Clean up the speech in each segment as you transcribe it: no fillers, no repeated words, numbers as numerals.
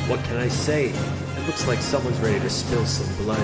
What can I say? It looks like someone's ready to spill some blood.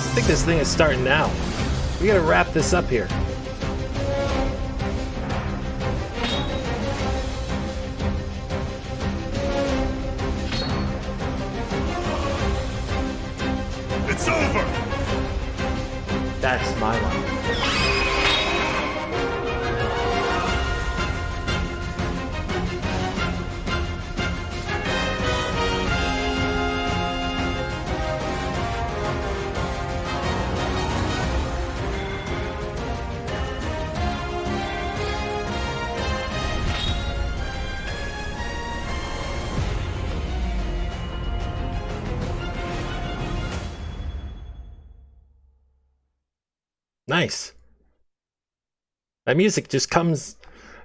I think this thing is starting now. We gotta wrap this up here. It's over! That's my line. Nice. That music just comes,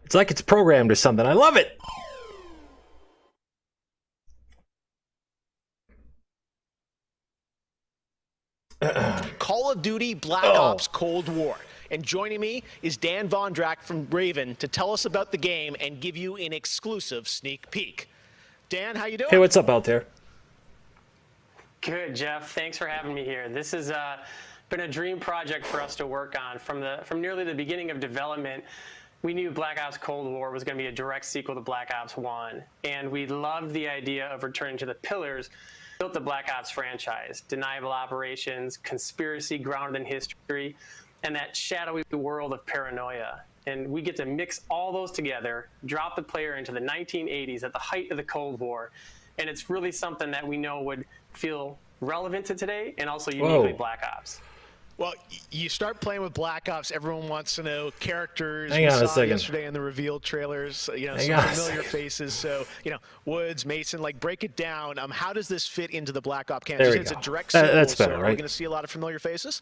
it's like it's programmed or something. I love it. Call of Duty Black Ops Cold War. And joining me is Dan Vondrack from Raven to tell us about the game and give you an exclusive sneak peek. Dan, how you doing? Hey, what's up out there? Good, Jeff. Thanks for having me here. This has been a dream project for us to work on. From nearly the beginning of development, we knew Black Ops Cold War was going to be a direct sequel to Black Ops 1. And we loved the idea of returning to the pillars built the Black Ops franchise: deniable operations, conspiracy grounded in history, and that shadowy world of paranoia. And we get to mix all those together, drop the player into the 1980s at the height of the Cold War. And it's really something that we know would feel relevant to today and also uniquely Black Ops. Well, you start playing with Black Ops, everyone wants to know characters. Hang on a second. Yesterday in the reveal trailers, you know, Hang some familiar faces. So, you know, Woods, Mason, like, break it down. How does this fit into the Black Ops campaign? There we It's go. a direct sequel, That's better, so right? Are we going to see a lot of familiar faces?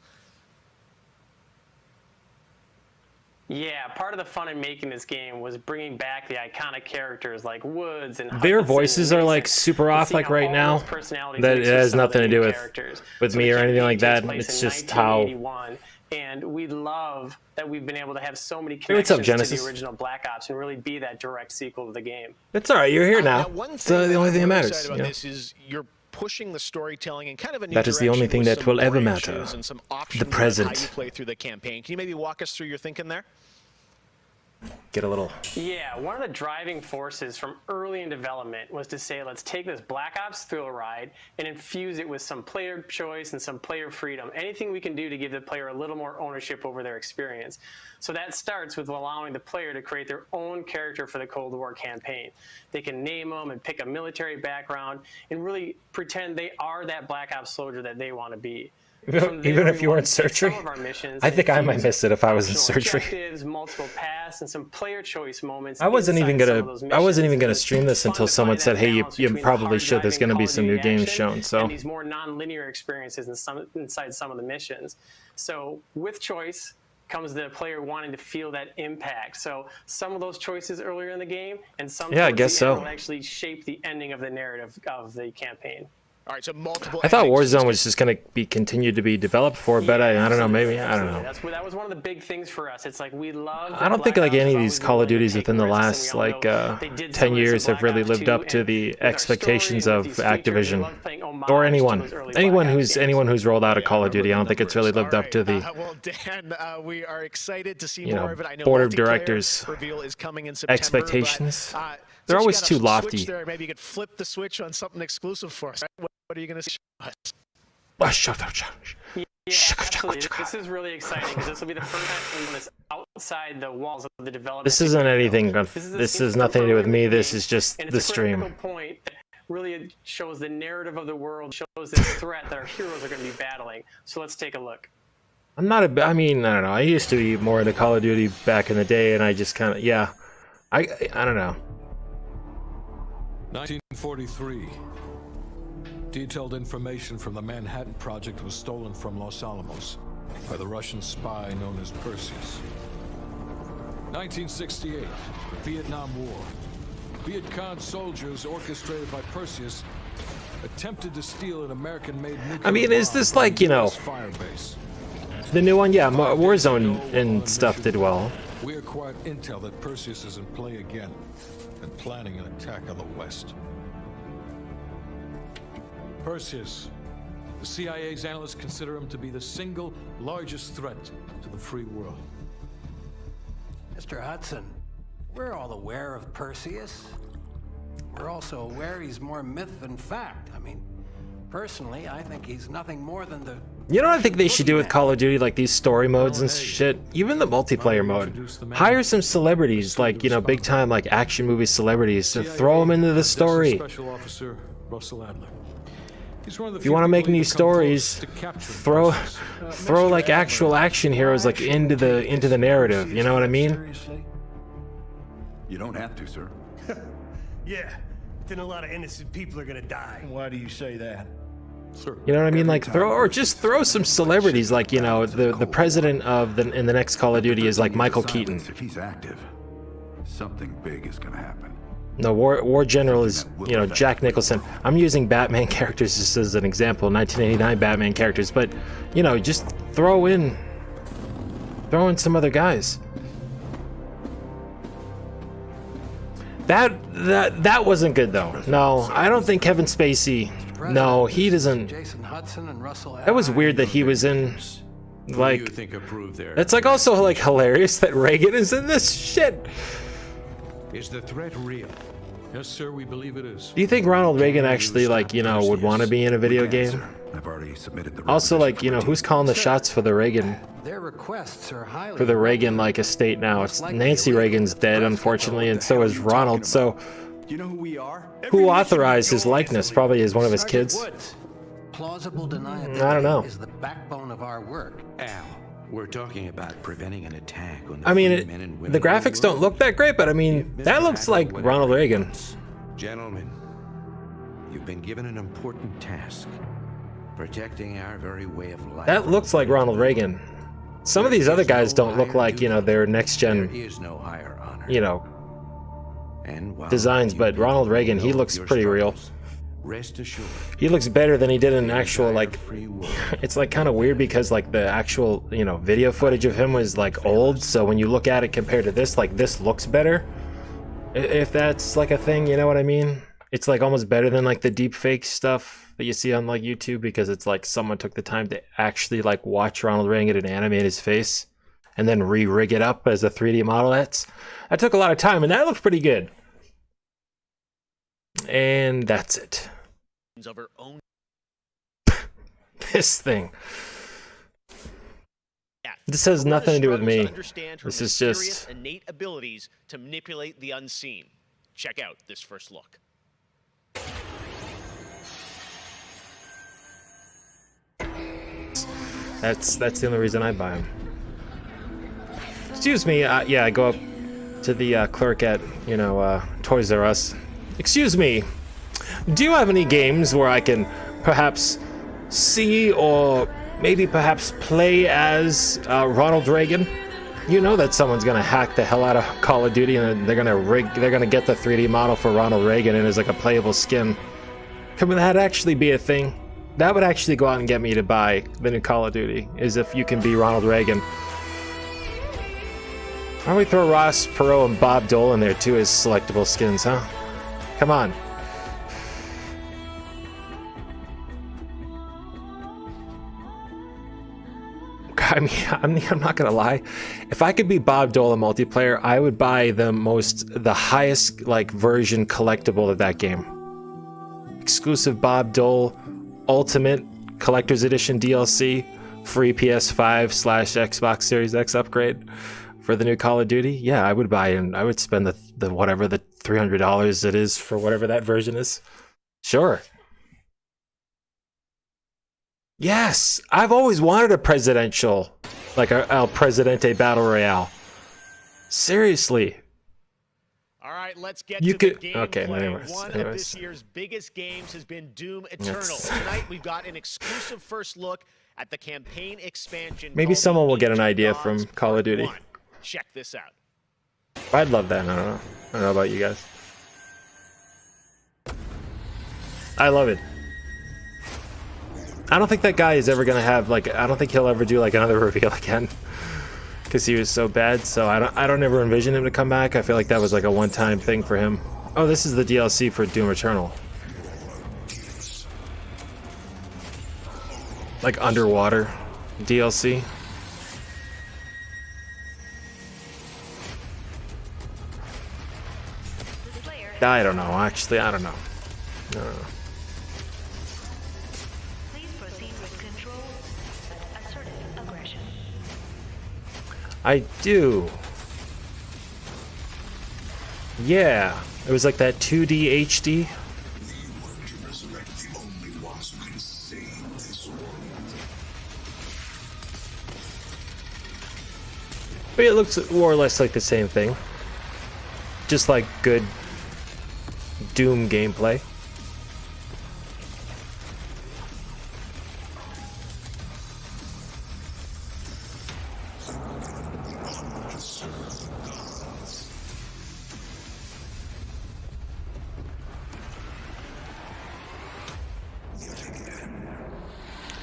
Yeah, part of the fun in making this game was bringing back the iconic characters like Woods and Their Hudson voices and are Mason, like super and off seeing like how right all now. those personalities That mix it with has some of nothing the to do new with characters. with So me the or anything campaign like takes that. place It's in just how. 1981, and we love that we've been able to have so many Hey, what's up, connections to Genesis? the original Black Ops and really be that direct sequel to the game. It's all right. You're here now. One It's thing the only thing that I'm matters. excited You about know? this is you're pushing the storytelling in kind of a new That is the only direction thing with that some will ever branches matter. and some options The on present. how you play through the campaign. Can you maybe walk us through your thinking there? Get a little. Yeah, one of the driving forces from early in development was to say, let's take this Black Ops thrill ride and infuse it with some player choice and some player freedom. Anything we can do to give the player a little more ownership over their experience. So that starts with allowing the player to create their own character for the Cold War campaign. They can name them and pick a military background and really pretend they are that Black Ops soldier that they want to be. Even if you weren't surgery, I think I might miss it if I was in surgery. Multiple paths and some player choice moments. I wasn't even gonna It's stream this fun until to someone find said, that "Hey, balance you between the probably should. There's hard-driving gonna be Call of some new Duty games action shown." So and these more non-linear experiences inside some of the missions. So with choice comes the player wanting to feel that impact. So some of those choices earlier in the game, and some Yeah, I towards guess the end so. will actually shape the ending of the narrative of the campaign. All right, so multiple. I thought endings. Warzone was just gonna be continued to be developed for, but I don't know. Maybe I don't know. That was one of the big things for us. It's like we love. I don't think like any of these Call of Duties within the last like 10 years have really lived up to the expectations of Activision or anyone who's rolled out a Call of Duty. I don't think it's really lived up to the Well, Dan, we are excited to see more of it. I know board of multiplayer directors reveal is coming in September, expectations. But, They're since you always got a too switch lofty. There, maybe you could flip the switch on something exclusive for us. What What are you going to show us? Yeah, absolutely. This is really exciting because this will be the first time when it's outside the walls of the development. This isn't anything. This is nothing to do with me. This is just the stream. It's a critical point that really shows the narrative of the world, shows this threat that our heroes are going to be battling. So let's take a look. I'm not a. I mean, I don't know. I used to be more into Call of Duty back in the day, and I just kind of, yeah. I don't know. 1943. Detailed information from the Manhattan Project was stolen from Los Alamos by the Russian spy known as Perseus. 1968, the Vietnam War. Viet Cong soldiers orchestrated by Perseus attempted to steal an American-made nuclear I mean, is this like, you know, the new one? Yeah, Warzone and stuff did well. We acquired intel that Perseus is in play again and planning an attack on the West. Perseus. The CIA's analysts consider him to be the single largest threat to the free world. Mr. Hudson, we're all aware of Perseus. We're also aware he's more myth than fact. I mean, personally, I think he's nothing more than the... You know what I think they should do with Call of Duty, like these story modes and shit? Even the multiplayer mode. Hire some celebrities, like, you know, big time, like action movie celebrities, to throw them into the story. Special Officer Russell Adler. If you want to make new stories, throw like actual action heroes like into the narrative. You know what I mean? Seriously? You don't have to, sir. Yeah, then a lot of innocent people are gonna die. Why do you say that? Sir. You know what I mean? Like just throw some celebrities. Like, you know, the president of in the next Call of Duty is like Michael Keaton. If he's active, something big is gonna happen. No, War General is, you know, Jack Nicholson. I'm using Batman characters just as an example, 1989 Batman characters, but, you know, just throw in some other guys. That wasn't good though. No, I don't think Kevin Spacey. No, he doesn't. Jason Hudson and Russell That was weird that he was in. Like, You think approved there? it's like also like hilarious that Reagan is in this shit. Is the threat real? Yes, sir, we believe it is. Do you think Ronald Reagan actually, like, you know, would want to be in a video game? I've already submitted the Also, like, you know, who's calling the shots for the Reagan, Their requests are highly... for the Reagan, like, estate now? It's Nancy Reagan's dead, unfortunately, and so is Ronald, so Do you know who we are? who authorized his likeness? Probably is one of his kids. Woods. Plausible deniability I don't know. is the backbone of our work. Al, we're talking about preventing an attack on the I mean, free men and women the of the graphics don't world. look that great, but I mean, that looks like Ronald Reagan. Gentlemen, you've been given an important task. Protecting our very way of life. That looks like Ronald Reagan. Some of these other guys don't look like, you know, they're next There gen, is no higher honor. you know, And while designs, you but Ronald Reagan, he know looks your pretty real. struggles, rest assured. He looks better than he did in actual, like, Free world. it's like kind of weird because like the actual, you know, video footage of him was like old, so when you look at it compared to this, like this looks better. If that's like a thing, you know what I mean? It's like almost better than like the deep fake stuff that you see on like YouTube, because it's like someone took the time to actually like watch Ronald Reagan and animate his face and then re-rig it up as a 3D model. That took a lot of time, and that looked pretty good. And that's it. Of her own This thing. This has nothing to do with me. This is just innate abilities to manipulate the unseen. Check out this first look. that's the only reason I buy them. Excuse me. Yeah, I go up to the clerk at, you know, Toys R Us. Excuse me. Do you have any games where I can perhaps see or maybe perhaps play as Ronald Reagan? You know that someone's gonna hack the hell out of Call of Duty and they're gonna get the 3D model for Ronald Reagan and as like a playable skin. Could that actually be a thing? That would actually go out and get me to buy the new Call of Duty, is if you can be Ronald Reagan. Why don't we throw Ross Perot and Bob Dole in there too as selectable skins, huh? Come on. I mean, I'm not gonna lie. If I could be Bob Dole in multiplayer, I would buy the highest like version collectible of that game. Exclusive Bob Dole Ultimate Collector's Edition DLC, free PS5/Xbox Series X upgrade for the new Call of Duty, yeah, I would buy and I would spend the whatever the $300 it is for whatever that version is. Sure. Yes, I've always wanted a presidential, like a El Presidente Battle Royale. Seriously. All right, let's get You to could- the okay, gameplay. anyways, One of anyways. this year's biggest games has been Doom Eternal. Yes. Tonight, we've got an exclusive first look at the campaign expansion. Maybe called someone will get an Ancient idea Gods from Call of Part Duty. 1. Check this out. I'd love that. I don't know about you guys. I love it. I don't think that guy is ever gonna have like. I don't think he'll ever do like another reveal again, because he was so bad. So I don't ever envision him to come back. I feel like that was like a one-time thing for him. Oh, this is the DLC for Doom Eternal. Like underwater DLC. I don't know. Actually, I don't know. I don't know. Please proceed with control, but assertive aggression. I do. Yeah. It was like that 2D HD. But it looks more or less like the same thing. Just like good Doom gameplay.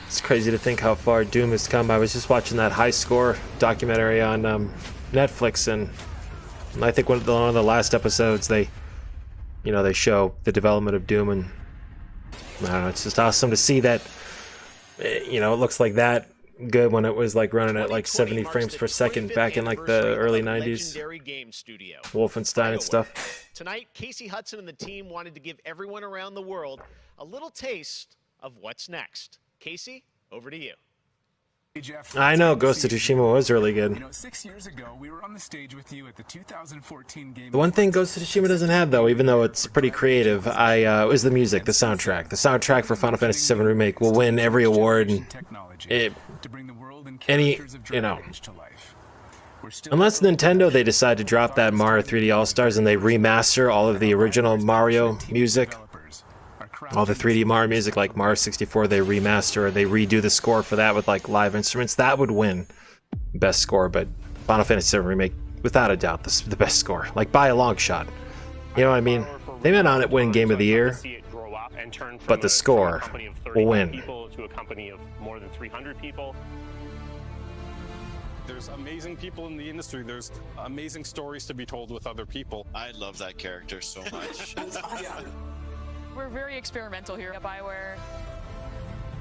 It's crazy to think how far Doom has come. I was just watching that High Score documentary on Netflix, and I think one of the last episodes they show the development of Doom, and I don't know, it's just awesome to see that. It looks like that good when it was like running at like 70 frames per second back in like the early 90s. Wolfenstein and stuff. Tonight, Casey Hudson and the team wanted to give everyone around the world a little taste of what's next. Casey, over to you. Hey Jeff, I know Ghost of Tsushima was really good. 6 years ago, we were on the stage with you at the 2014 game. The one thing Ghost of Tsushima doesn't have, though, even though it's pretty creative, is the music, the soundtrack. The soundtrack for Final Fantasy VII Remake will win every award. And unless Nintendo, they decide to drop that Mario 3D All-Stars and they remaster all of the original Mario music. All the 3D Mario music, like Mario 64, they remaster or they redo the score for that with like live instruments. That would win best score, but Final Fantasy VII Remake, without a doubt, the best score, like by a long shot. You know what I mean? They may not win Game of the Year, but the score will win. To a company of more than 300 people. There's amazing people in the industry. There's amazing stories to be told with other people. I love that character so much. It's awesome. We're very experimental here at BioWare.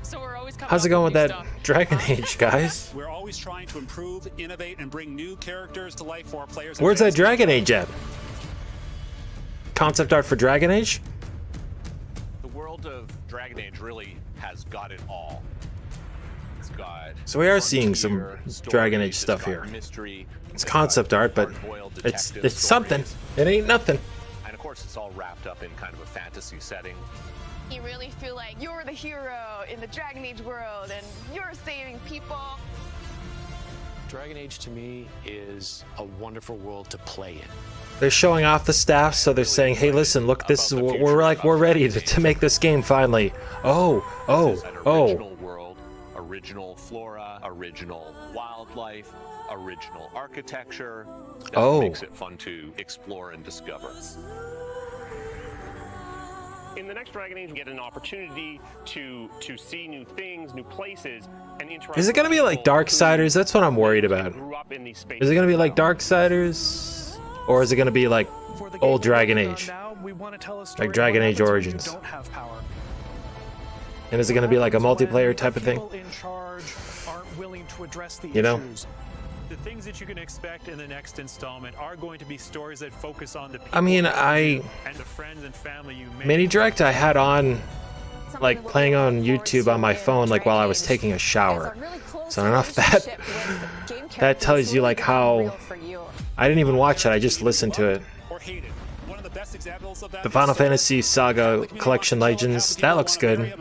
So we're always coming How's it going with that stuff. Dragon Age, guys? We're always trying to improve, innovate, and bring new characters to life for our players. Where's that Dragon Age at? Concept art for Dragon Age? The world of Dragon Age really has got it all. It's got So we are seeing some Dragon Age stuff here. It's concept art, but it's something. It ain't nothing. And of course, it's all wrapped up in kind of a fantasy setting. You really feel like you're the hero in the Dragon Age world and you're saving people. Dragon Age to me is a wonderful world to play in. They're showing off the staff, so they're saying, "Hey, listen, look, this is we're ready to make this game finally." Oh. Original world, original flora, original wildlife, original architecture. That makes it fun to explore and discover. In the next Dragon Age, you get an opportunity to see new things, new places, and interact. Is it gonna be like Darksiders? That's what I'm worried about. Is it gonna be like Darksiders, or is it gonna be like old Dragon Age, like Dragon Age Origins? And is it gonna be like a multiplayer type of thing? You know? The things that you can expect in the next installment are going to be stories that focus on the people I mean, and the friends and family you made. Mini Direct I had on like playing on YouTube on my phone like while I was taking a shower. So enough that that tells you like how I didn't even watch it, I just listened to it. The Final Fantasy Saga Collection Legends, that looks good.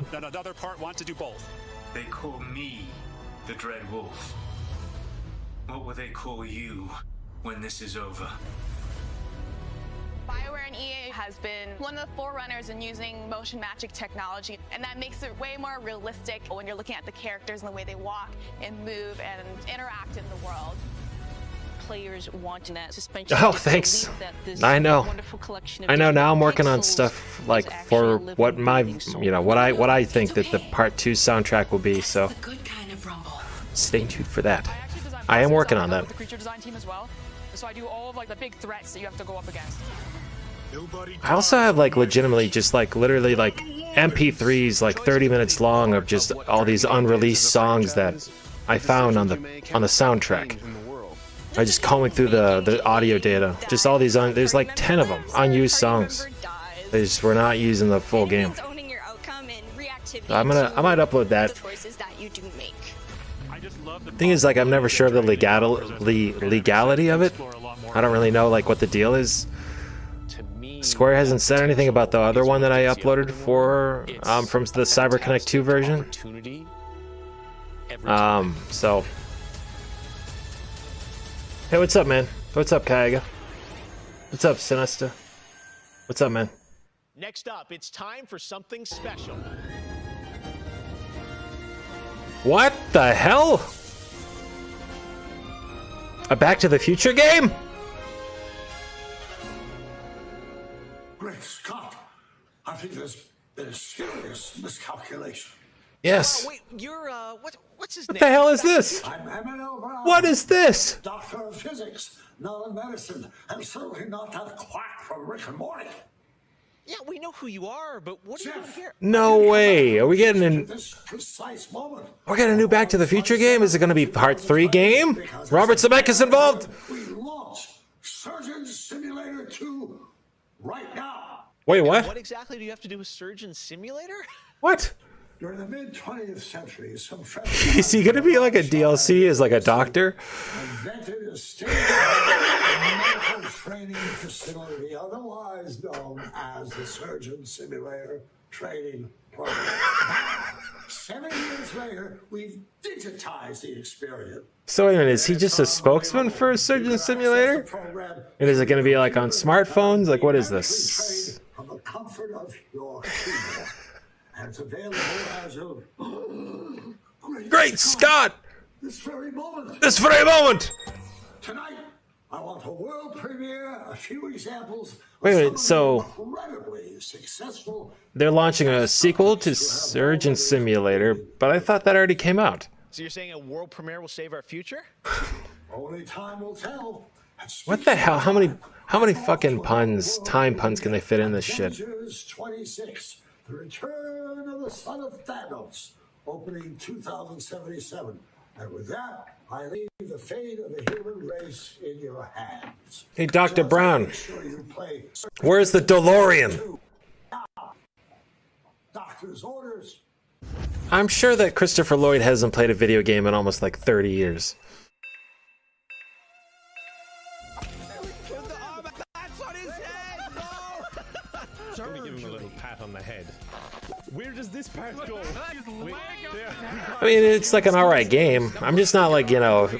They call me the Dread Wolf. What will they call you when this is over? BioWare and EA has been one of the forerunners in using motion matching technology, and that makes it way more realistic when you're looking at the characters and the way they walk and move and interact in the world. Players wanting that suspension. Oh, thanks. I know. I know. Now I'm working on stuff like for what my, you know, what I think that the Part 2 soundtrack will be. So stay tuned for that. I am working on that. The creature design team as well. So I do all of like the big threats that you have to go up against. I also have like legitimately just like literally like MP3s like 30 minutes long of just all these unreleased songs that I found on the soundtrack. I just combing through the audio data. Just all these there's like 10 of them unused songs. They just were not using the full game. So I might upload that. Thing is, like, I'm never sure of the legality of it. I don't really know like what the deal is. Square hasn't said anything about the other one that I uploaded for from the CyberConnect 2 version. So hey, what's up, man? What's up, Kaiga? What's up, Sinesta? What's up, man? Next up, it's time for something special. What the hell? A Back to the Future game? Great Scott! I think there's been a serious miscalculation. Yes. Wait, you're what's his What name? the hell is this? I'm Emmanuel Brown. What is this? Doctor of physics, not of medicine, and certainly not that quack from Rick and Morty. Yeah, we know who you are, but what are you doing here? No way. Are we getting an? This precise moment. We're getting a new Back to the Future game? Is it going to be Part 3 game? Robert Zemeckis involved? We launch Surgeon Simulator 2 right now. Wait, what? What exactly do you have to do with Surgeon Simulator? What? During the mid-20th century, some Is he going to be like a DLC as like a doctor? invented a state-of-the-art medical training facility, otherwise known as the Surgeon Simulator Training Program. 7 years later, we've digitized the experience. So wait a minute, is he just a spokesman for Surgeon Simulator? And is it going to be like on smartphones? Like, what is this? From the comfort of your keyboard. And it's available as of Great Scott! This very moment. This very moment! Tonight, I want a world premiere, a few examples. Wait a minute, so Incredibly successful. they're launching a sequel to Surgeon Simulator, but I thought that already came out. So you're saying a world premiere will save our future? Only time will tell. What the hell? How many fucking time puns can they fit in this shit? Avengers 26, The Return of the Son of Thanos, opening 2077. And with that, I leave the fate of the human race in your hands. Hey, Dr. Brown, Make sure you play where's the DeLorean? Doctor's orders. I'm sure that Christopher Lloyd hasn't played a video game in almost like 30 years. Let me give him a little pat on the head. Where does this part go? I mean, it's like an alright game. I'm just not like, you know,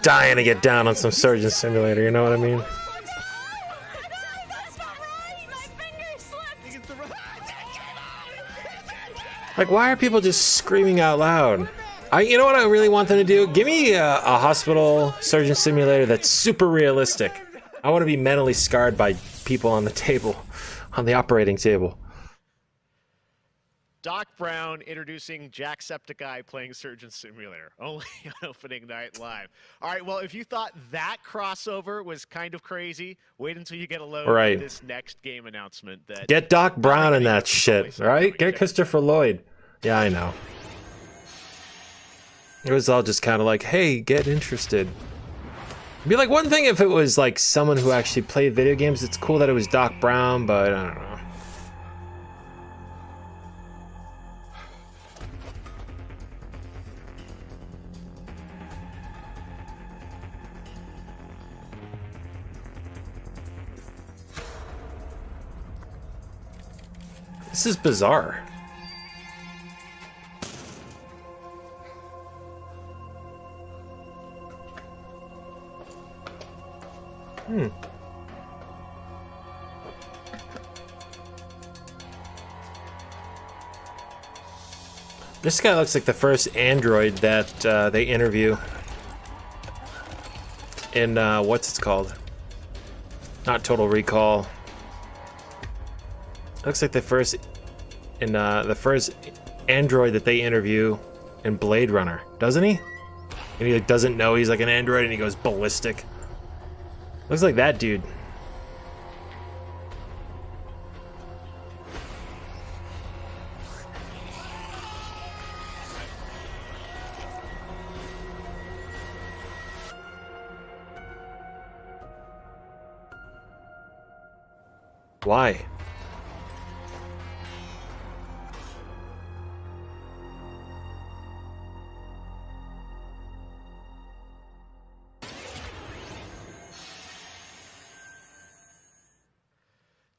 dying to get down on some Surgeon Simulator, you know what I mean? Like, why are people just screaming out loud? You know what I really want them to do? Give me a hospital Surgeon Simulator that's super realistic. I want to be mentally scarred by people on the table, on the operating table. Doc Brown introducing Jacksepticeye playing Surgeon Simulator, only on opening night live. All right, well, if you thought that crossover was kind of crazy, wait until you get a load of this next game announcement. Get Doc Brown in that shit, right? Get Christopher Lloyd. Yeah, I know. It was all just kind of like, hey, get interested. It'd be like one thing if it was like someone who actually played video games. It's cool that it was Doc Brown, but I don't know. This is bizarre. This guy looks like the first android that they interview in what's it called? Not Total Recall. Looks like the first android that they interview in Blade Runner, doesn't he? And he like doesn't know he's like an android and he goes ballistic. Looks like that dude. Why?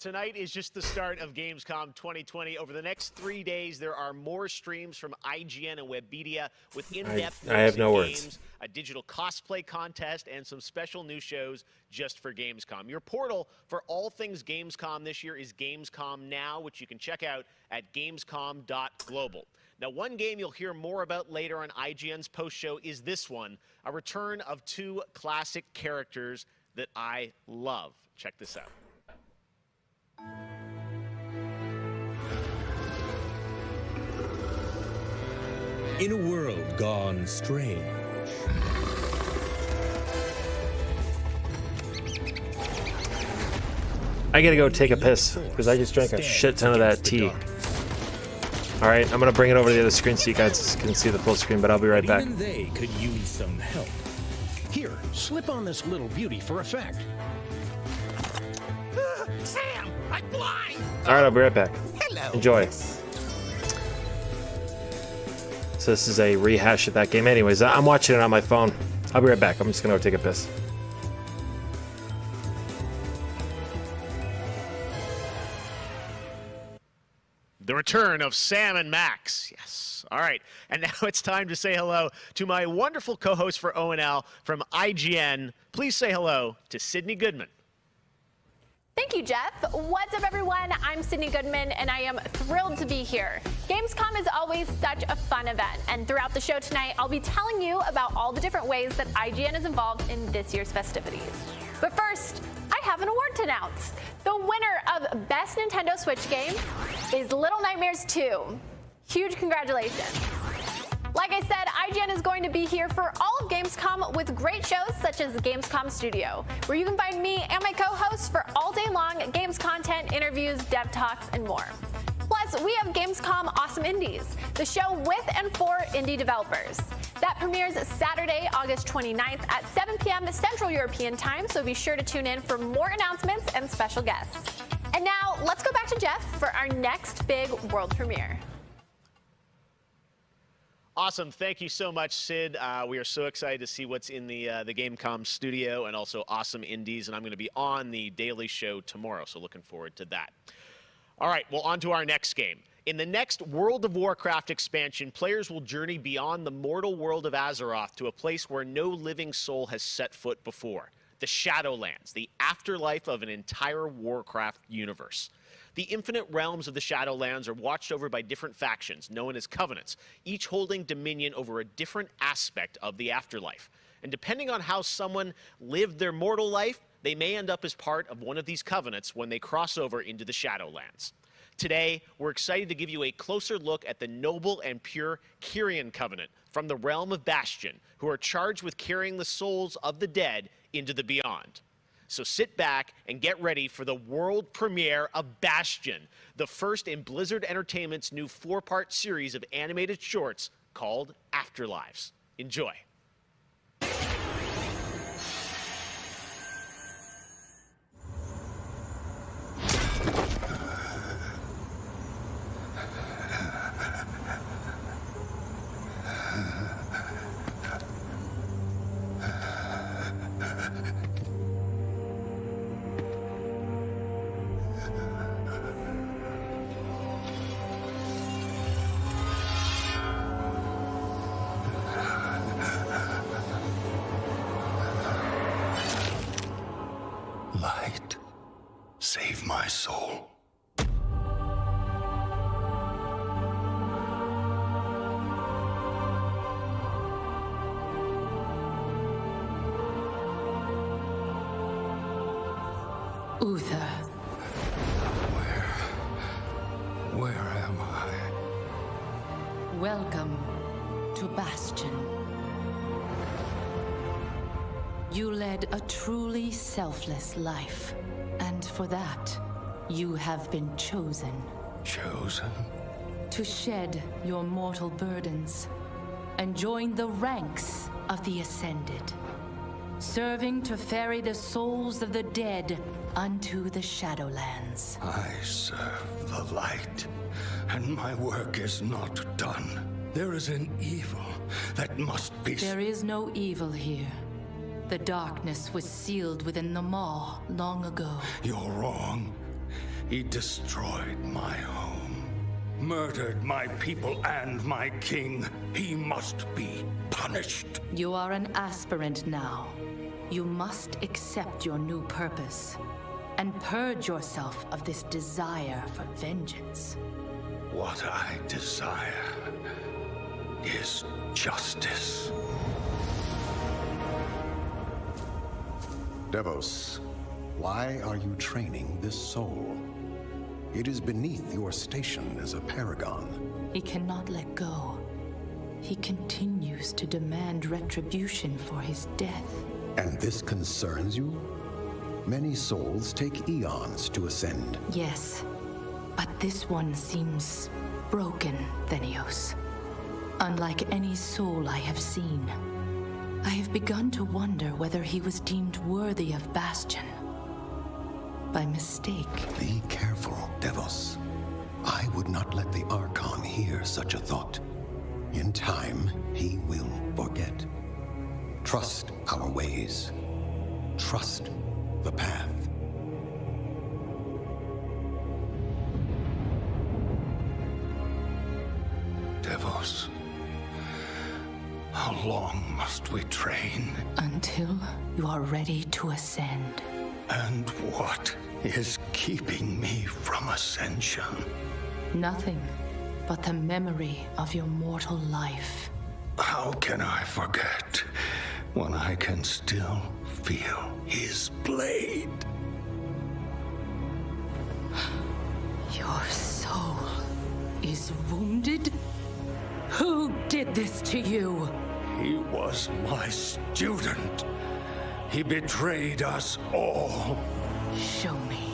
Tonight is just the start of Gamescom 2020. Over the next 3 days, there are more streams from IGN and Webedia with in-depth I have no games, words. a digital cosplay contest, and some special new shows just for Gamescom. Your portal for all things Gamescom this year is Gamescom Now, which you can check out at gamescom.global. Now, one game you'll hear more about later on IGN's post-show is this one, a return of two classic characters that I love. Check this out. In a world gone strange, I gotta go take a piss because I just drank a shit ton of that tea. Alright, I'm gonna bring it over to the other screen so you guys can see the full screen, but I'll be right back. even they could use some help. Here, slip on this little beauty for effect. Sam, I'm blind! Alright, I'll be right back. Hello. Enjoy. So this is a rehash of that game. Anyways, I'm watching it on my phone. I'll be right back. I'm just gonna go take a piss. The return of Sam and Max. Yes. All right. And now it's time to say hello to my wonderful co-host for ONL from IGN. Please say hello to Sydney Goodman. Thank you, Jeff. What's up, everyone? I'm Sydney Goodman, and I am thrilled to be here. Gamescom is always such a fun event, and throughout the show tonight, I'll be telling you about all the different ways that IGN is involved in this year's festivities. But first, I have an award to announce. The winner of Best Nintendo Switch Game is Little Nightmares 2. Huge congratulations. Like I said, IGN is going to be here for all of Gamescom with great shows such as the Gamescom Studio, where you can find me and my co-hosts for all day long games content, interviews, dev talks, and more. Plus, we have Gamescom Awesome Indies, the show with and for indie developers. That premieres Saturday, August 29th at 7 p.m. Central European Time, so be sure to tune in for more announcements and special guests. And now, let's go back to Jeff for our next big world premiere. Awesome. Thank you so much, Sid. We are so excited to see what's in the Gamescom studio and also Awesome Indies, and I'm going to be on the Daily Show tomorrow, so looking forward to that. All right, well, on to our next game. In the next World of Warcraft expansion, players will journey beyond the mortal world of Azeroth to a place where no living soul has set foot before. The Shadowlands, the afterlife of an entire Warcraft universe. The infinite realms of the Shadowlands are watched over by different factions, known as covenants, each holding dominion over a different aspect of the afterlife. And depending on how someone lived their mortal life, they may end up as part of one of these covenants when they cross over into the Shadowlands. Today, we're excited to give you a closer look at the noble and pure Kyrian Covenant from the realm of Bastion, who are charged with carrying the souls of the dead into the beyond. So sit back and get ready for the world premiere of Bastion, the first in Blizzard Entertainment's new 4-part series of animated shorts called Afterlives. Enjoy. Light, save my soul. Uther. Where am I? Welcome to Bastion. You led a truly selfless life, and for that, you have been chosen. Chosen? To shed your mortal burdens and join the ranks of the Ascended, serving to ferry the souls of the dead unto the Shadowlands. I serve the light, and my work is not done. There is an evil that must be... There is no evil here. The darkness was sealed within the Maw long ago. You're wrong. He destroyed my home, murdered my people and my king. He must be punished. You are an aspirant now. You must accept your new purpose and purge yourself of this desire for vengeance. What I desire is justice. Devos, why are you training this soul? It is beneath your station as a paragon. He cannot let go. He continues to demand retribution for his death. And this concerns you? Many souls take eons to ascend. Yes, but this one seems broken, Thenios. Unlike any soul I have seen. I have begun to wonder whether he was deemed worthy of Bastion. By mistake. Be careful, Devos. I would not let the Archon hear such a thought. In time, he will forget. Trust our ways. Trust the path. Devos, how long must we train? Until you are ready to ascend. And what is keeping me from ascension? Nothing but the memory of your mortal life. How can I forget when I can still feel his blade? Your soul is wounded? Who did this to you? He was my student. He betrayed us all. Show me.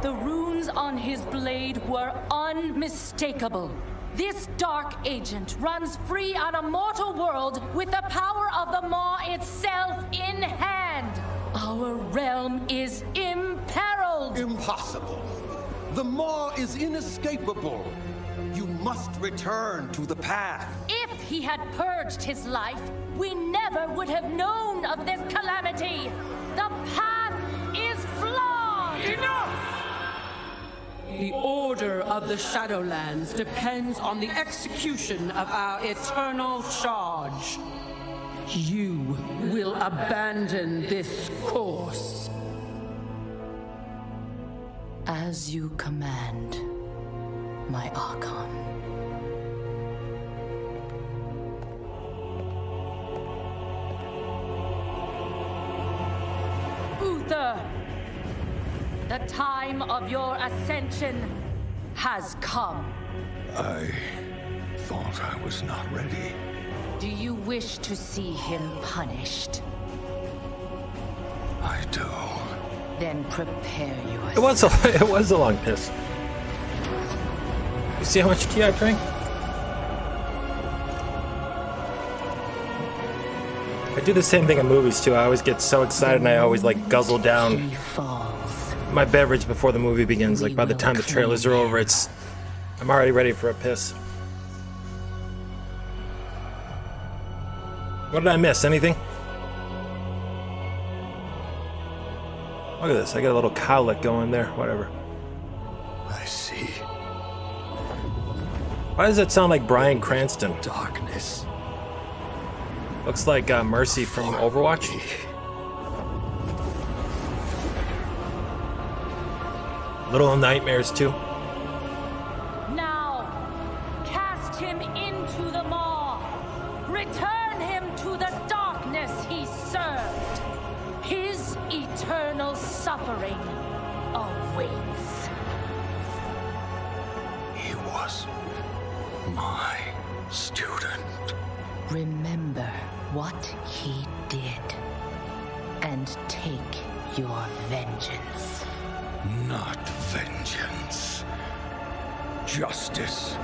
The runes on his blade were unmistakable. This dark agent runs free on a mortal world with the power of the Maw itself in hand. Our realm is imperiled. Impossible. The Maw is inescapable. You must return to the path. If he had purged his life, we never would have known of this calamity. The path is flawed. Enough! The order of the Shadowlands depends on the execution of our eternal charge. You will abandon this course. As you command, my Archon. Uther! The time of your ascension has come. I thought I was not ready. Do you wish to see him punished? I do. Then prepare yourself. It was a long piss. You see how much tea I drank? I do the same thing in movies too. I always get so excited and I always like guzzle down my beverage before the movie begins. Like by the time the trailers are over, I'm already ready for a piss. What did I miss? Anything? Look at this. I got a little cowlick going there. Whatever. I see. Why does that sound like Bryan Cranston? Darkness. Looks like Mercy from Overwatch. Little Nightmares too. Now, cast him into the maw. Return him to the darkness he served. His eternal suffering awaits. He was my student. Remember what he did and take your vengeance. Not vengeance. Justice.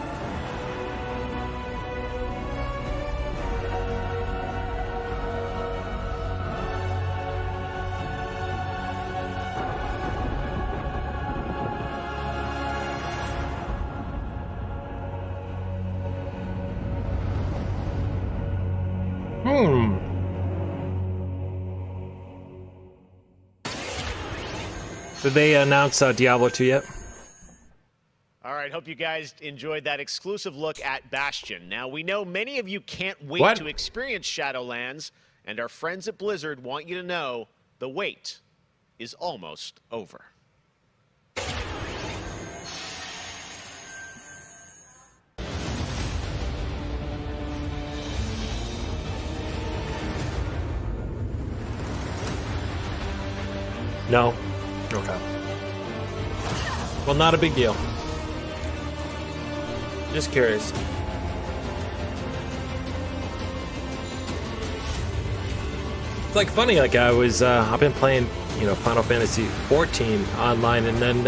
Did they announce Diablo 2 yet? All right, hope you guys enjoyed that exclusive look at Bastion. Now, we know many of you can't wait to experience Shadowlands, and our friends at Blizzard want you to know the wait is almost over. No. Okay. Well, not a big deal. Just curious. It's like funny, like I've been playing, you know, Final Fantasy 14 online, and then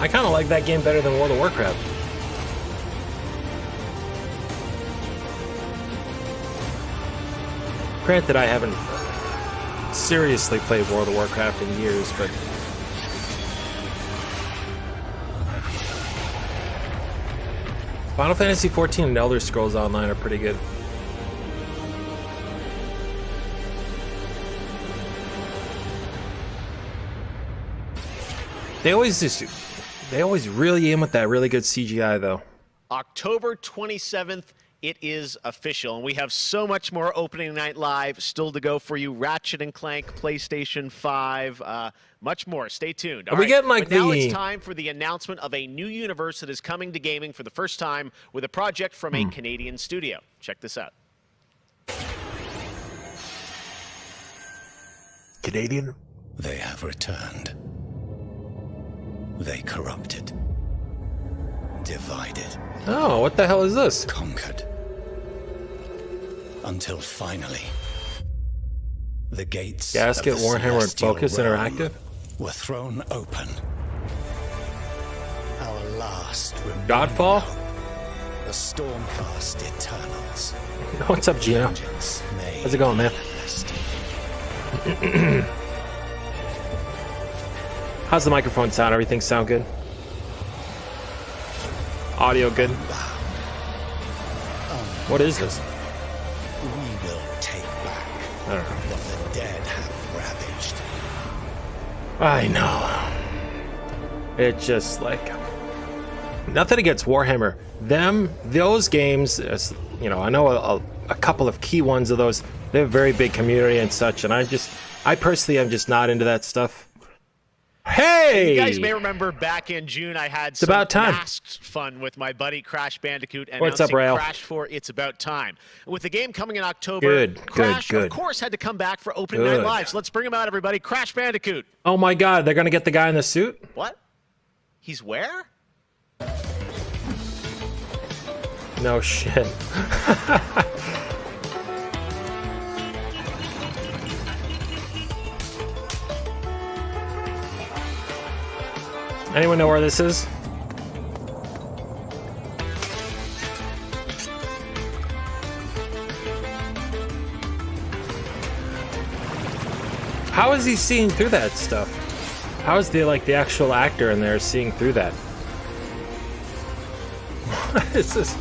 I kind of like that game better than World of Warcraft. Granted, I haven't seriously played World of Warcraft in years, but Final Fantasy 14 and Elder Scrolls Online are pretty good. They always really aim with that really good CGI though. October 27th. It is official, and we have so much more opening night live still to go for you. Ratchet & Clank, PlayStation 5, much more. Stay tuned. Are we getting like now it's time for the announcement of a new universe that is coming to gaming for the first time with a project from a Canadian studio. Check this out. Canadian? They have returned. They corrupted. Divided. Oh, what the hell is this? Conquered. Until finally, the gates Gasket, of the Warhammer, and Celestial Focus Realm Interactive were thrown open. Our last remaining Godfall? hope, the Stormcast Eternals. What's up, Gino? How's it going, man? How's the microphone sound? Everything sound good? Audio good? What is this? We will take back what the dead have ravaged. I know. It's just like nothing against Warhammer. Those games, you know, I know a couple of key ones of those. They have a very big community and such, and I personally am just not into that stuff. Hey! You guys may remember back in June I had some masked fun with my buddy Crash Bandicoot announcing Crash for It's About Time. And with the game coming in October, Crash, of course, had to come back for opening night live. So let's bring him out, everybody. Crash Bandicoot. Oh my god, they're going to get the guy in the suit? What? He's where? No shit. Anyone know where this is? How is he seeing through that stuff? How is the actual actor in there seeing through that? What is this?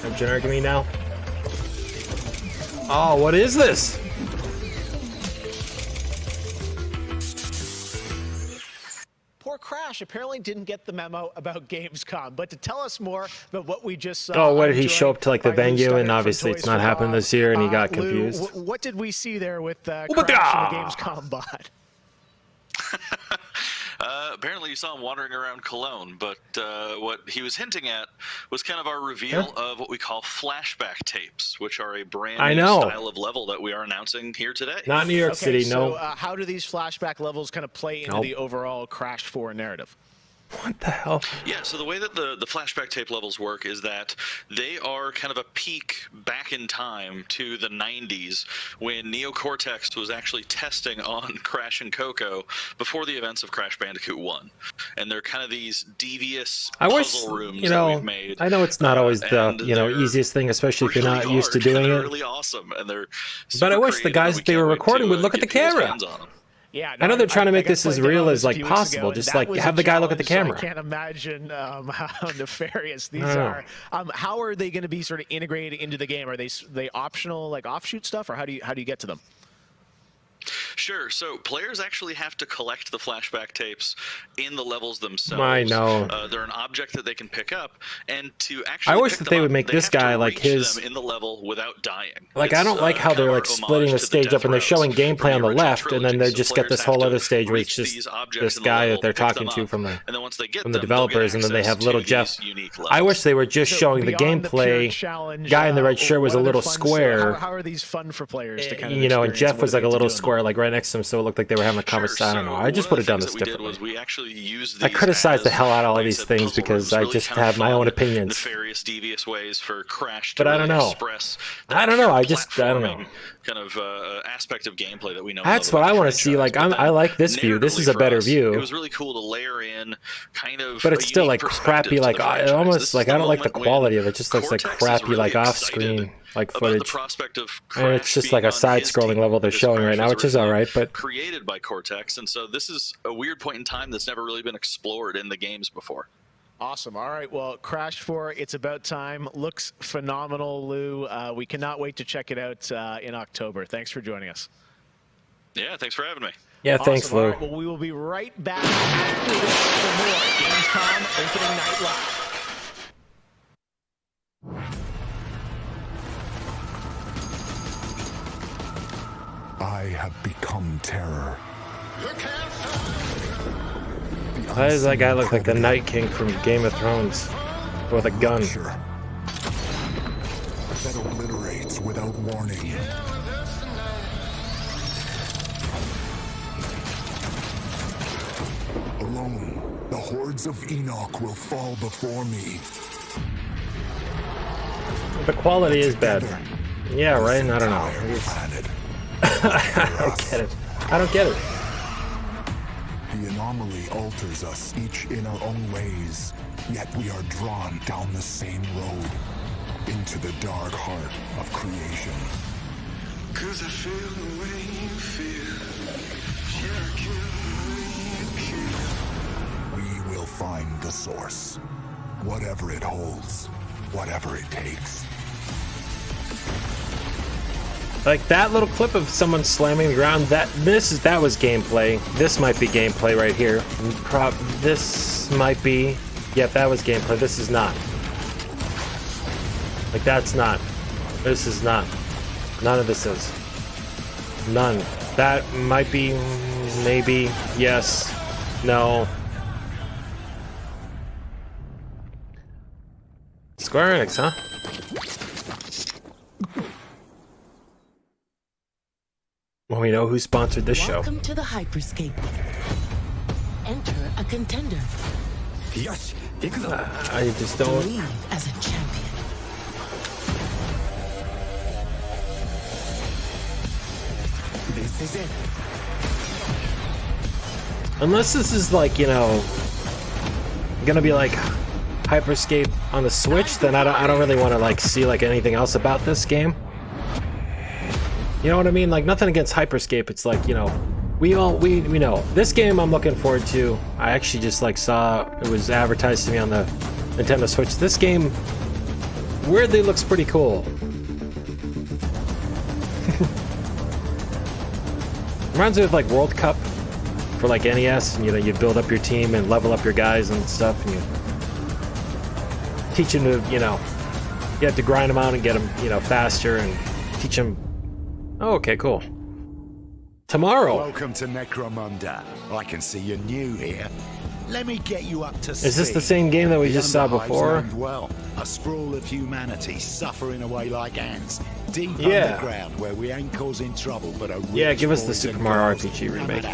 I'm generic me now. Oh, what is this? Poor Crash apparently didn't get the memo about Gamescom, but to tell us more about what we just saw. Oh, what did he show up to like the venue? And obviously it's not happened this year, and he got confused. Lou, what did we see there with Crash and the Gamescom bot? Apparently you saw him wandering around Cologne, but what he was hinting at was kind of our reveal of what we call flashback tapes, which are a brand new style of level that we are announcing here today. Not New York City, no. So how do these flashback levels kind of play into the overall Crash 4 narrative? What the hell? Yeah, so the way that the flashback tape levels work is that they are kind of a peek back in time to the 90s when Neo Cortex was actually testing on Crash and Coco before the events of Crash Bandicoot 1. And they're kind of these devious puzzle rooms that we've made. I know it's not always the easiest thing, especially if you're not used to doing it. They're really awesome, and they're but I wish the guys that they were recording would look at the camera. Yeah, I know they're trying to make this as real as like possible. Just like have the guy look at the camera. I can't imagine how nefarious these are. How are they going to be sort of integrated into the game? Are they optional, like offshoot stuff, or how do you get to them? Sure. So players actually have to collect the flashback tapes in the levels themselves. I know. They're an object that they can pick up, and to actually. I wish that they would make this guy like his. Them in the level without dying. Like I don't like how they're like splitting the stage up and they're showing gameplay on the left, and then they just get this whole other stage where it's just this guy that they're talking to from the developers, and then they have little Jeff. I wish they were just showing the gameplay. Guy in the red shirt was a little square. How are these fun for players to kind of you know, and Jeff was like a little square, like right next to him, so it looked like they were having a conversation. I don't know. I just would have done this differently. I criticize the hell out of all these things because I just have my own opinions. Nefarious, devious ways for Crash to but I don't know. I don't know. I don't know. Kind of aspect of gameplay that we know. That's what I want to see. Like I like this view. This is a better view. It was really cool to layer in kind of. But it's still like crappy. Like almost like I don't like the quality of it. It just looks like crappy, like off-screen like footage. And it's just like a side-scrolling level they're showing right now, which is all right. But created by Cortex, and so this is a weird point in time that's never really been explored in the games before. Awesome. All right. Well, Crash 4, it's about time. Looks phenomenal, Lou. We cannot wait to check it out in October. Thanks for joining us. Yeah, thanks for having me. Yeah, awesome. Thanks, Lou. All right, well, we will be right back after this for more Gamescom Opening Night Live. I have become terror. Why does that guy look like the Night King from Game of Thrones with a gun? That obliterates without warning. Alone, the hordes of Enoch will fall before me. The quality is bad. Yeah, right? I don't know. I don't get it. I don't get it. The anomaly alters us, each in our own ways, yet we are drawn down the same road, into the dark heart of creation. 'Cause I feel the way you feel. We will find the source, whatever it holds, whatever it takes. Like that little clip of someone slamming the ground, that was gameplay. This might be gameplay right here. This might be, yep, that was gameplay. This is not. Like that's not. This is not. None of this is. None. That might be, maybe, yes, no. Square Enix, huh? Well, we know who sponsored this show. Welcome to the Hyperscape. Enter a contender. Yes, I just don't. Leave as a champion. This is it. Unless this is like, you know, gonna be like Hyperscape on the Switch, then I don't really want to like see like anything else about this game. You know what I mean? Like nothing against Hyperscape. It's like, you know, we know this game I'm looking forward to. I actually just like saw it was advertised to me on the Nintendo Switch. This game weirdly looks pretty cool. Reminds me of like World Cup for like NES, and you build up your team and level up your guys and stuff, and you teach them to, you have to grind them out and get them, faster and teach them. Oh, okay, cool. Tomorrow. Welcome to Necromunda. I can see you're new here. Let me get you up to speed. Is this the same game that we just saw before? Well, a sprawl of humanity suffering away like ants. Deep Yeah. underground where we ain't causing trouble, but a Yeah, give us the Super Mario RPG remake.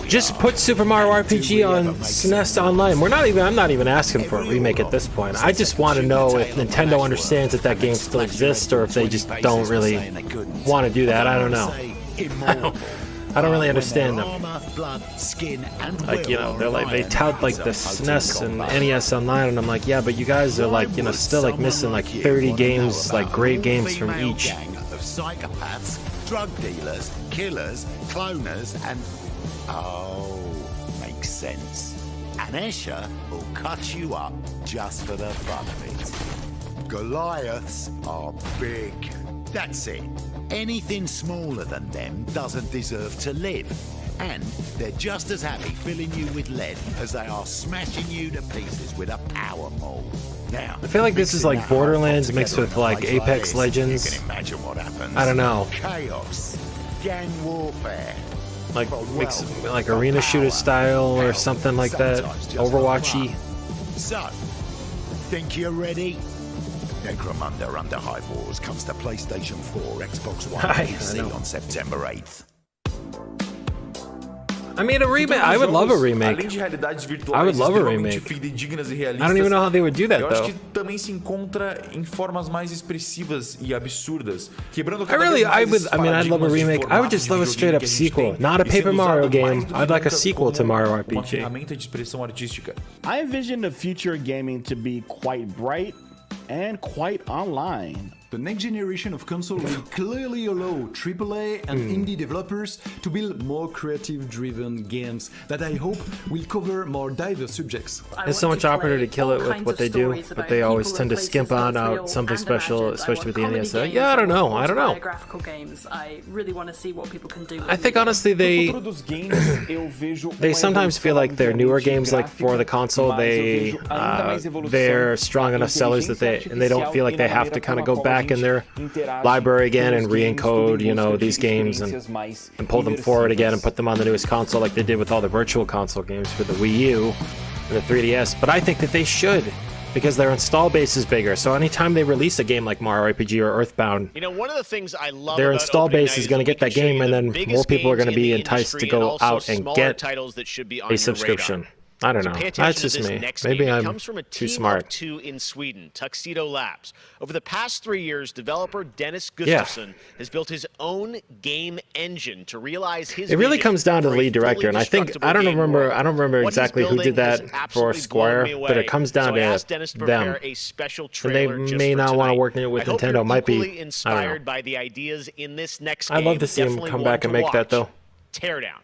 Just put Super Mario RPG on SNES Online. I'm not even asking for a remake at this point. I just want to know if Nintendo understands that that game still exists, or if they just don't really want to do that. I don't know. I don't really understand them. Like, they're like, they tout like the SNES and NES Online, and I'm like, yeah, but you guys are like, still like missing like 30 games, like great games from each. Of psychopaths, drug dealers, killers, cloners, and makes sense. And Escher will cut you up just for the fun of it. Goliaths are big. That's it. Anything smaller than them doesn't deserve to live. And they're just as happy filling you with lead as they are smashing you to pieces with a power maul. Now, I feel like this is like Borderlands mixed with like Apex Legends. You can imagine what happens. I don't know. Chaos, gang warfare. Like mix, like arena shooter style or something like that. Overwatchy. So, think you're ready? Necromunda Under High Wars comes to PlayStation 4, Xbox One, and PC on September 8th. I mean, a remake. I would love a remake. I would love a remake. I don't even know how they would do that, though. I'd love a remake. I would just love a straight up sequel, not a Paper Mario game. I'd like a sequel to Mario RPG. I envision the future of gaming to be quite bright and quite online. The next generation of console will clearly allow AAA and indie developers to build more creative-driven games that I hope will cover more diverse subjects. There's so much opportunity to kill it with what they do, but they always tend to skimp on out something special, especially with the NES. Yeah, I don't know. Graphical games. I really want to see what people can do. I think honestly they sometimes feel like their newer games, like for the console, they're strong enough sellers that they don't feel like they have to kind of go back in their library again and re-encode, these games and pull them forward again and put them on the newest console like they did with all the virtual console games for the Wii U and the 3DS. But I think that they should, because their install base is bigger. So anytime they release a game like Mario RPG or Earthbound, one of the things I love their about install base Opening is going to get that game, and then more people are going to be enticed to go out and get a subscription. I don't know. That's just me. Maybe I'm too smart. Two in Sweden, Tuxedo Labs. Over the past 3 years, developer Dennis Gustafsson has built his own game engine to realize his. It really comes down to the lead director, and I don't remember exactly who did that for Square, but it comes down to them. And they may not want to work with Nintendo. Might be. Inspired by the ideas in this next game. I'd love to see him come back and make that though. Teardown.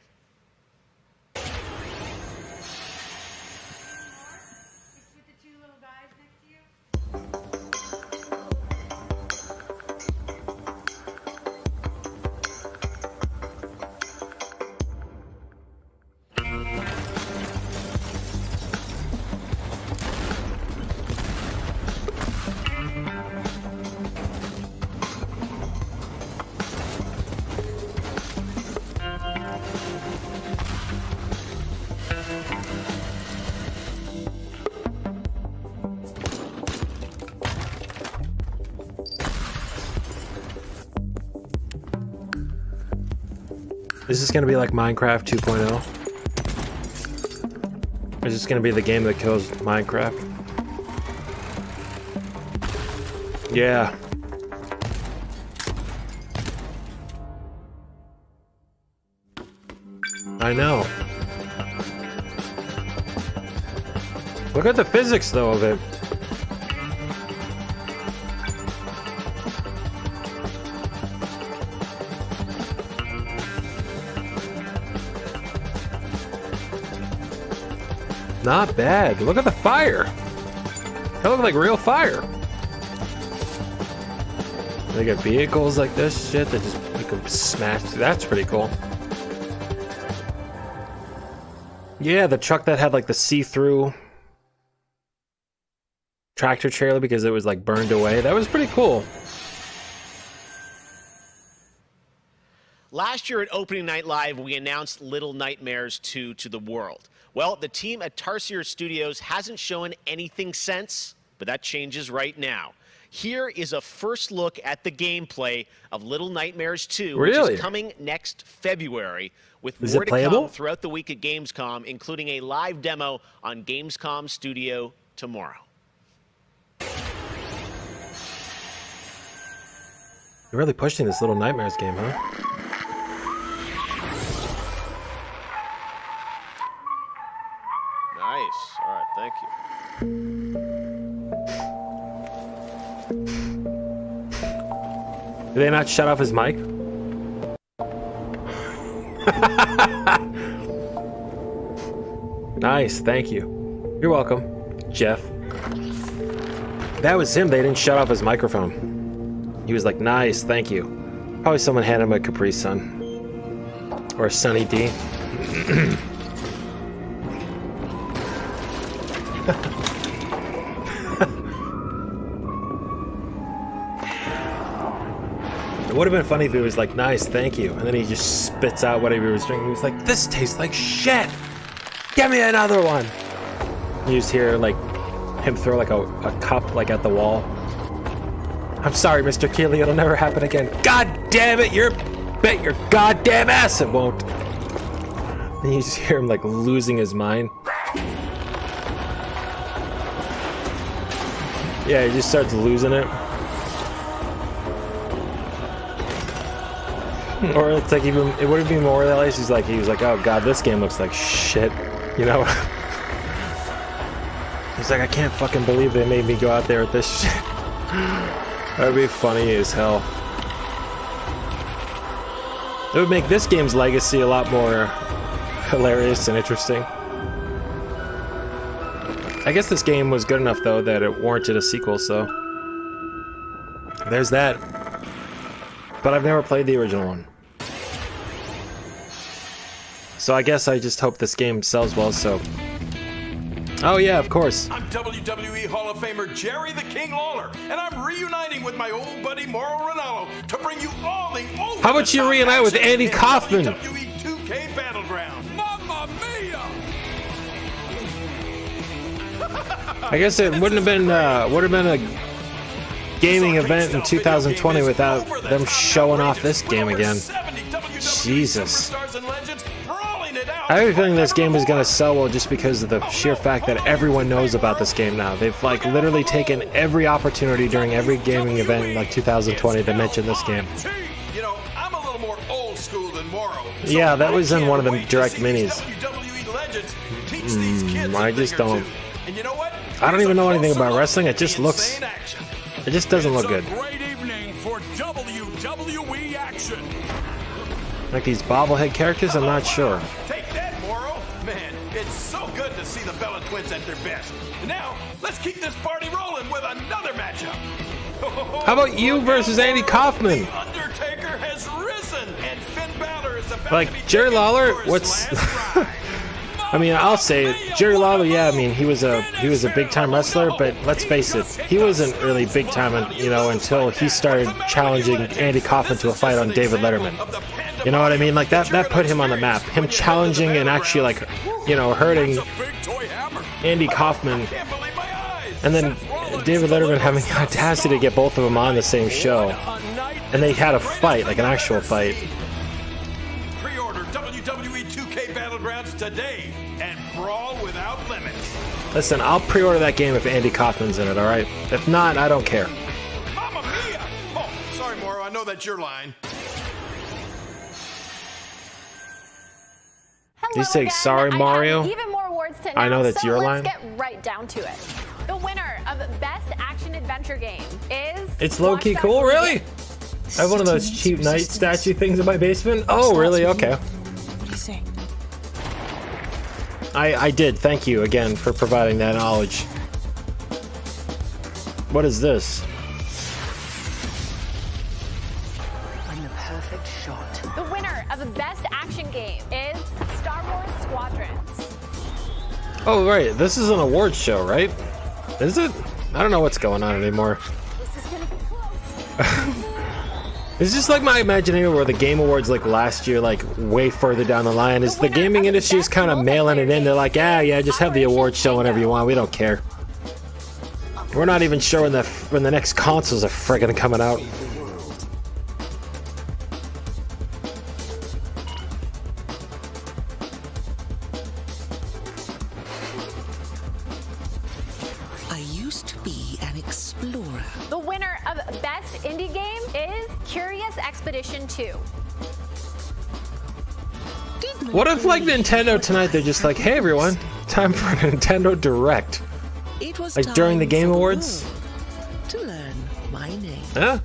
Is this gonna be like Minecraft 2.0? Or is this gonna be the game that kills Minecraft? Yeah. I know. Look at the physics though of it. Not bad. Look at the fire. That looks like real fire. They got vehicles like this shit that just you can smash. That's pretty cool. Yeah, the truck that had like the see-through tractor trailer because it was like burned away. That was pretty cool. Last year at Opening Night Live, we announced Little Nightmares 2 to the world. Well, the team at Tarsier Studios hasn't shown anything since, but that changes right now. Here is a first look at the gameplay of Little Nightmares 2, which is coming next February, with more to come throughout the week at Gamescom, including a live demo on Gamescom Studio tomorrow. You're really pushing this Little Nightmares game, huh? Nice. All right, thank you. Did they not shut off his mic? Nice, thank you. You're welcome, Jeff. That was him. They didn't shut off his microphone. He was like, nice, thank you. Probably someone handed him a Capri Sun. Or a Sunny D. It would have been funny if it was like, nice, thank you. And then he just spits out whatever he was drinking. He was like, this tastes like shit. Give me another one. You just hear like him throw like a cup like at the wall. I'm sorry, Mr. Keeley, it'll never happen again. God damn it, bet your goddamn ass it won't. And you just hear him like losing his mind. Yeah, he just starts losing it. Or it's like even, it would have been more realized he was like, oh god, this game looks like shit, you know? He's like, I can't fucking believe they made me go out there with this shit. That would be funny as hell. It would make this game's legacy a lot more hilarious and interesting. I guess this game was good enough though that it warranted a sequel, so there's that. But I've never played the original one. So I guess I just hope this game sells well, so... Oh yeah, of course. I'm WWE Hall of Famer Jerry the King Lawler, and I'm reuniting with my old buddy Mauro Ranallo to bring you all the over. How about you reunite with Andy Kaufman? WWE 2K Battleground. Mamma mia! I guess it wouldn't have been would have been a gaming event in 2020 without them showing off this game again. Jesus. I have a feeling this game is going to sell well just because of the sheer fact that everyone knows about this game now. They've like literally taken every opportunity during every gaming event in like 2020 to mention this game. You know, I'm a little more old school than Mauro. Yeah, that was in one of the direct minis. I just don't. And you know what? I don't even know anything about wrestling. It just looks. It just doesn't look good. Great evening for WWE action. Like these bobblehead characters, I'm not sure. Take that, Mauro. Man, it's so good to see the Bella Twins at their best. And now, let's keep this party rolling with another matchup. How about you versus Andy Kaufman? The Undertaker has risen, and Finn Balor is about like to be Jerry Lawler. What's? I mean, I'll say it. Jerry Lawler. Yeah, I mean, he was a big time wrestler, but let's face it, he wasn't really big time, you know, until he started challenging Andy Kaufman to a fight on David Letterman. You know what I mean? Like that put him on the map. Him challenging and actually like, you know, hurting Andy Kaufman, and then David Letterman having the audacity to get both of them on the same show, and they had a fight, like an actual fight. Pre-order WWE 2K Battlegrounds today and brawl without limits. Listen, I'll pre-order that game if Andy Kaufman's in it. All right. If not, I don't care. Mamma mia! Oh, sorry, Mauro. I know that's your line. You say sorry, Mario? Even more awards to I know that's so your let's line. Get right down to it. The winner of Best Action Adventure Game is... It's low-key cool, really? I have one of those cheap knight statue things in my basement. Oh, really? Okay. What do you say? I did. Thank you again for providing that knowledge. What is this? I'm the perfect shot. The winner of the Best Action Game is Star Wars Squadrons. Oh, right. This is an awards show, right? Is it? I don't know what's going on anymore. It's just like my imagination where the Game Awards like last year, like way further down the line, is the gaming industry is kind of mailing it in. They're like, yeah, just have the awards show whenever you want. We don't care. We're not even sure when the next consoles are friggin' coming out. I used to be an explorer. The winner of Best Indie Game is Curious Expedition 2. What if, like, Nintendo tonight, they're just like, hey everyone, time for a Nintendo Direct. It was like during the Game Awards? To learn my name. Yeah.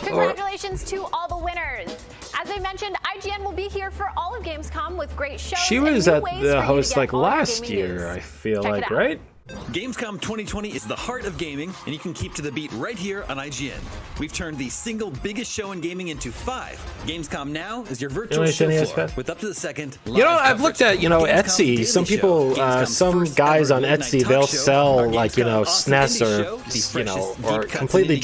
Congratulations to all the winners. As I mentioned, IGN will be here for all of Gamescom with great shows. She was and at new ways the for you to host get like all your last gaming year, news. I feel Check it like, out. right? Gamescom 2020 is the heart of gaming, and you can keep to the beat right here on IGN. We've turned the single biggest show in gaming into 5. Gamescom Now is your virtual show floor with up to the second. You know, I've looked at, Etsy. Some people, some guys on Etsy, they'll sell like, SNES or completely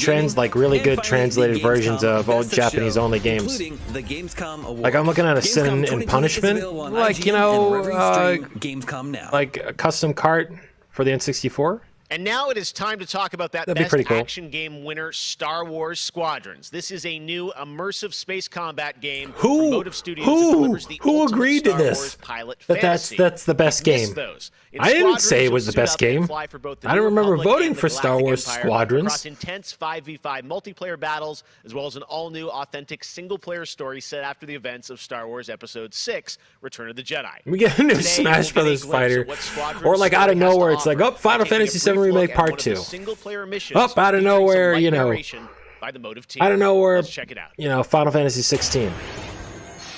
really good translated versions of old Japanese only games. Like I'm looking at a Sin and Punishment, like, Gamescom Now. like a custom cart for the N64. And now it is time to talk about that That'd be best pretty cool. action game winner, Star Wars Squadrons. This is a new immersive space combat game from Who Motive Studios that delivers the ultimate agreed to Star this? Wars pilot That's fantasy. the best You've missed game. those. In I didn't Squadrons, say it you'll was the suit best up and game. fly for both the I don't New remember Republic voting and the for Star Galactic Wars Empire Squadrons. across intense 5v5 multiplayer battles, as well as an all-new, authentic single-player story set after the events of Star Wars Episode 6, Return of the Jedi. We get a new Today, Smash we'll get a Brothers glimpse fighter, of what Squadrons or like out of story has to nowhere, it's like, offer, oh, Final taking a Fantasy VII brief look Remake at Part one of 2. the single-player missions Up out of featuring some nowhere, light you know. narration by the Motive team. I don't know where, Let's check it out. Final Fantasy 16.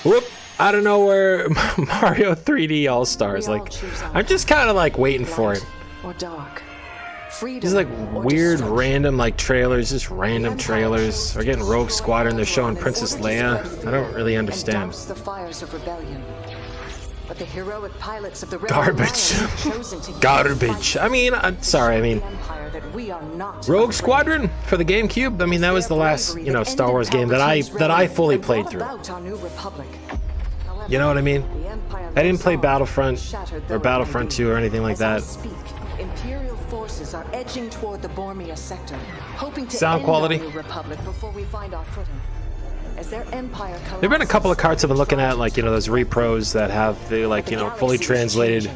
Whoop! I don't know where Mario 3D All Stars. Like, I'm just kind of like waiting for it. Or dark. These like weird, random like trailers, just random trailers. We're getting Rogue Squadron. They're showing Princess Leia. I don't really understand. The fires of rebellion. But the heroic pilots of the Garbage. Garbage. I mean, I'm sorry. I mean, Rogue Squadron for the GameCube. I mean, that was the last, Star Wars game that I fully played through. You know what I mean? I didn't play Battlefront or Battlefront 2 or anything like that. Imperial forces are edging toward the Bormia sector, hoping to Sound end quality? our new republic before we find our footing. As their empire There've been a couple of carts I've been looking at, like, those repros that have the, fully translated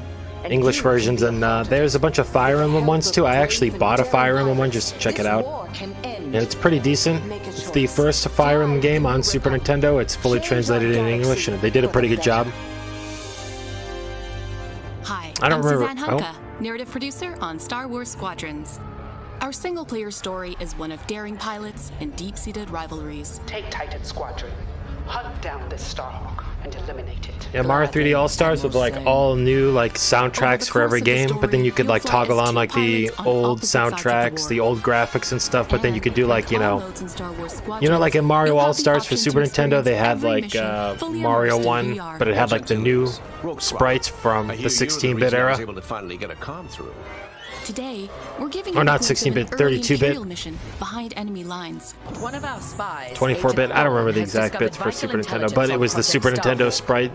English versions, and there's a bunch of Fire Emblem ones too. I actually bought a Fire Emblem one just to check it out. And it's pretty decent. It's the first Fire Emblem game on Super Nintendo. It's fully translated in English, and they did a pretty good job. Hi, I don't I'm remember. Suzanne Hunka, narrative producer on Star Wars Squadrons. Our single-player story is one of daring pilots and deep-seated rivalries. Take Titan Squadron, hunt down this Starhawk, and eliminate it. Yeah, Mario 3D All Stars with like all new like soundtracks for every game, but then you could like toggle on like the old soundtracks, the old graphics and stuff, but then you could do like, like in Mario All Stars for Super Nintendo, they had like Mario 1, but it had like the new sprites from the 16-bit era. Able to finally get a comm through. Today, we're giving Or you not a glimpse of 16-bit, an early 32-bit. Imperial mission behind enemy lines. One of our spies, 24-bit, I don't remember the exact bits for Super Nintendo, but it was the Super Nintendo sprite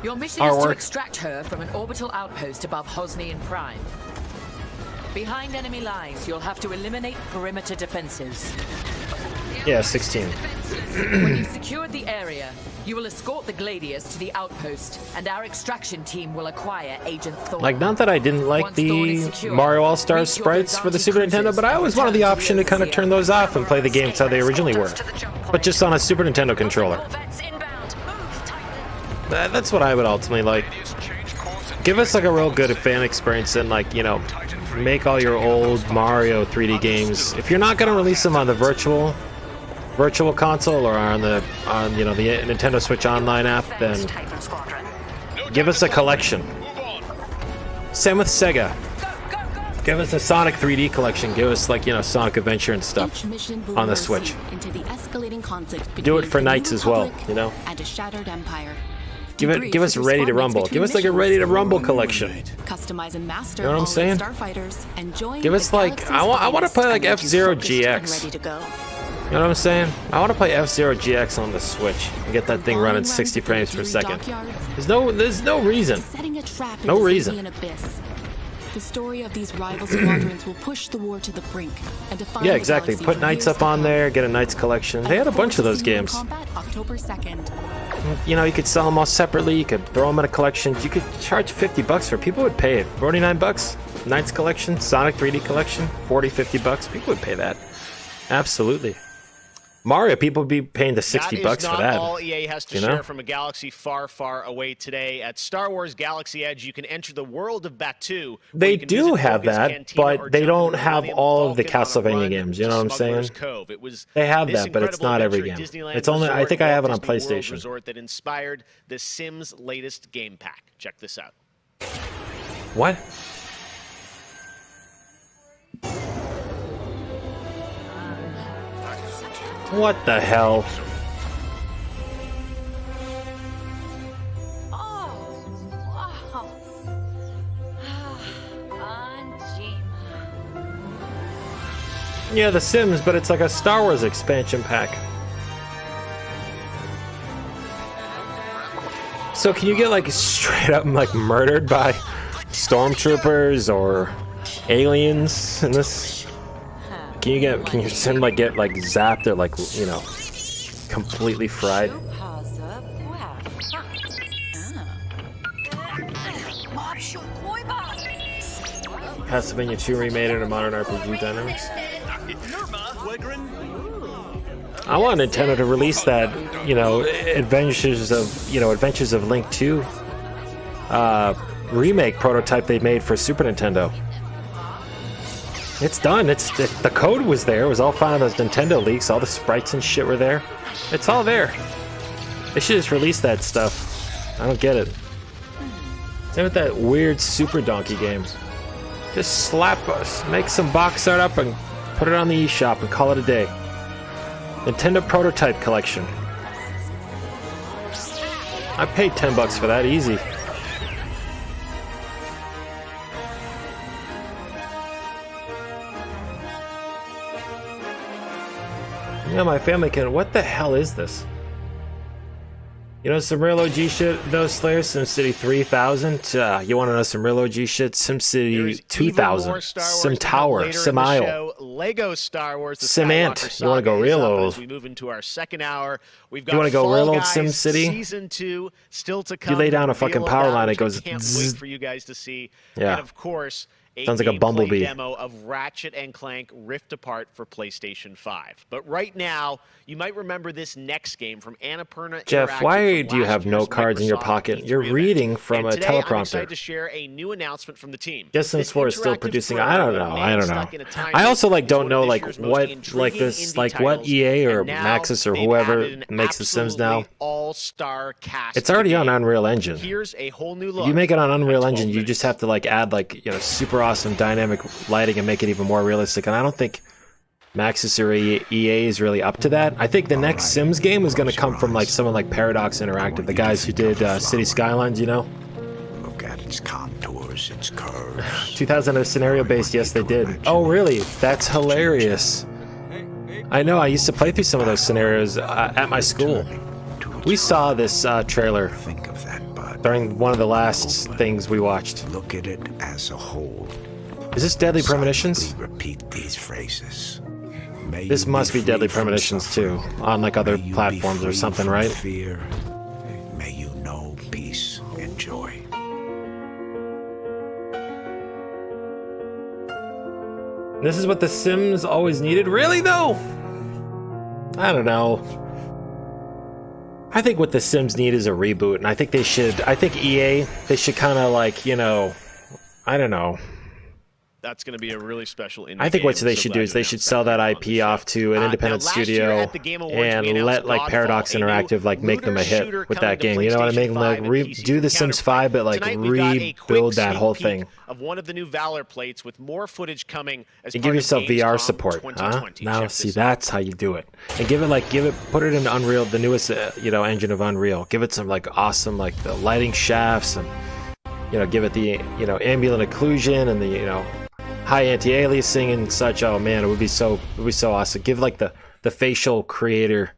Your mission is to artwork. extract her from an orbital outpost above Hosnian Prime. Behind enemy lines, you'll have to eliminate perimeter defenses. Yeah, 16. When you've secured the area, you will escort the Gladius to the outpost, and our extraction team will acquire Agent Thor. Like, not that I didn't like the Mario All Stars sprites for the Super Nintendo, but I always wanted the option to kind of turn those off and play the games how they originally were, but just on a Super Nintendo controller. That's what I would ultimately like. Give us like a real good fan experience and like, make all your old Mario 3D games. If you're not going to release them on the virtual console or on the Nintendo Switch Online app, then give us a collection. Same with Sega. Give us a Sonic 3D collection. Give us like, Sonic Adventure and stuff on the Switch. Into the escalating conflict Do it between for the Knights New as well, Republic you know? and a shattered empire. Give us Ready to Rumble. Give us like a Ready to Rumble collection. Customize and master You know what I'm saying? starfighters and join Give us like I want to play like F-Zero GX. ready to go. You know what I'm saying? I want to play F-Zero GX on the Switch and get that thing running 60 frames per second. There's no reason. Setting a trap No into reason. Sylvian abyss. The story of these rival squadrons will push the war to the brink and define Yeah, the exactly. galaxy Put for Knights years up to on come. there, get a Knights collection. They had a bunch of those games. Combat October 2nd. You know, you could sell them all separately. You could throw them in a collection. You could charge $50 for it. People would pay it. $49. Knights collection, Sonic 3D collection, $40-50. People would pay that. Absolutely. Mario, people would be paying the $60 for that. That is not all EA has to you know? share from a galaxy far, far away today. At Star Wars Galaxy Edge, you can enter the world of Batuu. They do have that, but they don't have all of the Castlevania games. You know what I'm saying? They have that, but it's not every game. It's only. I think I have it on PlayStation. Resort that inspired The Sims' latest game pack. Check this out. What? What the hell? Yeah, The Sims, but it's like a Star Wars expansion pack. So can you get like straight up like murdered by stormtroopers or aliens in this? Can your sim like get like zapped or like, you know, completely fried? Castlevania 2 remade in a modern RPG dynamics. I want Nintendo to release that, you know, Adventures of Link 2 remake prototype they made for Super Nintendo. It's done. The code was there. It was all fine on those Nintendo leaks. All the sprites and shit were there. It's all there. They should just release that stuff. I don't get it. Same with that weird Super Donkey game. Just slap us, make some box art up and put it on the eShop and call it a day. Nintendo Prototype Collection. I paid $10 for that, easy. Yeah, my family can. What the hell is this? You know some real OG shit, though, Slayer? SimCity 3000? You want to know some real OG shit? SimCity 2000, Sim Tower, Sim Isle, Lego Star Wars, Sim Ant. You want to go real old? We move into our second hour. We've got you want to go real old Guys SimCity? Season 2 still to come. You lay down a fucking power line, it goes. Can't wait for you guys to see. Yeah. And of course, sounds like a bumblebee. Demo of Ratchet and Clank Rift Apart for PlayStation 5. But right now, you might remember this next game from Annapurna. Jeff, why do you have no cards in your pocket? You're reading from a teleprompter. I'm teleprompter. excited to share a new announcement from the team. Guess Sims 4 is still producing. I don't know. I also like don't know like what like this like what EA or Maxis or whoever makes the Sims now. All-star cast. It's already on Unreal Engine. Here's a whole new look. You make it on Unreal Engine, you just have to like add like, you know, super awesome dynamic lighting and make it even more realistic. And I don't think Maxis or EA is really up to that. I think the next Sims game is going to come from like someone like Paradox Interactive, the guys who did City Skylines, you know. Look at its contours, its curves. 2000 scenario based, yes they did. Oh really? That's hilarious. I know, I used to play through some of those scenarios at my school. We saw this trailer during one of the last things we watched. Look at it as a whole. Is this Deadly Premonitions? Repeat these phrases. This must be Deadly Premonitions too, on like other platforms or something, right? Fear. May you know peace and joy. This is what The Sims always needed? Really though? I don't know. I think what The Sims need is a reboot, and I think EA, they should kind of like, you know, I don't know. That's going to be a really special indie I think what game. they So should glad do is you they should announced sell that on IP the off to an independent last year studio at the Game Awards, we and announced let like Godfall, Paradox a new Interactive like make them a hit looter with coming that to game. You know what I PlayStation mean? Like 5 and PC do from the Sims Counterpoint. 5, but like Tonight we've got a quick rebuild that sneak whole peek thing. of one of the new Valor plates with more footage coming as And part give yourself of VR Gamescom support, huh? 2020. Now Check see, this out. that's how you do it. And put it in Unreal, the newest engine of Unreal. Give it some like awesome like the lighting shafts and give it the ambient occlusion and the high anti-aliasing and such. Oh man, it would be so awesome. Give like the facial creator,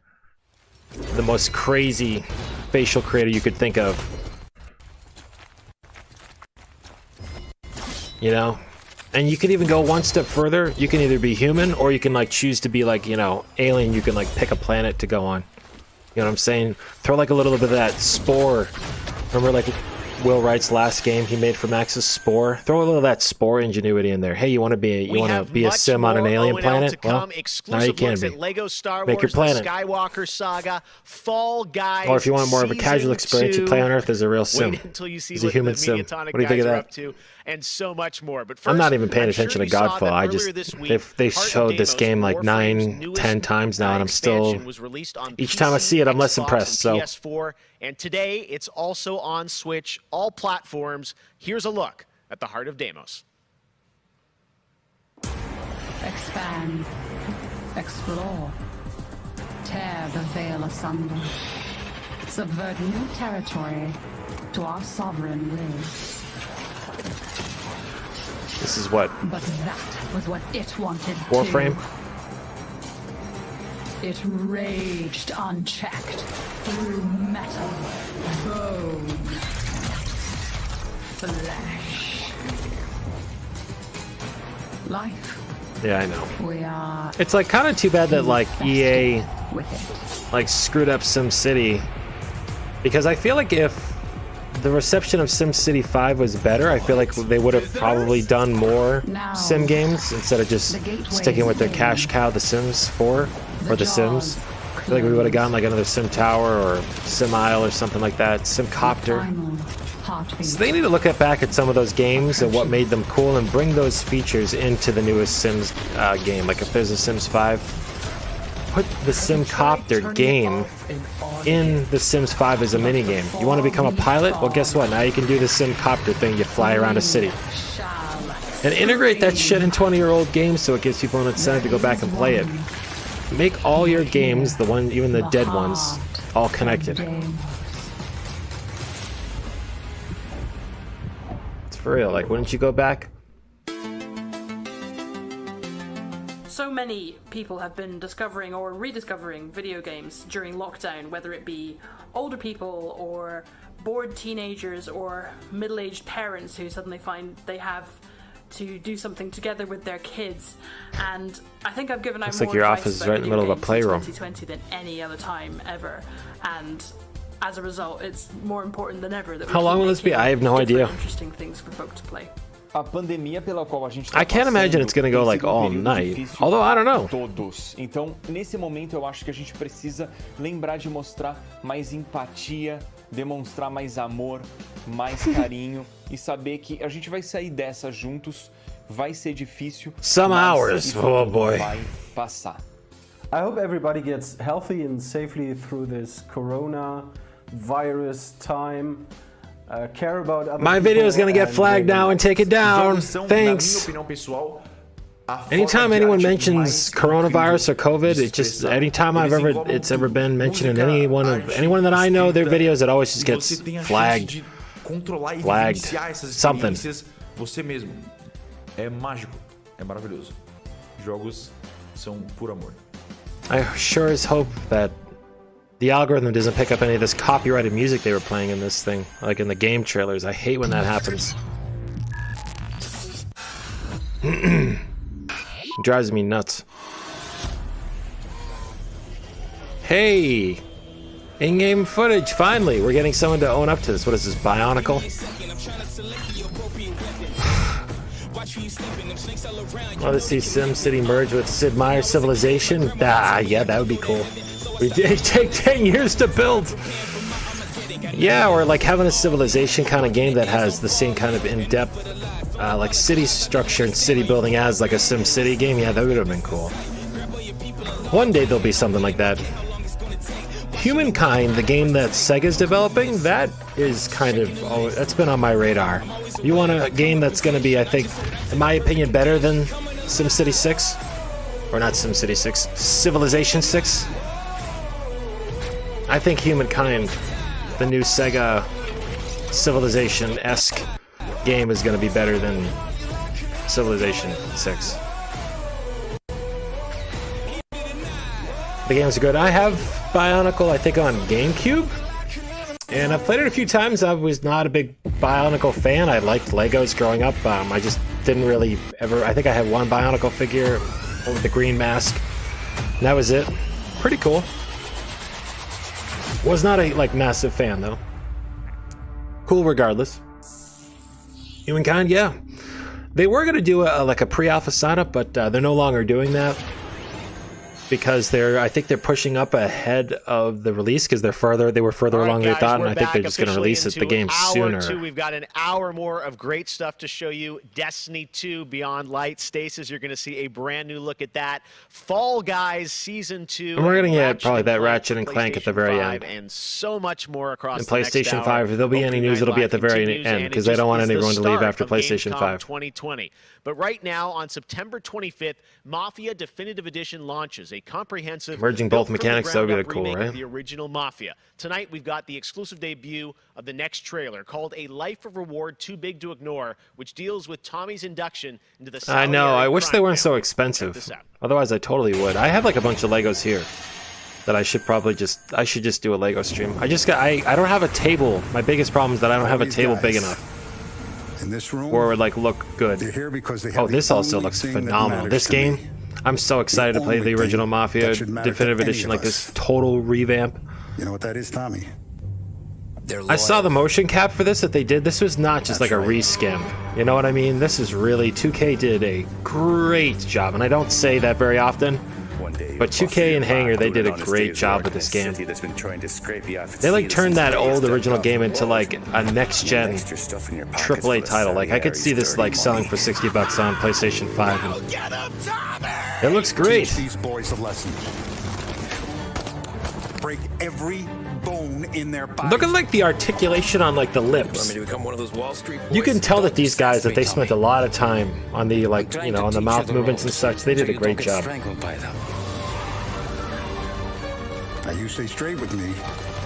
the most crazy facial creator you could think of. And you can even go one step further. You can either be human or you can like choose to be like alien. You can like pick a planet to go on. You know what I'm saying? Throw like a little bit of that Spore. Remember like Will Wright's last game he made for Max's Spore? Throw a little of that Spore ingenuity in there. Hey, you want to be a sim on an alien planet? Well, now you can be. Lego Star Make your Wars, planet. The Skywalker Saga, Fall Guys, Or if you want more of a casual Season experience, you 2. play on Earth as a real sim. Wait until you see As a what human the sim. Mediatonic What do you think of guys are that? up to, and so much more. But I'm first, not even paying I'm sure attention to you saw Godfall. that I earlier just this week, they Heart of showed this Deimos, game like Warframe's 9-10 times now, and I'm still expansion was released on each time I see it, I'm less Xbox, impressed. and So PS4, and today it's also on Switch, all platforms. Here's a look at the Heart of Deimos. Expand. Explore. Tear the veil asunder. Subvert new territory to our sovereign will. this is what But that was what it wanted Warframe. to. It raged unchecked through metal, bone, flesh. Life. Yeah, I know. We are It's like kind of too bad that like EA with it. like screwed up SimCity, because I feel like if the reception of SimCity 5 was better, I feel like they would have probably done more sim games instead of just sticking with their cash cow, The Sims 4 or The Sims. I feel like we would have gotten like another Sim Tower or Sim Isle or something like that, Sim Copter. So they need to look back at some of those games and what made them cool and bring those features into the newest Sims game. Like if there's a Sims 5, put the Sim Copter game in the Sims 5 as a minigame. You want to become a pilot? Well, guess what? Now you can do the Sim Copter thing. You fly around a city. And integrate that shit in 20-year-old games so it gives people an incentive to go back and play it. Make all your games, even the dead ones, all connected. It's for real. Like, wouldn't you go back? So many people have been discovering or rediscovering video games during lockdown, whether it be older people or bored teenagers or middle-aged parents who suddenly find they have to do something together with their kids. And I think I've given out Looks more like your advice office is about right in the video middle of a games playroom. in 2020 than any other time ever. And as a result, it's more important than ever that we How long keep will this be? making I have no different, idea. interesting things for folk to play. A pandemia pela qual a gente I can't imagine it's gonna go like all night. Although I don't know. Todos. Então, nesse momento eu acho que a gente precisa lembrar de mostrar mais empatia, demonstrar mais amor, mais carinho e saber que a gente vai sair dessa juntos. Vai ser difícil. Some hours. Oh boy. Vai passar. I hope everybody gets healthy and safely through this corona virus time. Care about other My video is gonna get flagged now and take it down. Na minha Thanks. opinião pessoal, a forma Anytime de anyone arte mentions mais coronavirus or incrível COVID, de it just expressar. anytime it's ever been mentioned in Música, anyone that I know, their arte, videos, it always just e gets você tem a chance flagged. de controlar e Flagged. vivenciar essas Something. experiências você mesmo. É mágico, é maravilhoso. Jogos são puro amor. I sure as hope that the algorithm doesn't pick up any of this copyrighted music they were playing in this thing, like in the game trailers. I hate when that happens. It drives me nuts. Hey! In-game footage, finally! We're getting someone to own up to this. What is this, Bionicle? Want to see SimCity merge with Sid Meier's Civilization? Ah, yeah, that would be cool. It'd take 10 years to build. Yeah, or like having a Civilization kind of game that has the same kind of in-depth like city structure and city building as like a Sim City game, yeah, that would have been cool. One day there'll be something like that. Humankind, the game that Sega's developing, that is kind of, that's been on my radar. You want a game that's going to be, I think, in my opinion, better than SimCity 6? Or not SimCity 6, Civilization 6? I think Humankind, the new Sega Civilization-esque game, is going to be better than Civilization 6. The games are good. I have Bionicle, I think, on GameCube, and I've played it a few times. I was not a big Bionicle fan. I liked Legos growing up. I just didn't really ever... I think I had one Bionicle figure with the green mask, and that was it. Pretty cool. Was not a massive fan though. Cool regardless. Humankind, yeah. They were gonna do a pre-alpha sign-up, but they're no longer doing that because I think they're pushing up ahead of the release because they were further along than they thought, and I think they're just gonna release the game sooner. We've got an hour more of great stuff to show you. Destiny 2 Beyond Light. Stasis, you're gonna see a brand new look at that. Fall Guys Season 2. And we're gonna get probably that Ratchet and Clank at the very end. And so much more across and the next PlayStation hour. 5, if there'll be any news, it'll be at the very end because they don't want anyone to leave after PlayStation 5. 2020. But right now, on September 25th, Mafia Definitive Edition launches a comprehensive merging both mechanics. That would be cool, right? The original Mafia. Tonight, we've got the exclusive debut of the next trailer called A Life of Reward Too Big to Ignore, which deals with Tommy's induction into the I know. I wish they weren't so expensive. Otherwise, I totally would. I have like a bunch of Legos here that I should probably just do a Lego stream. I don't have a table. My biggest problem is that I don't have a table big enough. In this room, or would like look good. They're here because they have this also looks phenomenal. This game, I'm so excited to play the original Mafia Definitive Edition, like this total revamp. You know what that is, Tommy? I saw the motion cap for this that they did. This was not just like a reskin. You know what I mean? This is really 2K did a great job, and I don't say that very often. But 2K and Hangar, they did a great job with this game. They like turned that old original game into like a next-gen AAA title. Like I could see this like selling for $60 on PlayStation 5. It looks great. These boys a lesson. Break every bone in their body. Look at like the articulation on like the lips. You can tell that these guys they spent a lot of time on the on the mouth movements and such. They did a great job. Now you stay straight with me,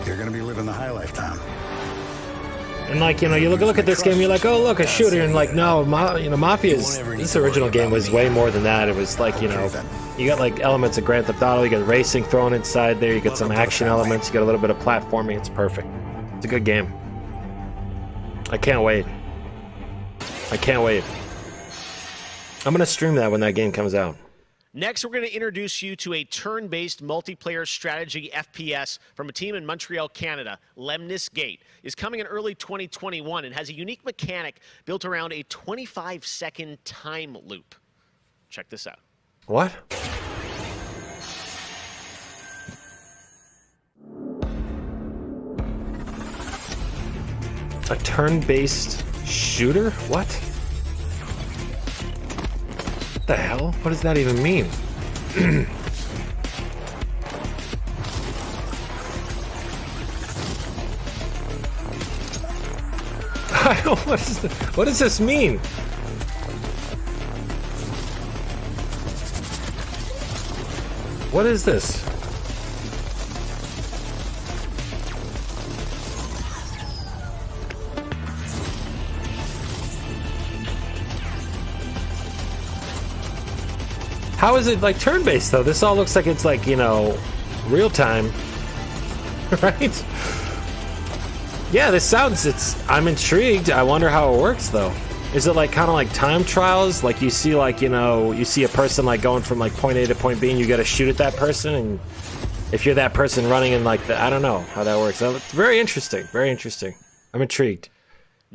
you're gonna be living the high lifetime. And like you look at this game, you're like, oh look, a shooter, and like no, this original game was way more than that. It was like you got like elements of Grand Theft Auto, you got racing thrown inside there, you get some action elements, you got a little bit of platforming. It's perfect. It's a good game. I can't wait. I can't wait. I'm gonna stream that when that game comes out. Next, we're going to introduce you to a turn-based multiplayer strategy FPS from a team in Montreal, Canada. Lemnis Gate is coming in early 2021 and has a unique mechanic built around a 25-second time loop. Check this out. What? A turn-based shooter? What? What the hell? What does that even mean? What does this mean? What is this? How is it like turn-based though? This all looks like it's like, real time. Right? Yeah, this sounds I'm intrigued. I wonder how it works though. Is it like kind of like time trials? Like you see like, you see a person like going from like point A to point B and you got to shoot at that person, and if you're that person running in like I don't know how that works. It's very interesting. Very interesting. I'm intrigued.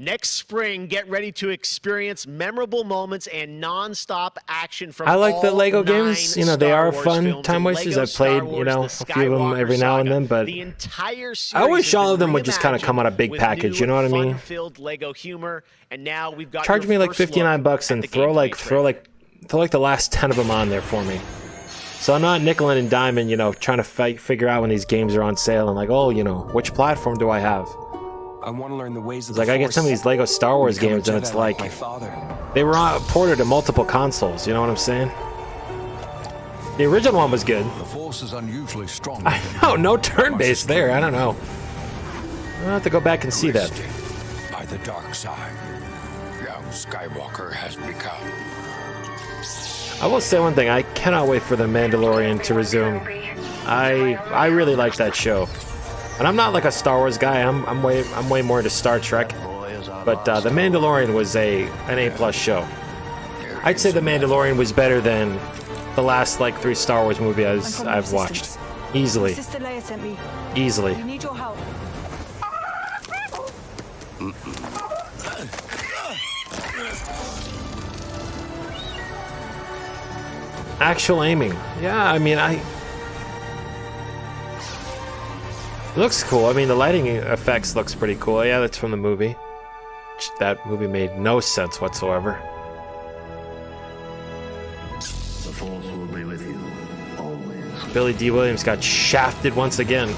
Next spring, get ready to experience memorable moments and non-stop action from I like the all Lego 9 games. You know, they Star are Wars fun films time in wasters. Lego I've played, Star you know, Wars, a the few of them Skywalker every now and saga. then, but The entire I wish series all has of them been would just kind of come on a big reimagined package. with You know what I new, mean? fun-filled Lego humor, and now we've got Charge your me like first 59 look bucks at and the throw gameplay like the last 10 of them on there for me. So I'm not nickel and diming, you know, trying to figure out when these games are on sale and like, oh, you know, which platform do I have? I want to learn the ways of It's like I get some of these Lego Star Wars games and it's like they were ported to multiple consoles. You know what I'm saying? The original one was good. The force is unusually strong. I know, no turn-based there. I don't know. I'll have to go back and see that. By the dark side, young Skywalker has become. I will say one thing. I cannot wait for The Mandalorian to resume. I really like that show. And I'm not like a Star Wars guy. I'm way more into Star Trek. But The Mandalorian was an A+ show. I'd say The Mandalorian was better than the last like 3 Star Wars movies I've watched. Easily. Sister Leia sent me. Easily. We need your help. Actual aiming. Yeah, I mean, it looks cool. I mean, the lighting effects looks pretty cool. Yeah, that's from the movie. That movie made no sense whatsoever. The force will be with you always. Billy D. Williams got shafted once again.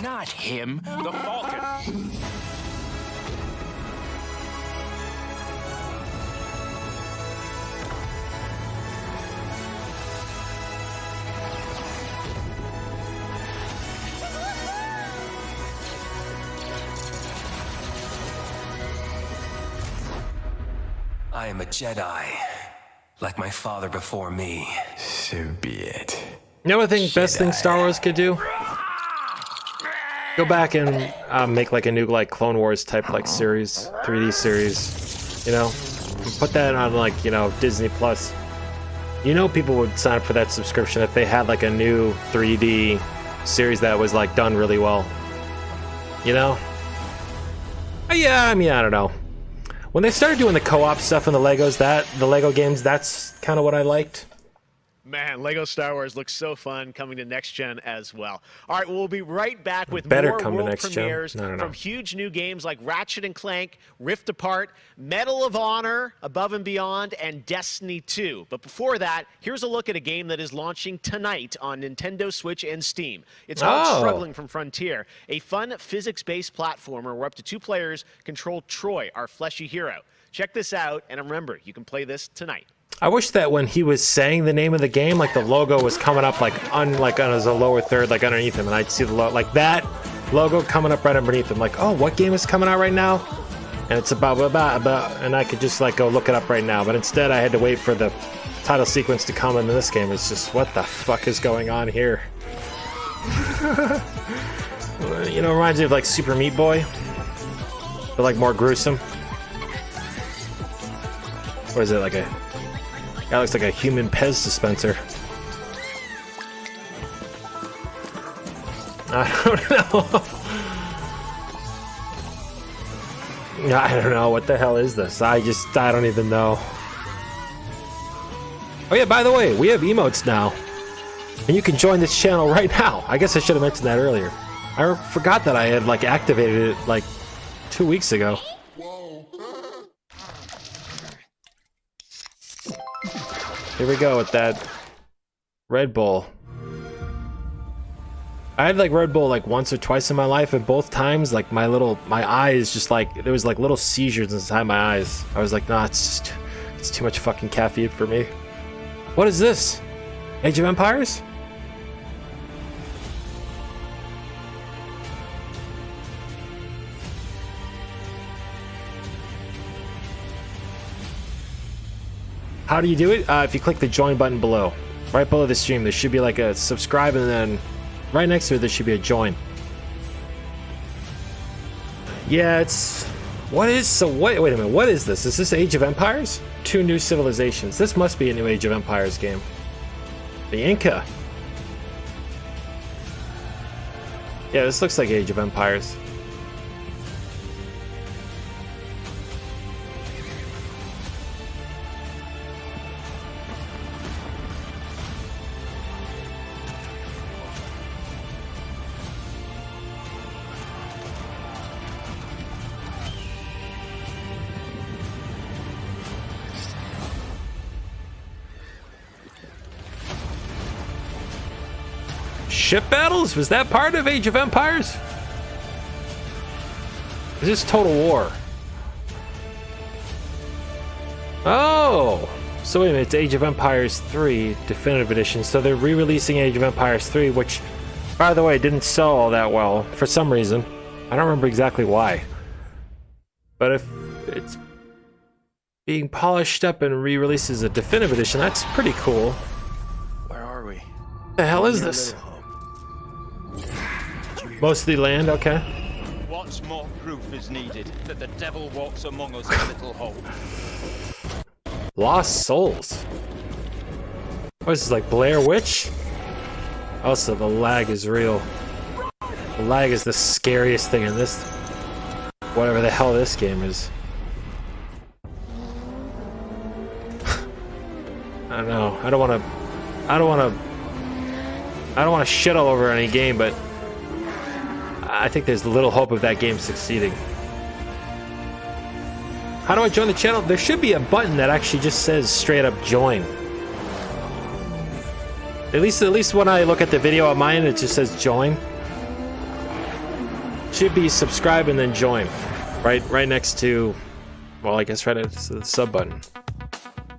Not him, the Falcon. I am a Jedi, like my father before me. So be it. You know what I think best thing Star Wars could do? Go back and make like a new like Clone Wars type like series, 3D series, you know, and put that on like, you know, Disney Plus. You know, people would sign up for that subscription if they had like a new 3D series that was like done really well. You know? Yeah, I mean, I don't know. When they started doing the co-op stuff in the Lego games, that's kind of what I liked. Man, Lego Star Wars looks so fun, coming to next gen as well. All right, we'll be right back with Better more come to world next gen. premieres No. from huge new games like Ratchet & Clank, Rift Apart, Medal of Honor, Above and Beyond, and Destiny 2. But before that, here's a look at a game that is launching tonight on Nintendo Switch and Steam. It's called Struggling from Frontier, a fun physics-based platformer where up to 2 players control Troy, our fleshy hero. Check this out, and remember, you can play this tonight. I wish that when he was saying the name of the game, like the logo was coming up like as a lower third, like underneath him, and I'd see the like that logo coming up right underneath him, like, oh, what game is coming out right now? And it's about, and I could just like go look it up right now. But instead, I had to wait for the title sequence to come into this game. It's just, what the fuck is going on here? You know, reminds me of like Super Meat Boy, but like more gruesome. What is it, like a... That looks like a human Pez dispenser. I don't know. I don't know. What the hell is this? I don't even know. Oh yeah, by the way, we have emotes now. And you can join this channel right now. I guess I should have mentioned that earlier. I forgot that I had like activated it like 2 weeks ago. Here we go with that Red Bull. I had like Red Bull like once or twice in my life, and both times like my eyes just like, there was like little seizures inside my eyes. I was like, nah, it's too much fucking caffeine for me. What is this? Age of Empires? How do you do it? If you click the join button below, right below the stream, there should be like a subscribe, and then right next to it, there should be a join. Yeah, it's What is, so wait a minute, what is this? Is this Age of Empires? 2 new civilizations. This must be a new Age of Empires game. The Inca. Yeah, this looks like Age of Empires. Ship battles? Was that part of Age of Empires? Is this Total War? Oh! So wait a minute, it's Age of Empires 3 Definitive Edition. So they're re-releasing Age of Empires 3, which, by the way, didn't sell all that well for some reason. I don't remember exactly why. But if it's being polished up and re-released as a Definitive Edition, that's pretty cool. Where are we? The hell is this? Mostly land, okay. What more proof is needed that the devil walks among us in Little Hope? Lost Souls. What is this, like Blair Witch? Also, the lag is real. The lag is the scariest thing in this. Whatever the hell this game is. I don't know. I don't want to shit all over any game, but I think there's little hope of that game succeeding. How do I join the channel? There should be a button that actually just says straight up join. At least when I look at the video on mine, it just says join. Should be subscribe and then join. Right next to, well, I guess right next to the sub button.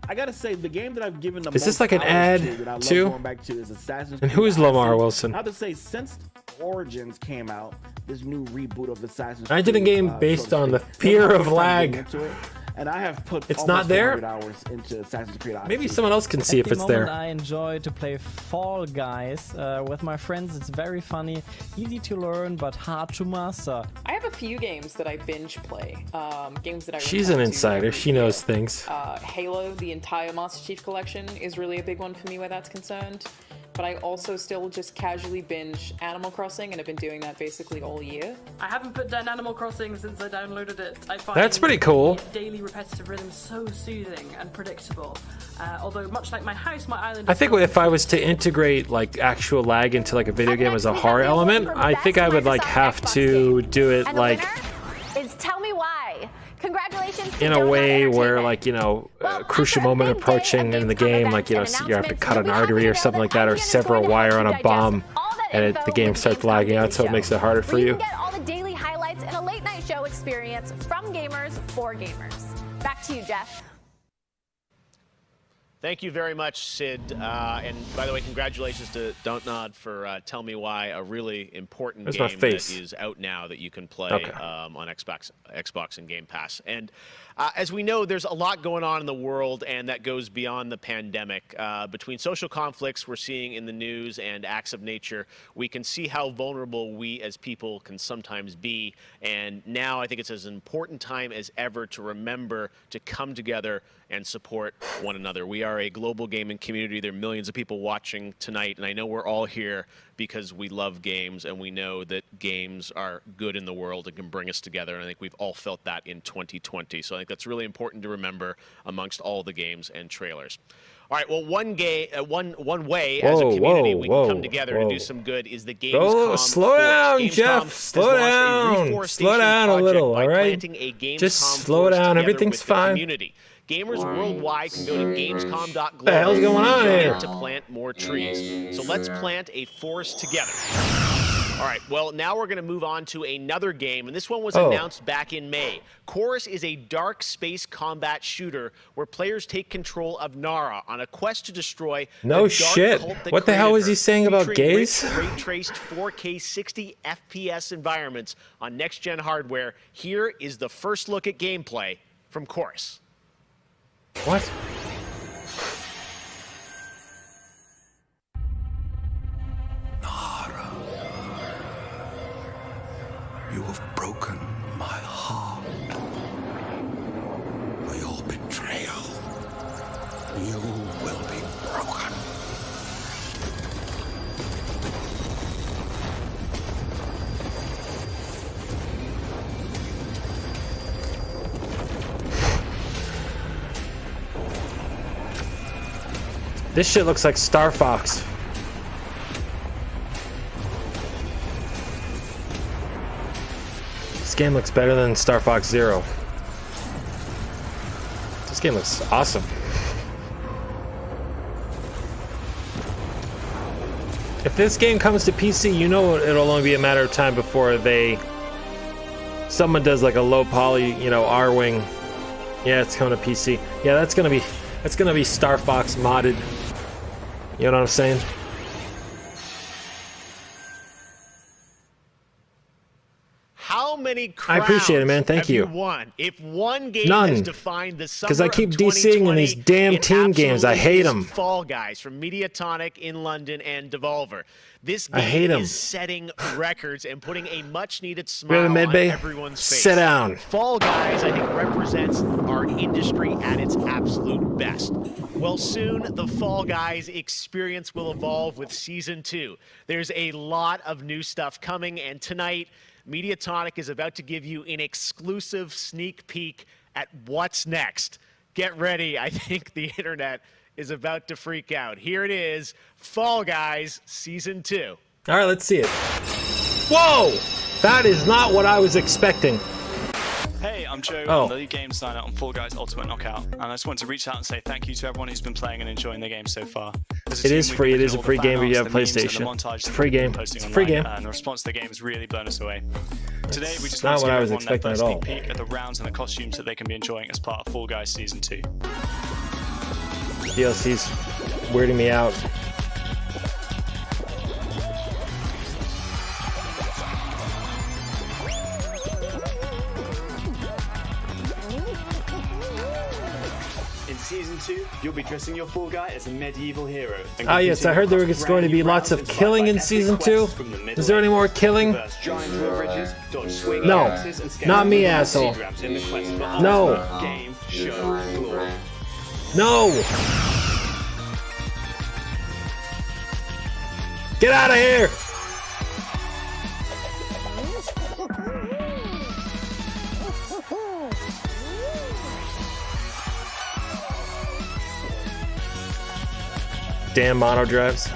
I gotta say, the game that I've given the Is this most like an hours ad to, that I love too? going back to is Assassin's And who is Creed Lamar Odyssey. Wilson? I have to say, since Origins came out, this new reboot of Assassin's I did a Creed, game so based to on the speak, fear that's of my first time getting lag. into it, and I have put It's almost not there? 400 hours into Assassin's Creed Odyssey. Maybe someone else can see if it's there. I enjoy to play Fall Guys with my friends. It's very funny, easy to learn, but hard to master. I have a few games that I binge play. Games that I She's an insider. She knows things. Halo, the entire Master Chief Collection, is really a big one for me where that's concerned. But I also still just casually binge Animal Crossing, and I've been doing that basically all year. I haven't put down Animal Crossing since I downloaded it. I find That's pretty cool. the daily repetitive rhythm so soothing and predictable. Although much like my house, my island. I think if I was to integrate like actual lag into like a video game as a horror element, I think I would like have to do it like It's Tell Me Why. Congratulations to in a Donut way where Entertainment. like, you know, a crucial moment approaching in the game, like, you know, you have to cut an artery or something like that, or sever a wire on a bomb, and the game starts lagging out, so it makes it harder for Where you. can get all the daily highlights and a late night show experience from gamers for gamers. Back to you, Jeff. Thank you very much, Sid. And by the way, congratulations to Don't Nod for Tell Me Why, a really important Where's my game face? that is out now that you can play Okay. on Xbox and Game Pass. And as we know, there's a lot going on in the world, and that goes beyond the pandemic. Between social conflicts we're seeing in the news and acts of nature, we can see how vulnerable we as people can sometimes be. And now I think it's as important time as ever to remember to come together and support one another. We are a global gaming community. There are millions of people watching tonight, and I know we're all here because we love games and we know that games are good in the world and can bring us together, and I think we've all felt that in 2020. So I think that's really important to remember amongst all the games and trailers. All right, well, one way as a community we can come together to do some good is the Gamescom. Slow down, Gamescom Jeff. has Slow launched a down. reforestation Slow down a project little, by all right? planting a Gamescom Just slow forest down. together Everything's with the fine. community. Gamers worldwide can go to gamescom.global What the hell's going on here? to plant more trees. So let's plant a forest together. All right, well, now we're going to move on to another game, and this one was announced back in May. Chorus is a dark space combat shooter where players take control of Nara on a quest to destroy No the dark shit. cult that What the hell created was he her, saying about featuring gays? rich, ray-traced 4K 60 FPS environments on next-gen hardware. Here is the first look at gameplay from Chorus. What? Nara, you have broken my heart. broken. This shit looks like Star Fox. This game looks better than Star Fox Zero. This game looks awesome. If this game comes to PC, you know it'll only be a matter of time before someone does like a low poly, you know, R-Wing. Yeah, it's coming to PC. Yeah, that's gonna be Star Fox modded. You know what I'm saying? How many I appreciate it, man. Thank you. you. Won? If one game None. has defined the summer Because I keep of DCing in these 2020, damn it team games. I absolutely hate is them. Fall Guys from Mediatonic in London and Devolver. This I hate game 'em. is setting records and putting a much-needed We smile have a on med bay. everyone's face. Sit down. Fall Guys, I think, represents our industry at its absolute best. Well, soon the Fall Guys experience will evolve with Season 2. There's a lot of new stuff coming, and tonight, Mediatonic is about to give you an exclusive sneak peek at what's next. Get ready. I think the internet is about to freak out. Here it is, Fall Guys Season 2. All right, let's see it. Whoa! That is not what I was expecting. Hey, I'm Joe. Oh. I'm the lead game designer on Fall Guys Ultimate Knockout, and I just want to reach out and say thank you to everyone who's been playing and enjoying the game so far. As a It team, is we've free. been It is a looking at free all the game if you fan have arts, the memes, and PlayStation. the montage It's a that free people game. posting It's a free online, game. And the response to the game has really blown us away. Today, we just not want to what give I was everyone their expecting first at sneak all. peek at the rounds and the costumes that they can be enjoying as part of Fall Guys Season 2. DLC's weirding me out. In Season 2, you'll be dressing your Fall Guy as a medieval hero. Ah, yes, I heard there was going to be lots of killing in Season 2. Is there any more killing? No. Not me, asshole. No. Game, show, glory. No! Get out of here! Damn mono drives.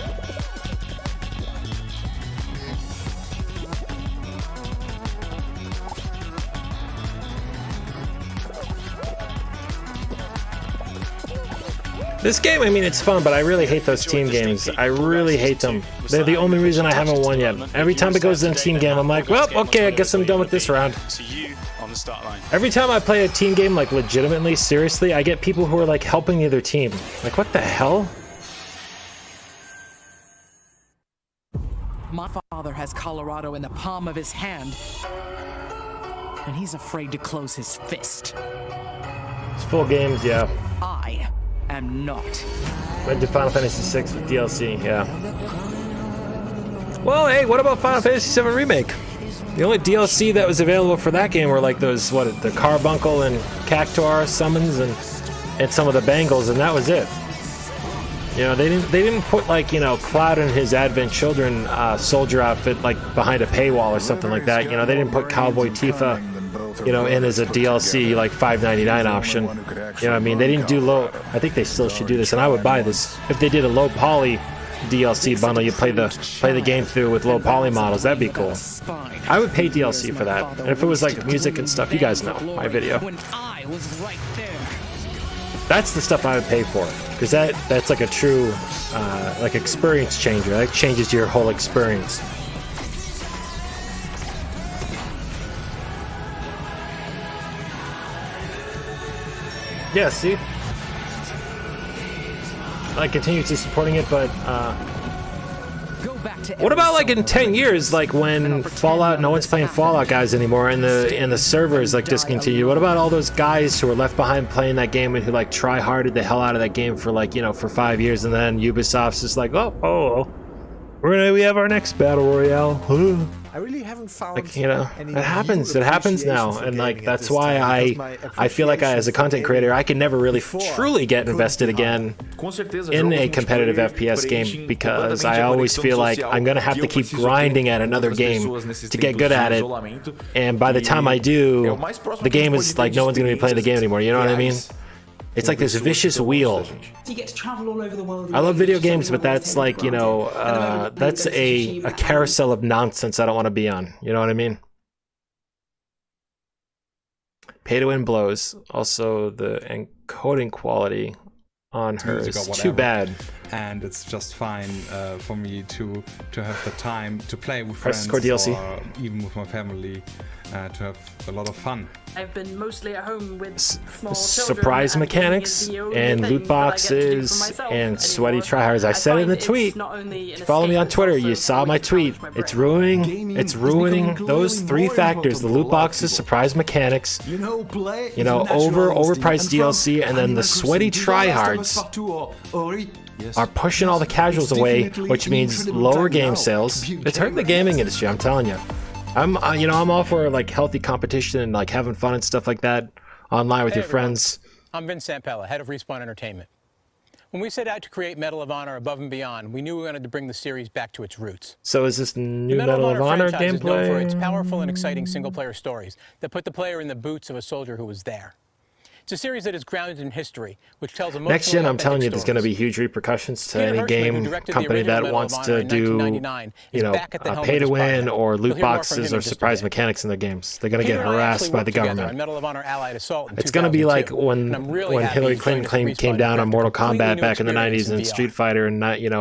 This game, I mean, it's fun, but I really hate those team games. I really hate them. They're the only reason I haven't won yet. Every time it goes in a team game, I'm like, well, okay, I guess I'm done with this round. Every time I play a team game, like, legitimately, seriously, I get people who are, like, helping the other team. Like, what the hell? My father has Colorado in the palm of his hand, and he's afraid to close his fist. It's full games, yeah. I am not. Went to Final Fantasy VI with DLC, yeah. Well, hey, what about Final Fantasy VII Remake? The only DLC that was available for that game were like those, the Carbuncle and Cactuar summons and some of the bangles, and that was it. You know, they didn't put, like, you know, Cloud and his Advent Children soldier outfit like behind a paywall or something like that. You know, they didn't put Cowboy Tifa, you know, in as a DLC like $5.99 option. You know what I mean? They didn't do low. I think they still should do this, and I would buy this if they did a low poly DLC bundle. You play the game through with low poly models. That'd be cool. I would pay DLC for that. And if it was like music and stuff, you guys know my video. That's the stuff I would pay for, because that's like a true like experience changer. That changes your whole experience. Yeah, see? I continue to supporting it, but what about like in 10 years, like when Fallout, no one's playing Fallout guys anymore, and the servers like discontinued? What about all those guys who were left behind playing that game and who like try-harded the hell out of that game for like, you know, for 5 years, and then Ubisoft's just like, oh, We have our next battle royale. I really haven't found Like, you know, it happens. It happens now, and like that's why I feel like as a content creator, I can never really truly get invested again in a competitive FPS game because I always feel like I'm gonna have to keep grinding at another game to get good at it, and by the time I do, the game is like no one's gonna be playing the game anymore. You know what I mean? It's like this vicious wheel. You get to travel all over the world. I love video games, but that's like, you know, that's a carousel of nonsense I don't want to be on. You know what I mean? Pay to win blows. Also, the encoding quality on her is too bad. And it's just fine for me to have the time to play with Press friends DLC. or even with my family to have a lot of fun. I've been mostly at home with small children. Surprise mechanics and loot boxes and sweaty tryhards. I said it in the tweet. If you follow me on Twitter, you saw my tweet. It's ruining those three factors: the loot boxes, surprise mechanics, overpriced DLC, and then the sweaty tryhards are pushing all the casuals away, which means lower game sales. It's hurting the gaming industry, I'm telling you. I'm all for like healthy competition and like having fun and stuff like that online with your friends. I'm Vince Sampella, head of Respawn Entertainment. When we set out to create Medal of Honor Above and Beyond, we knew we wanted to bring the series back to its roots. So is this new Medal of Honor franchise is known for its gameplay? powerful and exciting single-player stories that put the player in the boots of a soldier who was there. It's a series that is grounded in history, which tells emotional Next gen, I'm authentic telling you, there's stories. going to be huge repercussions to Peter any Hirschman, who game directed the company original that Medal wants of Honor to in do, 1999 is back at the helm pay of to this win project. or You'll loot hear more from boxes him or in just a surprise bit. mechanics in their games. They're going to Peter get and I harassed actually by worked the together government. on Medal of Honor Allied Assault in It's going to be like 2002, and I'm really when happy Hillary he's joined Clinton us at came Respawn down to on Mortal direct a completely Kombat new back in the experience 90s and VR. Street Fighter and The team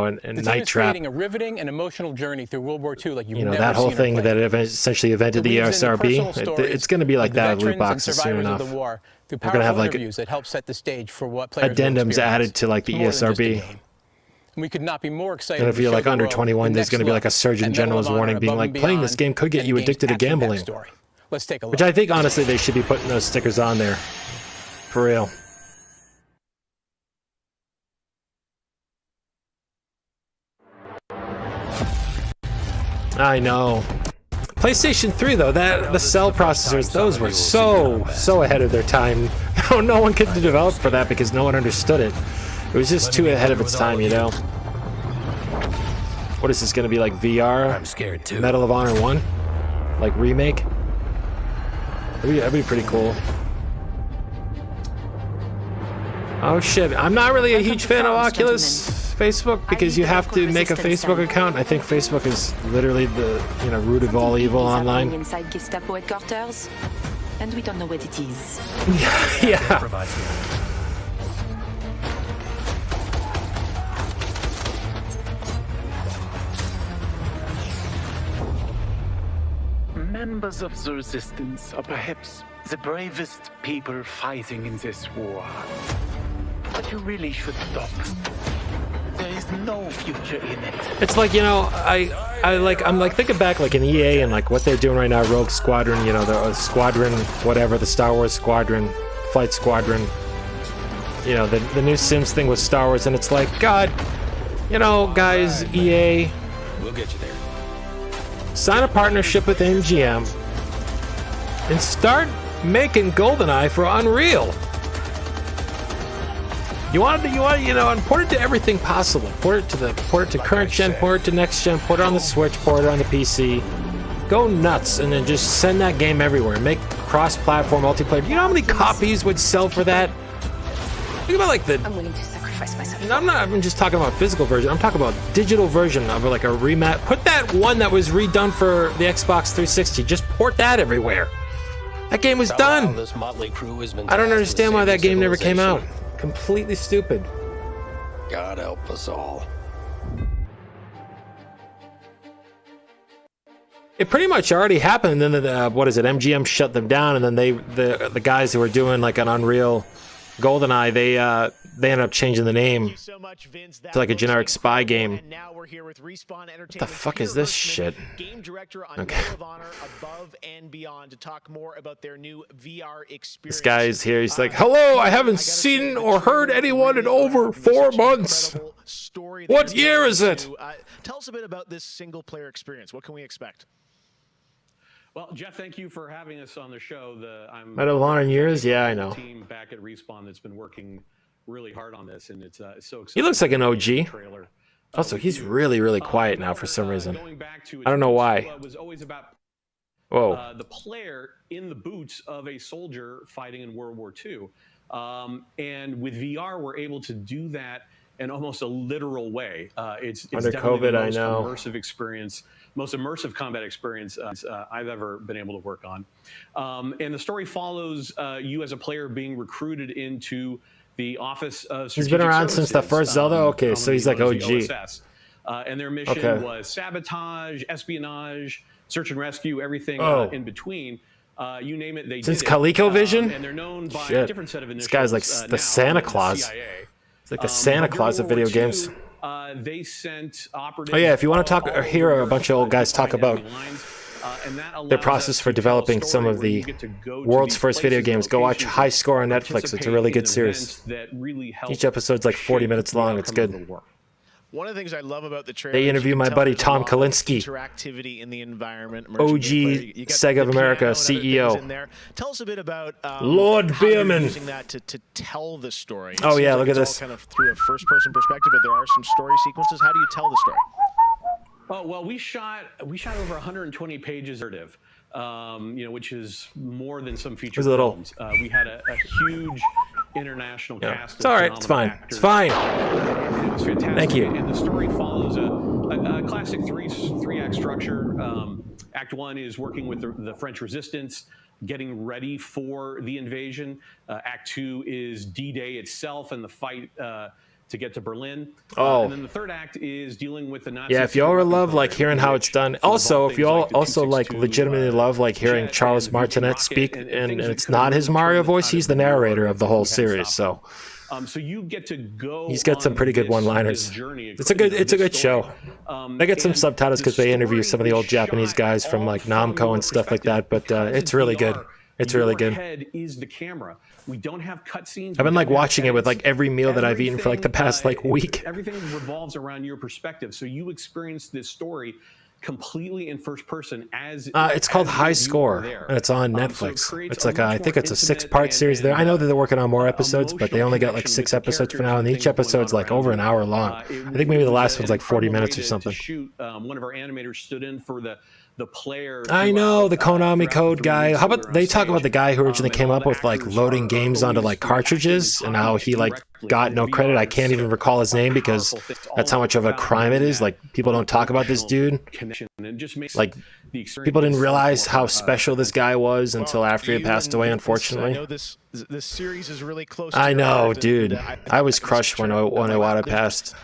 Night is Trap. creating a riveting and emotional journey through World War II like you've You know, never that whole seen or thing played. that essentially invented the It weaves in ESRB. personal stories It's going to be like of the that with loot veterans and boxes soon survivors enough. of the war through We're going to have powerful like interviews that help set the stage for what players will addendums experience. added to like the It's more than just a ESRB. game. We could not be more excited. And if to you're show like the under world 21, the there's next going to be look like a Surgeon at Medal General's of Honor warning being Above like, and playing this Beyond game could get and you the game's addicted to action-packed gambling. story. Let's take a look. Which I think, honestly, they should be putting those stickers on there. For real. I know. PlayStation 3, though, the cell processors, those were so ahead of their time. No one could develop for that because no one understood it. It was just too ahead of its time, you know? What is this going to be, like VR? I'm scared too. Medal of Honor 1? Like remake? That'd be pretty cool. Oh shit, I'm not really a huge fan of Oculus Facebook because you have to make a Facebook account. I think Facebook is literally the root of all evil online. Inside Gestapo headquarters, and we don't know what it is. Yeah. Members of the Resistance are perhaps the bravest people fighting in this war. But you really should stop. There is no future in it. It's like, I'm like thinking back like in EA and like what they're doing right now, Rogue Squadron, the Squadron, whatever, the Star Wars Squadron, Flight Squadron, the new Sims thing with Star Wars, and it's like, God, guys, EA, We'll get you there. sign a partnership with MGM and start making GoldenEye for Unreal. You want and port it to everything possible. Port it to current gen, port it to next gen, put it on the Switch, port it on the PC. Go nuts and then just send that game everywhere. Make cross-platform multiplayer. You know how many copies would sell for that? Think about like I'm willing to sacrifice myself. I'm not even just talking about physical version. I'm talking about digital version of like a remat. Put that one that was redone for the Xbox 360. Just port that everywhere. That game was done. This motley crew has been I don't tasked with understand why that saving game never came out. civilization. Completely stupid. God help us all. It pretty much already happened, and then MGM shut them down, and then the guys who were doing like an Unreal GoldenEye, they ended up changing the name to like a generic spy game. What the fuck is this shit? Okay. This guy is here. He's like, hello, I haven't seen or heard anyone in over 4 months. What year is it? Tell us a bit about this single-player experience. What can we expect? Well, Jeff, thank you for having us on the show. Medal of Honor years? Yeah, I know. Team back at Respawn that's been working really hard on this, and it's so exciting. He looks like an OG. Also, he's really, really quiet now for some reason. I don't know why. Was always about Whoa. The player in the boots of a soldier fighting in World War II. And with VR, we're able to do that in almost a literal way. It's Under definitely COVID, the I most know. immersive experience, most immersive combat experience I've ever been able to work on. And the story follows you as a player being recruited into the Office of He's been around since the first Zelda? Okay, so he's like OG. And their mission was sabotage, espionage, search and rescue, everything in between. You name it, they Since did it. ColecoVision? And they're known by a Shit. different set of This initials. guy's like the Santa Claus. It's like the Santa Claus of video games. They sent operatives. Oh yeah, if you want to talk or hear a bunch of old guys talk about their process for developing some of the world's first video games, go watch High Score on Netflix. It's a really good series. Each episode's like 40 minutes long. It's good. One of the things I love about the trailer, They interview my buddy Tom Kalinske, interactivity in the environment. OG Sega of America CEO. Tell us a bit about Lord how you're Bierman. using that to tell the story. Oh, yeah, Seems look like at it's this. all kind of through a first-person perspective, but there are some story sequences. How do you tell the story? Oh, well, we shot over 120 pages of narrative, which is more than some feature films. We had a huge international cast. It's all right. It's fine. It's fine. It was fantastic. Thank you. And the story follows a classic three-act structure. Act 1 is working with the French resistance, getting ready for the invasion. Act 2 is D-Day itself and the fight to get to Berlin. And then the third act is dealing with the Nazi. Yeah, if you all love like hearing how it's done. Also, if you all also like legitimately love like hearing Charles Martinet speak, and it's not his Mario voice, he's the narrator of the whole series. So so you get to go. he's got some pretty good one-liners. It's a good show. They get some subtitles because they interview some of the old Japanese guys from like Namco and stuff like that. But it's really good. It's really good. Head is the camera. We don't have cutscenes. I've been like watching it with like every meal that I've eaten for like the past like week. Everything revolves around your perspective, so you experience this story completely in first person as it's called High Score, and it's on Netflix. It's like I think it's a 6-part series there. I know that they're working on more episodes, but they only got like 6 episodes for now, and each episode's like over an hour long. I think maybe the last one's like 40 minutes or something. One of our animators stood in for the player. I know, the Konami Code guy. How about they talk about the guy who originally came up with like loading games onto like cartridges and how he like got no credit. I can't even recall his name because that's how much of a crime it is. Like people don't talk about this dude. Like people didn't realize how special this guy was until after he passed away, unfortunately. I know this series is really close. I know, dude. I was crushed when Iwata passed.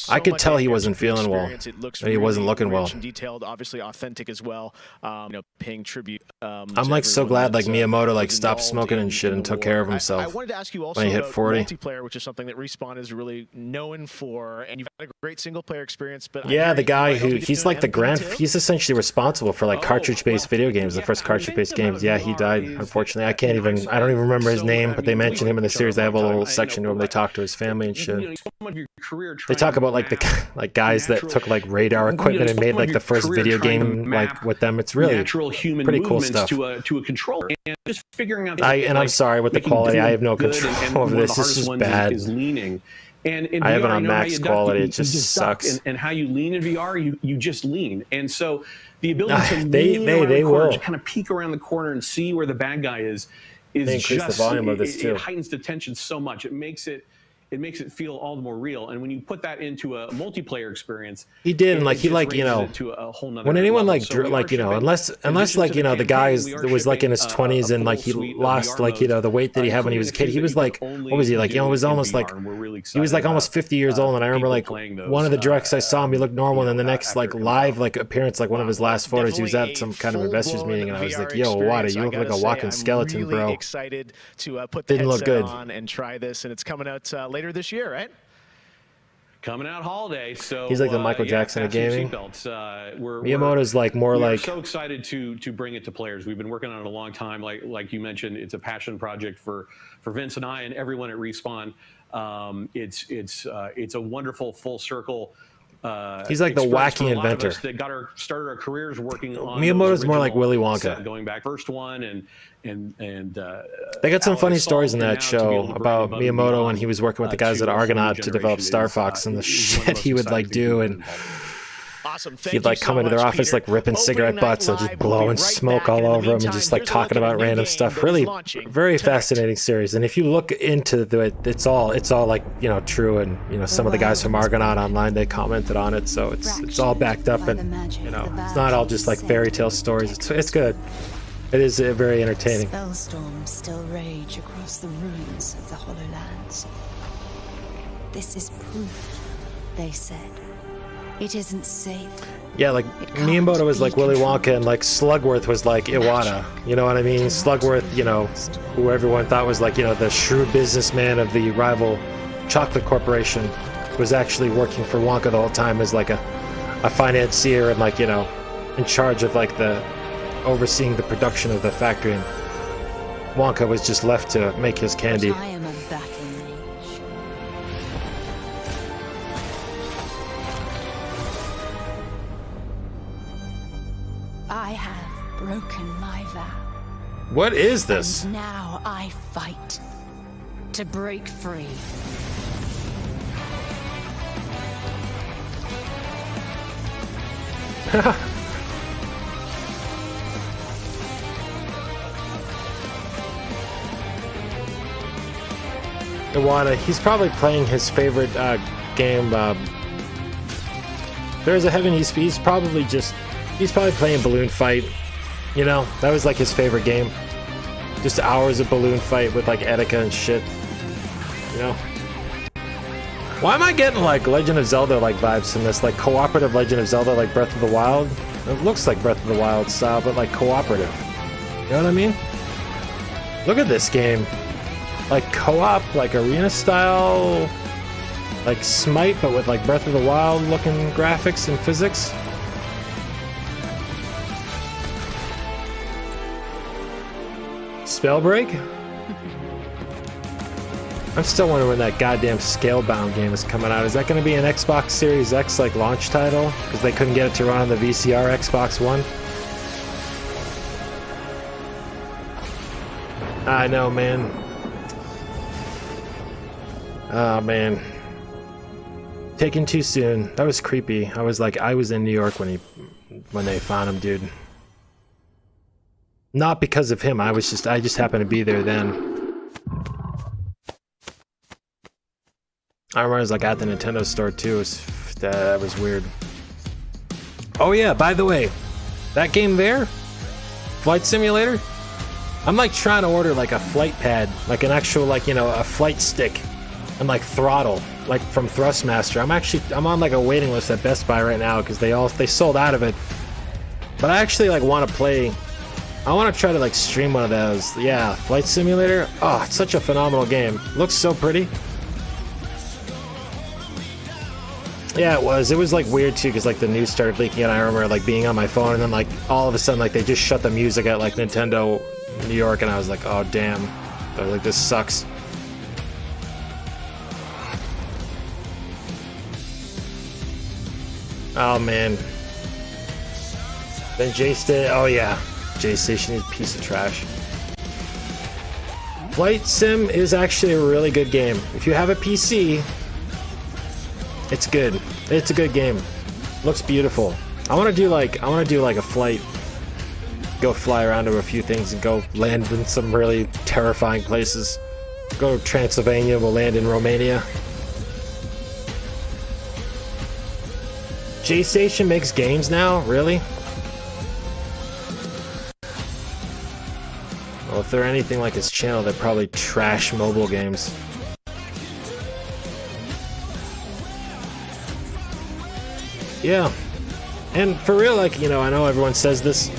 I could tell he wasn't feeling well, and he wasn't looking well. Detailed, obviously authentic as well. Paying tribute. I'm like so glad like Miyamoto like stopped smoking and shit and took care of himself. I wanted to ask you also when he hit about 40. multiplayer, which is something that Respawn is really known for, and you've had a great single player experience. But yeah, the guy he's like he's essentially responsible for like cartridge-based video games, the first cartridge-based games. Yeah, he died unfortunately. I don't even remember his name, but they mention him in the series. They have a little section to him. They talk to his family and shit. They talk about like the guys that took like radar equipment and made like the first video game like with them. It's really pretty cool stuff. To a controller, and just figuring out. I'm sorry with the quality. I have no control over this. This is bad. And I have it on max quality. It just sucks. And how you lean in VR, you just lean. And so the ability to they will to kind of peek around the corner and see where the bad guy is they increase just the volume of this too. It heightens the tension so much. It makes it it makes it feel all the more real. And when you put that into a multiplayer experience, he did, and like he like, you know, when anyone like like, you know, unless like, you know, the guy was like in his 20s and like he lost like, you know, the weight that he had when he was a kid, he was like, what was he like, you know, it was almost like he was like almost 50 years old. And I remember like one of the directs I saw him, he looked normal, and then the next like live like appearance, like one of his last photos, he was at some kind of investors meeting, and I was like, yo, Wada, you look like a walking skeleton, really bro. Excited to put the Didn't look headset good on and try this, and it's coming out later this year, right? Coming out holiday, so he's like the Michael Jackson of gaming. Miyamoto's like more like, so excited to bring it to players. We've been working on it a long time. Like you mentioned, it's a passion project for Vince and I and everyone at Respawn. It's a wonderful full circle. He's like the wacky inventor. That started our careers working on. Miyamoto's more like Willy Wonka. Going back first one and they got some funny stories in that show about Miyamoto when he was working with the guys at Argonaut to develop Star Fox, and the shit he would like do, and he'd like come into their office like ripping cigarette butts and just blowing smoke all over them and just like talking about random stuff. Really very fascinating series. And if you look into it, it's all like, you know, true, and you know, some of the guys from Argonaut online, they commented on it, so it's all backed up, and you know, it's not all just like fairy tale stories. It's good. It is very entertaining. Spellstorms still rage across the ruins of the Hollowlands. This is proof, they said. It isn't safe. Yeah, like Miyamoto was like Willy Wonka, and like Slugworth was like Iwata. You know what I mean? Slugworth, you know, who everyone thought was like, you know, the shrewd businessman of the rival chocolate corporation, was actually working for Wonka the whole time as like a financier and like, you know, in charge of like overseeing the production of the factory. And Wonka was just left to make his candy. I am a battle mage. I have broken my vow. What is this? And now I fight to break free. Iwata, he's probably playing his favorite game. There's a Heaven. He's probably playing Balloon Fight. You know, that was like his favorite game. Just hours of Balloon Fight with like Etika and shit. You know. Why am I getting like Legend of Zelda like vibes from this? Like cooperative Legend of Zelda, like Breath of the Wild. It looks like Breath of the Wild style, but like cooperative. You know what I mean? Look at this game. Like co-op, like arena style, like Smite, but with like Breath of the Wild looking graphics and physics. Spellbreak? I'm still wondering when that goddamn Scalebound game is coming out. Is that going to be an Xbox Series X like launch title? Because they couldn't get it to run on the VCR Xbox One? I know, man. Oh man, taken too soon. That was creepy. I was in New York when they found him, dude. Not because of him. I just happened to be there then. I remember I was like at the Nintendo store too. That was weird. Oh yeah, by the way, that game there, Flight Simulator. I'm like trying to order like a flight pad, like an actual like, you know, a flight stick. And like throttle, like from Thrustmaster. I'm on like a waiting list at Best Buy right now because they sold out of it. But I actually like want to play. I want to try to like stream one of those. Yeah, Flight Simulator. Oh, it's such a phenomenal game. Looks so pretty. Yeah, it was. It was like weird too because like the news started leaking and I remember like being on my phone and then like all of a sudden like they just shut the music at like Nintendo New York and I was like, oh damn. I was like, this sucks. Oh man. Then J-Station. Oh yeah. J-Station is a piece of trash. Flight Sim is actually a really good game. If you have a PC, it's good. It's a good game. Looks beautiful. I want to do like a flight. Go fly around to a few things and go land in some really terrifying places. Go to Transylvania, we'll land in Romania. J-Station makes games now? Really? Well, if they're anything like his channel, they're probably trash mobile games. Yeah. And for real, like, you know, I know everyone says this.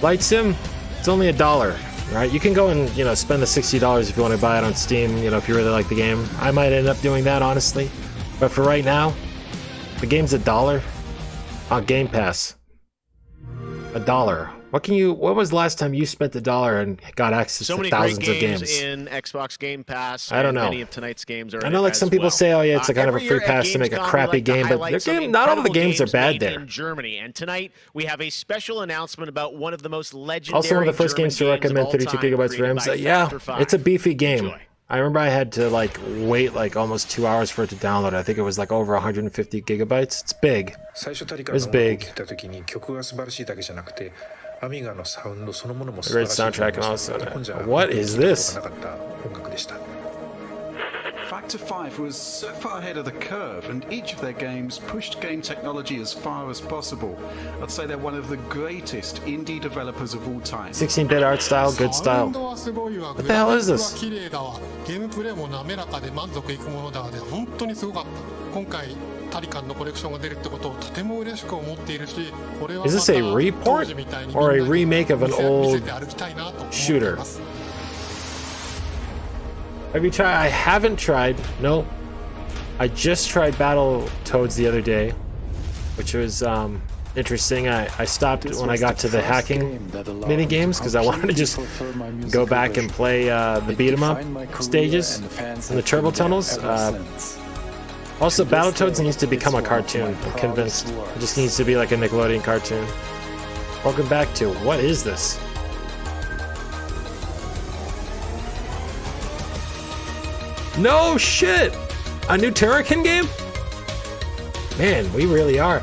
Light Sim, it's only $1, right? You can go and, you know, spend the $60 if you want to buy it on Steam, you know, if you really like the game. I might end up doing that, honestly. But for right now, the game's $1 on Game Pass. $1. What was the last time you spent $1 and got access to thousands of games? In Xbox Game Pass. I don't know. Many of tonight's games are. I know, like some people say, "Oh yeah, it's a kind of a free pass to make a crappy game," but not all the games are bad there. In Germany, and tonight we have a special announcement about one of the most legendary. Also, one of the first games to recommend 32 gigabytes RAM. Yeah, it's a beefy game. I remember I had to like wait like almost 2 hours for it to download. I think it was like over 150 gigabytes. It's big. It's big. A great soundtrack and also. What is this? Factor 5 was so far ahead of the curve, and each of their games pushed game technology as far as possible. I'd say they're one of the greatest indie developers of all time. 16-bit art style, good style. What the hell is this? Is this a report or a remake of an old shooter? Have you tried? I haven't tried. No. I just tried Battletoads the other day, which was interesting. I stopped when I got to the hacking mini games because I wanted to just go back and play the beat 'em up stages in the turbo tunnels. Also, Battletoads needs to become a cartoon. I'm convinced. It just needs to be like a Nickelodeon cartoon. Welcome back to what is this? No shit! A new Turrican game? Man, we really are.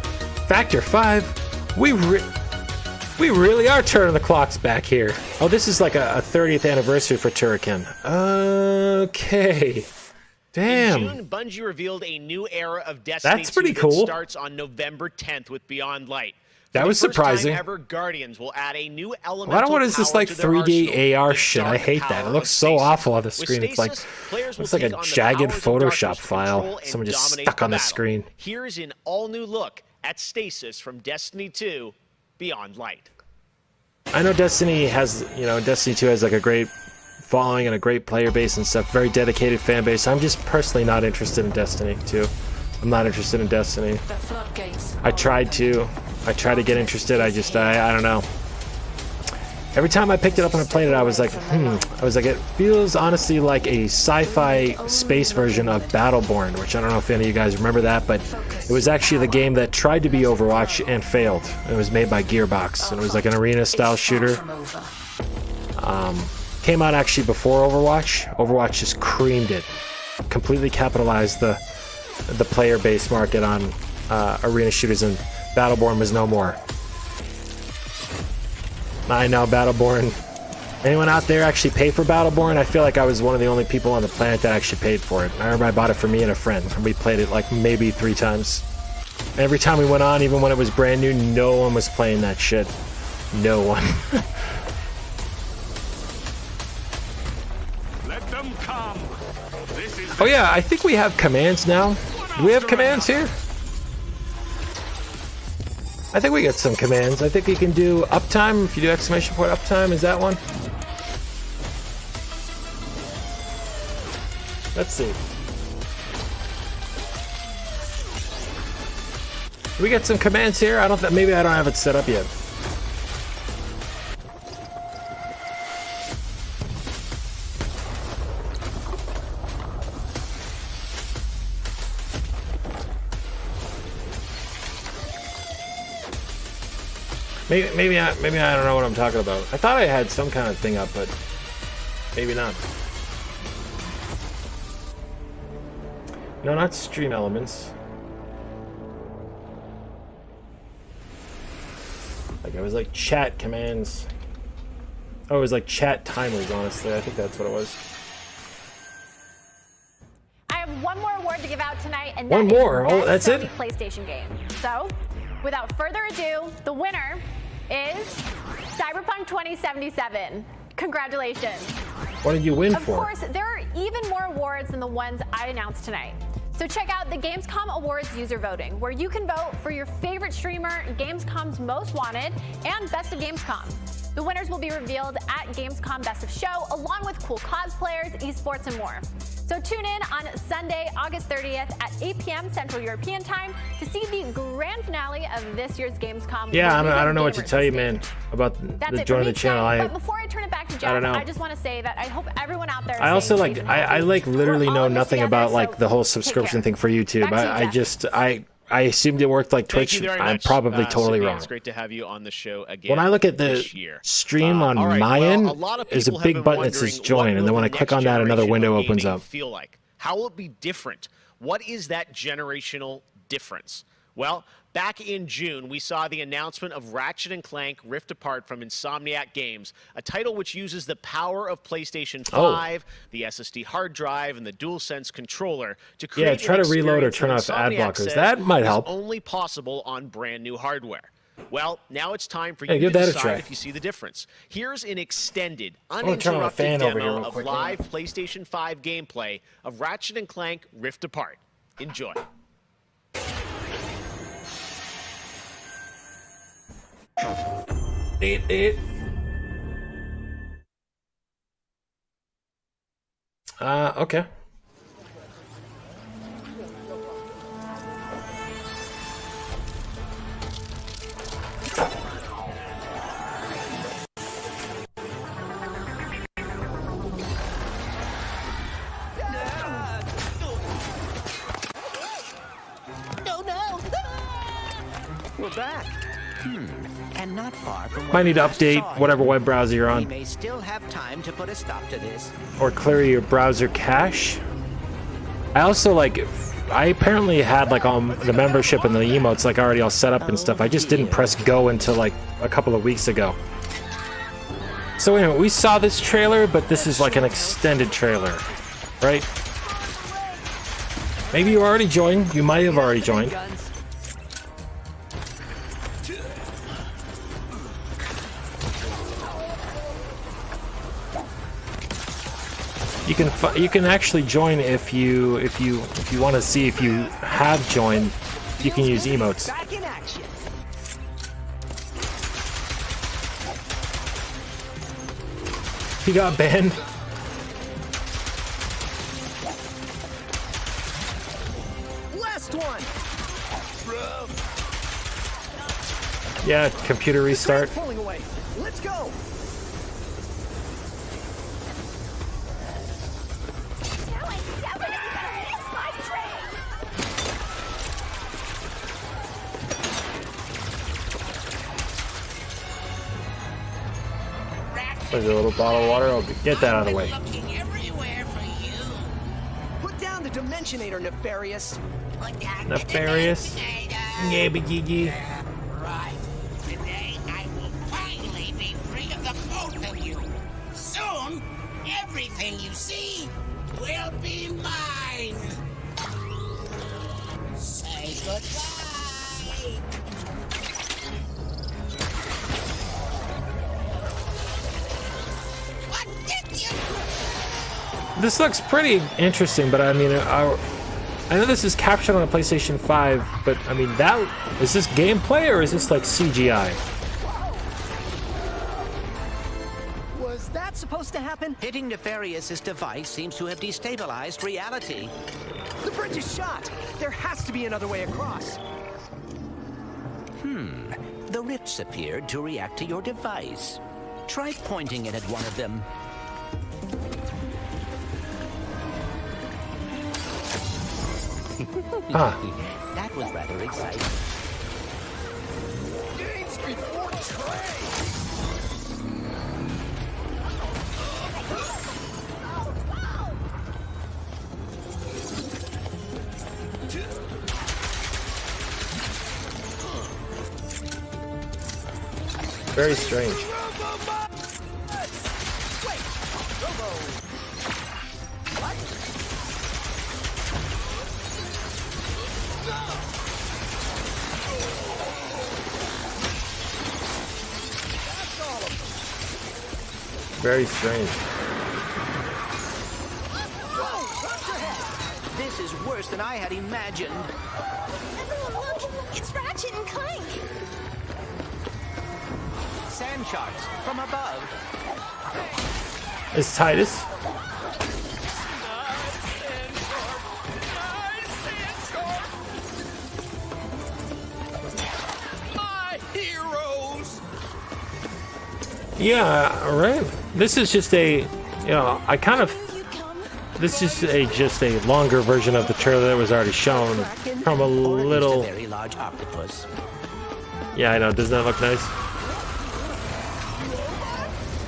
Factor 5. We really are turning the clocks back here. Oh, this is like a 30th anniversary for Turrican. Okay. Damn. In June, Bungie revealed a new era of Destiny. That's pretty 2 cool. That starts on November 10th with Beyond Light. That was surprising. Ever, Guardians will add a new element. Well, I don't want this like 3D AR shit. I hate that. It looks so awful on the screen. It's like a jagged Photoshop file. Someone just stuck on the screen. Here's an all-new look at Stasis from Destiny 2 Beyond Light. I know Destiny has, you know, Destiny 2 has like a great following and a great player base and stuff, very dedicated fan base. I'm just personally not interested in Destiny 2. I'm not interested in Destiny. I tried to get interested. I don't know. Every time I picked it up and I played it, I was like, it feels honestly like a sci-fi space version of Battleborn, which I don't know if any of you guys remember that, but it was actually the game that tried to be Overwatch and failed. It was made by Gearbox, and it was like an arena-style shooter. Came out actually before Overwatch. Overwatch just creamed it. Completely capitalized the player base market on arena shooters, and Battleborn was no more. I know Battleborn. Anyone out there actually pay for Battleborn? I feel like I was one of the only people on the planet that actually paid for it. I remember I bought it for me and a friend, and we played it like maybe 3 times. And every time we went on, even when it was brand new, no one was playing that shit. No one. Oh yeah, I think we have commands now. Do we have commands here? I think we got some commands. I think we can do uptime. If you do exclamation point uptime, is that one? Let's see. Do we get some commands here? Maybe I don't have it set up yet. Maybe I don't know what I'm talking about. I thought I had some kind of thing up, but maybe not. No, not stream elements. Like it was like chat commands. Oh, it was like chat timers, honestly. I think that's what it was. and One that is more. Oh, Best that's it? Sony PlayStation Game. So, without further ado, the winner is Cyberpunk 2077. Congratulations. What did you win Of for? course, there are even more awards than the ones I announced tonight. So check out the Gamescom Awards user voting, where you can vote for your favorite streamer, Gamescom's Most Wanted, and Best of Gamescom. The winners will be revealed at Gamescom Best of Show, along with cool cosplayers, esports, and more. So tune in on Sunday, August 30th at 8 p.m. Central European Time to see the grand finale of this year's Gamescom. Yeah, I don't know what to tell you, man, about That's it joining for the me channel. tonight, but before I turn it back to Jeff, don't know. I just want to say that I hope everyone out there is I also staying like safe and I like literally know nothing about together, like so the whole take subscription care. thing for YouTube. Back to you, I assumed it worked like Thank Twitch. you very I'm much, probably totally Sydney. wrong. It's great to have you on the show again. When I look at the this year. stream on all right, my well, end, a lot of there's a people have big been button that says wondering, join, what and then will when I the click next on that, another generation window of opens gaming up. Feel like? How will it be different? What is that generational difference? Well, back in June, we saw the announcement of Ratchet & Clank Rift Apart from Insomniac Games, a title which uses the power of PlayStation 5, the SSD hard drive, and the DualSense controller to create Yeah, try an to reload or experience turn that off ad Insomniac blockers. says That might is help. only possible on brand new hardware. Well, now it's time for Yeah, you give to that a decide try. if you see the difference. Here's an extended, gonna turn on a fan uninterrupted over here demo real of quick, live PlayStation 5 gameplay of Ratchet & Clank Rift Apart. Enjoy. Okay. No, no! We're back. And not far from Might need to update whatever web browser you're We on, may still have time to put a stop to this. or clear your browser cache. I also I apparently had like all the membership and the emotes like already all set up and stuff. I just didn't press go until like a couple of weeks ago. So anyway, we saw this trailer, but this is like an extended trailer, right? Maybe you already joined. You might have already joined. You can actually join if you want to see if you have joined. You can use emotes. Back in action. He got banned. Last one. Yeah, computer restart. Pulling away. Let's go. There's a little bottle of water. I'll get that out of the way. Put down the Dimensionator, Nefarious. Nefarious. Yeah, Gigi. Right. Today I will finally be free of the both of you. Soon, everything you see will be mine. Say goodbye. What did you do? This looks pretty interesting, but I mean, I know this is captured on a PlayStation 5, but I mean, is this gameplay or is this like CGI? Was that supposed to happen? Hitting Nefarious's device seems to have destabilized reality. The bridge is shot. There has to be another way across. The rifts appeared to react to your device. Try pointing it at one of them. That was rather exciting. Games before trade. Very strange. Very strange. This is worse than I had imagined. Everyone look! It's Ratchet and Clank! Sand sharks from above. It's Titus. My heroes! Yeah, right. This is just a, you know, I kind of. This is just a longer version of the trailer that was already shown from a little. A very large octopus. Yeah, I know. Doesn't that look nice?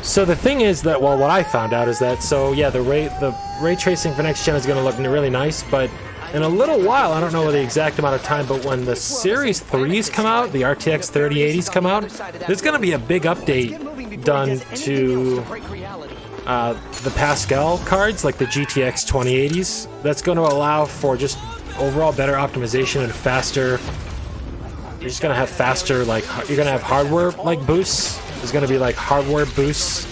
So the thing is that, well, what I found out is that, so yeah, the ray tracing for next gen is going to look really nice, but in a little while, I don't know the exact amount of time, but when the Series 3s come out, the RTX 3080s come out, there's going to be a big update done to the Pascal cards, like the GTX 2080s. That's going to allow for just overall better optimization and faster. You're just going to have faster, like, you're going to have hardware, like, boosts. There's going to be, like, hardware boosts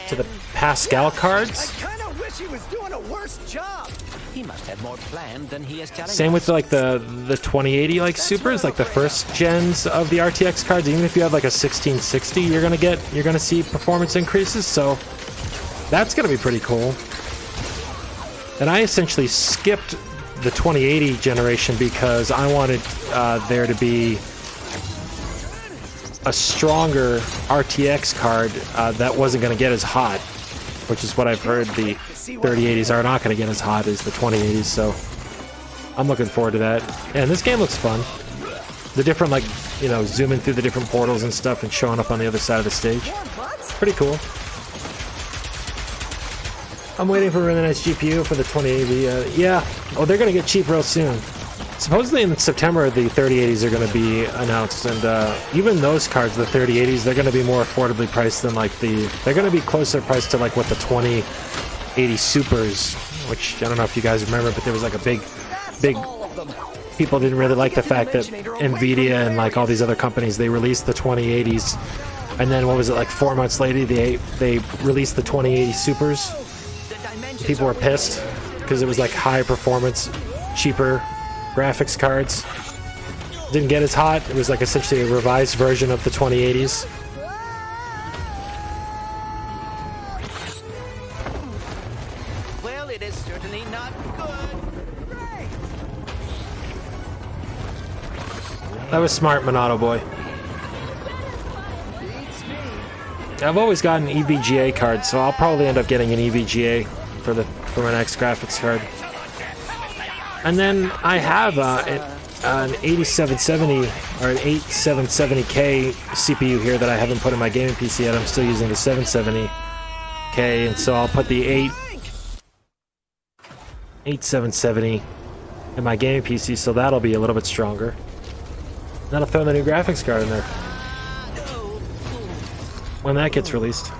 to the Pascal cards. I kind of wish he was doing a worse job. He must have more planned than he is telling us. Same with, like, the 2080, like, supers, like the first gens of the RTX cards. Even if you have, like, a 1660, you're going to see performance increases. So that's going to be pretty cool. And I essentially skipped the 2080 generation because I wanted there to be a stronger RTX card that wasn't going to get as hot, which is what I've heard the 3080s are not going to get as hot as the 2080s, so I'm looking forward to that. And this game looks fun. The different, like, you know, zooming through the different portals and stuff and showing up on the other side of the stage. Pretty cool. I'm waiting for a really nice GPU for the 2080. Yeah. Oh, they're going to get cheap real soon. Supposedly in September, the 3080s are going to be announced, and even those cards, the 3080s, they're going to be more affordably priced than, like, they're going to be closer priced to, like, what the 2080 Supers, which I don't know if you guys remember, but there was, like, a big, people didn't really like the fact that Nvidia and, like, all these other companies, they released the 2080s, and then, what was it, like, 4 months later, they released the 2080 Supers. People were pissed, because it was, like, high performance, cheaper graphics cards. Didn't get as hot. It was like essentially a revised version of the 2080s. Well, it is certainly not good. That was smart, Monado boy. I've always gotten EVGA cards, so I'll probably end up getting an EVGA for my next graphics card. And then I have an 8770 or an 8770K CPU here that I haven't put in my gaming PC yet. I'm still using the 770K, and so I'll put the 8770 in my gaming PC, so that'll be a little bit stronger. Then I'll throw the new graphics card in there when that gets released.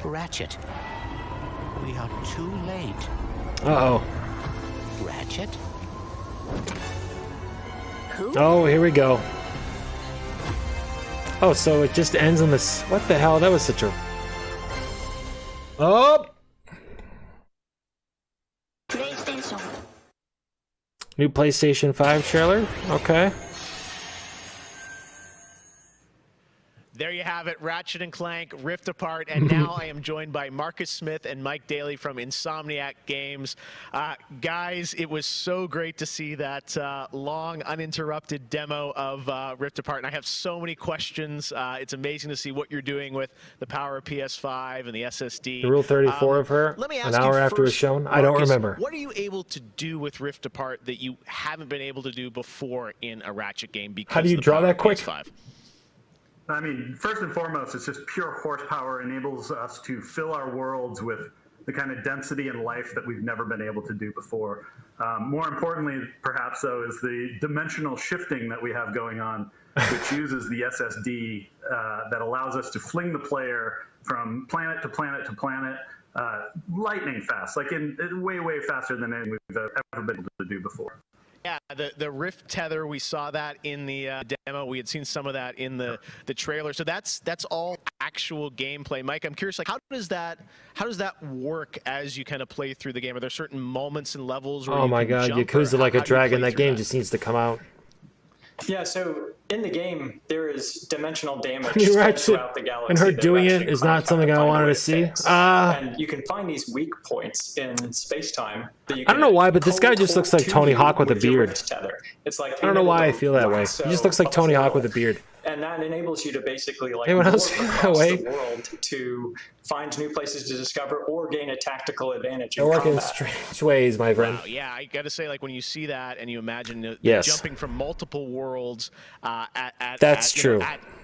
Ratchet, we are too late. Uh-oh. Ratchet? Oh, here we go. Oh, so it just ends on this. What the hell? That was such a. Oh! New PlayStation 5 trailer? Okay. There you have it, Ratchet & Clank, Rift Apart, and now I am joined by Marcus Smith and Mike Daly from Insomniac Games. Guys, it was so great to see that long, uninterrupted demo of Rift Apart, and I have so many questions. It's amazing to see what you're doing with the power of PS5 and the SSD. The Rule 34 of her, let me an ask hour you after it was first, shown? Marcus, I don't remember. What are you able to do with Rift Apart that you haven't been able to do before in a Ratchet game? Because How do you of the draw power that of quick? PS5? I mean, first and foremost, it's just pure horsepower enables us to fill our worlds with the kind of density and life that we've never been able to do before. More importantly, perhaps, though, is the dimensional shifting that we have going on, which uses the SSD that allows us to fling the player from planet to planet to planet lightning fast, like in way, way faster than anything we've ever been able to do before. Yeah, the Rift tether, we saw that in the demo. We had seen some of that in the trailer. So that's all actual gameplay. Mike, I'm curious, like, how does that work as you kind of play through the game? Are there certain moments and levels where Oh my god, Yakuza Like a Dragon. That game just needs to come out. Yeah, so in the game, there is dimensional damage Ratchet throughout the galaxy. and her doing it is not something I wanted to see. And you can find these weak points in space-time. I don't know why, but this guy just looks like Tony Hawk with a beard. It's like I don't know why I feel that way. He just looks like Tony Hawk with a beard. And that enables you to basically like Anyone warp else feel that across way? the world to find new places to discover or gain a tactical advantage in They work in combat. strange ways, my friend. Wow, yeah, I got to say, like, when you see that and you imagine the Yes. jumping from multiple worlds True.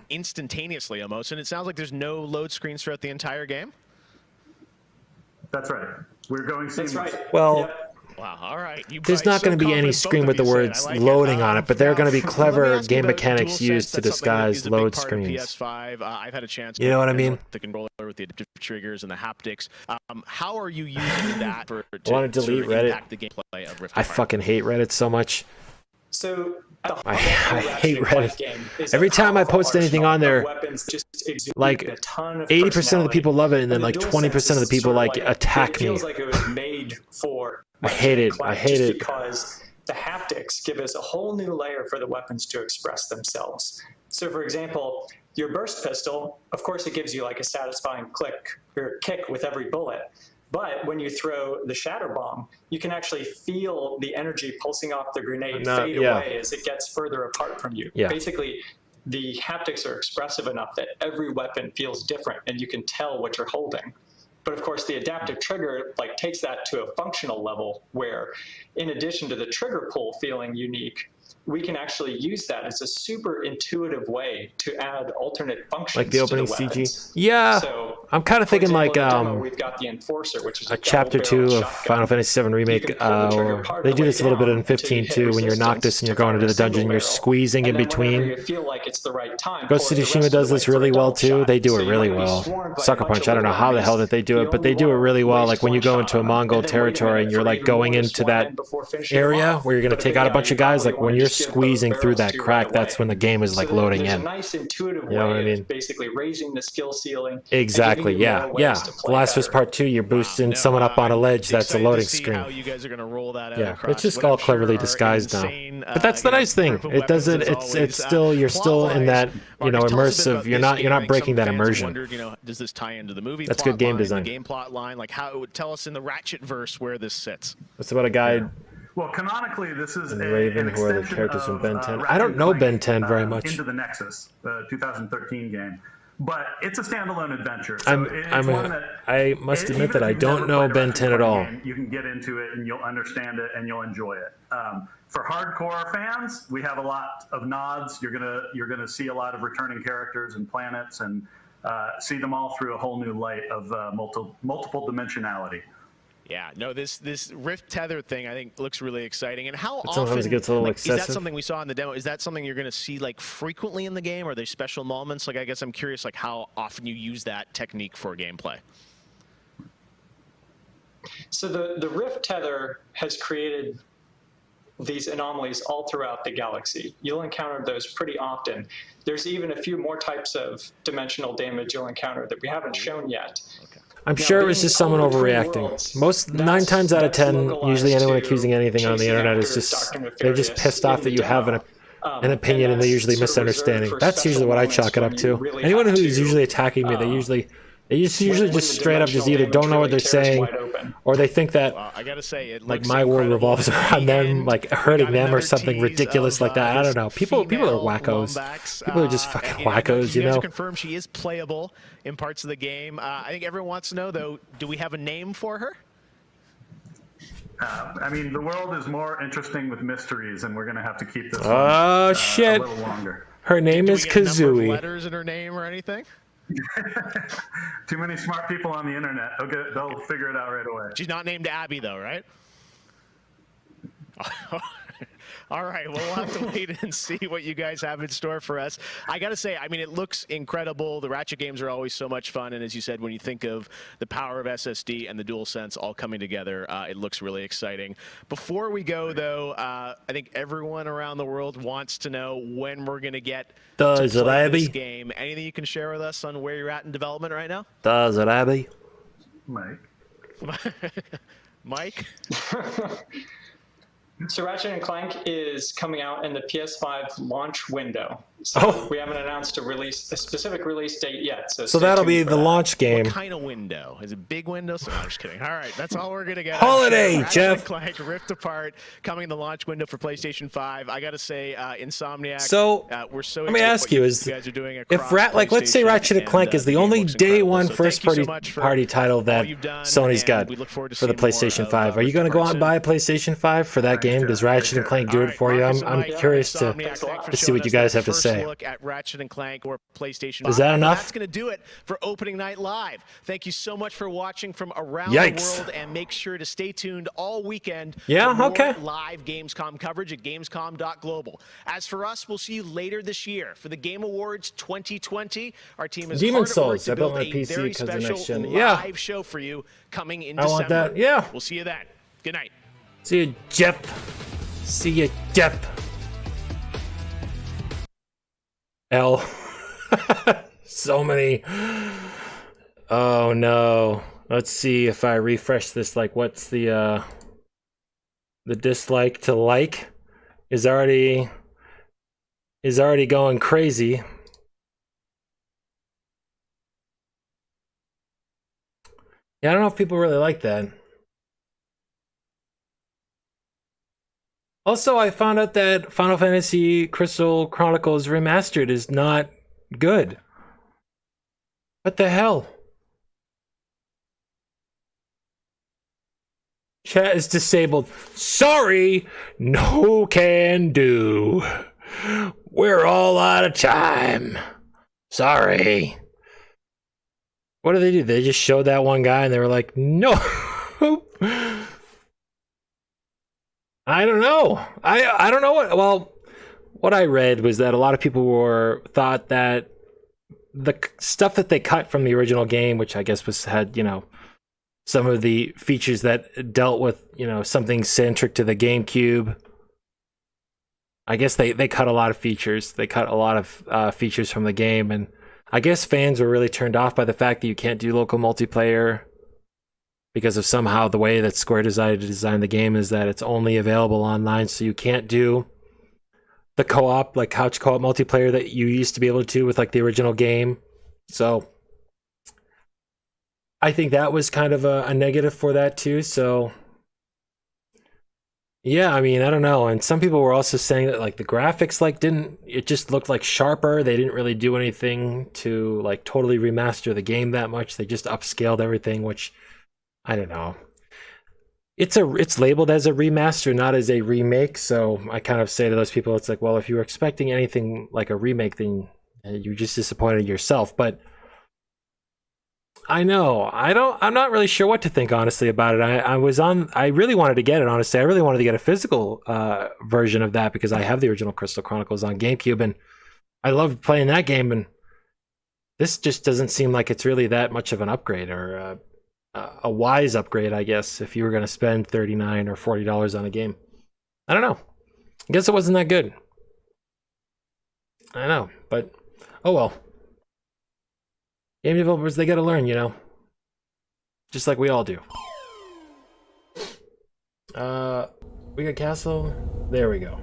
Instantaneously almost, and it sounds like there's no load screens throughout the entire game. That's right. We're going seamless. That's right. Well, wow, all right. there's not going to be any screen with the words loading on it, but there are going to be clever game mechanics used to disguise load screens. PS5. I've had a chance. You know what I mean? With the controller with the adaptive triggers and the haptics. How are you using that to I want to delete Reddit. impact the gameplay of Rift I Apart? fucking hate Reddit so much. So I hate Reddit. Every time I post anything on there, like 80% of the people love it, and then like 20% of the people like attack me. It feels like it was made for. I hate it. I hate it. Because the haptics give us a whole new layer for the weapons to express themselves. So, for example, your burst pistol, of course, it gives you like a satisfying kick with every bullet. But when you throw the shatter bomb, you can actually feel the energy pulsing off the grenade fade away as it gets further apart from you. Yeah. Basically, the haptics are expressive enough that every weapon feels different and you can tell what you're holding. But of course, the adaptive trigger like takes that to a functional level where, in addition to the trigger pull feeling unique, we can actually use that as a super intuitive way to add alternate functions Like the opening to the CG. weapons. Yeah, So, I'm kind of thinking like we've got the Enforcer, which is a chapter 2 of Final Fantasy VII Remake. They do this a little bit in 15 too. When you're Noctis and you're going into the dungeon, you're squeezing in between. You feel like it's the right time. Ghost of Tsushima does this really well too. They do it really well. Sucker Punch, I don't know how the hell that they do it, but they do it really well. Like when you go into a Mongol territory and you're like going into that area where you're going to take out a bunch of guys, like when you're squeezing through that crack, that's when the game is like loading in. A nice intuitive You know what I way mean? of basically raising the skill ceiling. Exactly, yeah. The Last of Us Part 2, you're boosting someone up on a ledge, that's a loading screen. How you guys are going to roll that out Yeah, across it's just what all I'm sure cleverly are disguised now. insane, But that's the nice thing. It doesn't. It's still you're still in that immersive. You're not breaking that immersion. Wondered, does this tie into the movie? That's plot good game line, design. The game plot line, like how it would tell us in the Ratchet verse where this sits. It's about a guy. Well, canonically, this is And an Raven, who are the extension characters from of, Ben 10. Ratchet I don't know and Ben Clank, 10 very much. Into the Nexus, the 2013 game. But it's a standalone adventure. So I must admit that I you've don't never know played a Ben Ratchet 10 at and all. Clank game, you can get into it and you'll understand it and you'll enjoy it. For hardcore fans, we have a lot of nods. You're gonna see a lot of returning characters and planets and see them all through a whole new light of multiple dimensionality. Yeah, no, this Rift Tether thing I think looks really exciting. And how But often sometimes it gets a little is excessive. that something we saw in the demo? Is that something you're going to see like frequently in the game? Are there special moments? Like I guess I'm curious like how often you use that technique for gameplay. So the Rift Tether has created these anomalies all throughout the galaxy. You'll encounter those pretty often. There's even a few more types of dimensional damage you'll encounter that we haven't shown yet. I'm sure it was just someone overreacting. 9 times out of 10, usually anyone accusing anything on the internet is just they're just pissed off that you have an opinion and they're usually misunderstanding. That's usually what I chalk it up to. Anyone who's usually attacking me, they usually just straight up just either don't know what they're saying, or they think that I gotta say, it like my world revolves around them, like hurting them or something ridiculous like that. I don't know. People are wackos. People are just fucking wackos, you guys know. are confirmed she is playable in parts of the game. I think everyone wants to know though, do we have a name for her? I mean, the world is more interesting with mysteries, and we're going to have to keep this Oh shit! a little longer. Her name is Do we get a number of Kazooie. letters in her name or anything? Too many smart people on the internet. They'll figure it out right away. She's not named Abby though, right? All right, well, we'll have to wait and see what you guys have in store for us. I got to say, I mean, it looks incredible. The Ratchet games are always so much fun, and as you said, when you think of the power of SSD and the DualSense all coming together, it looks really exciting. Before we go, though, I think everyone around the world wants to know when we're going to get to play this game. Anything you can share with us on where you're at in development right now? Does it, Abby? Mike. Mike? So Ratchet & Clank is coming out in the PS5 launch window. So we haven't announced a specific release date yet. So that'll be the launch game. What kind of window? Is it big window? So I'm just kidding. All right, that's all we're gonna get. Holiday, Jeff. Ratchet & Clank Rift Apart coming in the launch window for PlayStation 5. I gotta say, Insomniac. So we're so. Let me ask you: Is guys are doing if let's say Ratchet & Clank is the only day one first party title that Sony's got for the PlayStation 5, are you going to go out and buy a PlayStation 5 for that game? Does Ratchet & Clank do it for you? I'm curious to see what you guys have to say. Look at Ratchet & Clank or PlayStation 5. Is that enough? That's going to do it for Opening Night Live. Thank you so much for watching from around Yikes. the world, and make sure to stay tuned all weekend Yeah, for more okay. live Gamescom coverage at Gamescom.global. As for us, we'll see you later this year for the Game Awards 2020. Our team is Demon's hard at work Souls. to I built build my a PC very because of the special next gen. live Yeah. show for you coming in I December. want that. Yeah. We'll see you then. Good night. See you, Jeff. See you, Jeff. L. So many. Oh no. Let's see if I refresh this. Like, what's the dislike to like is already going crazy. Yeah, I don't know if people really like that. Also, I found out that Final Fantasy Crystal Chronicles Remastered is not good. What the hell? Chat is disabled. Sorry, no can do. We're all out of time. Sorry. What do? They just showed that one guy and they were like, no. I don't know. I don't know what I read was that a lot of people thought that the stuff that they cut from the original game, which I guess had, you know, some of the features that dealt with, you know, something centric to the GameCube. I guess they cut a lot of features. They cut a lot of features from the game, and I guess fans were really turned off by the fact that you can't do local multiplayer because of somehow the way that Square decided to design the game is that it's only available online, so you can't do the co-op, like couch co-op multiplayer that you used to be able to do with like the original game. So I think that was kind of a negative for that too. So yeah, I mean, I don't know. And some people were also saying that like the graphics it just looked like sharper. They didn't really do anything to like totally remaster the game that much. They just upscaled everything, which I don't know. It's labeled as a remaster, not as a remake. So I kind of say to those people, it's like, well, if you were expecting anything like a remake, then you're just disappointed yourself. But I know. I'm not really sure what to think, honestly, about it. I really wanted to get it, honestly. I really wanted to get a physical version of that because I have the original Crystal Chronicles on GameCube, and I loved playing that game, and this just doesn't seem like it's really that much of an upgrade or a wise upgrade, I guess, if you were going to spend $39 or $40 on a game. I don't know. I guess it wasn't that good. I know, but oh well. Game developers, they gotta learn, you know. Just like we all do. We got Castle. There we go.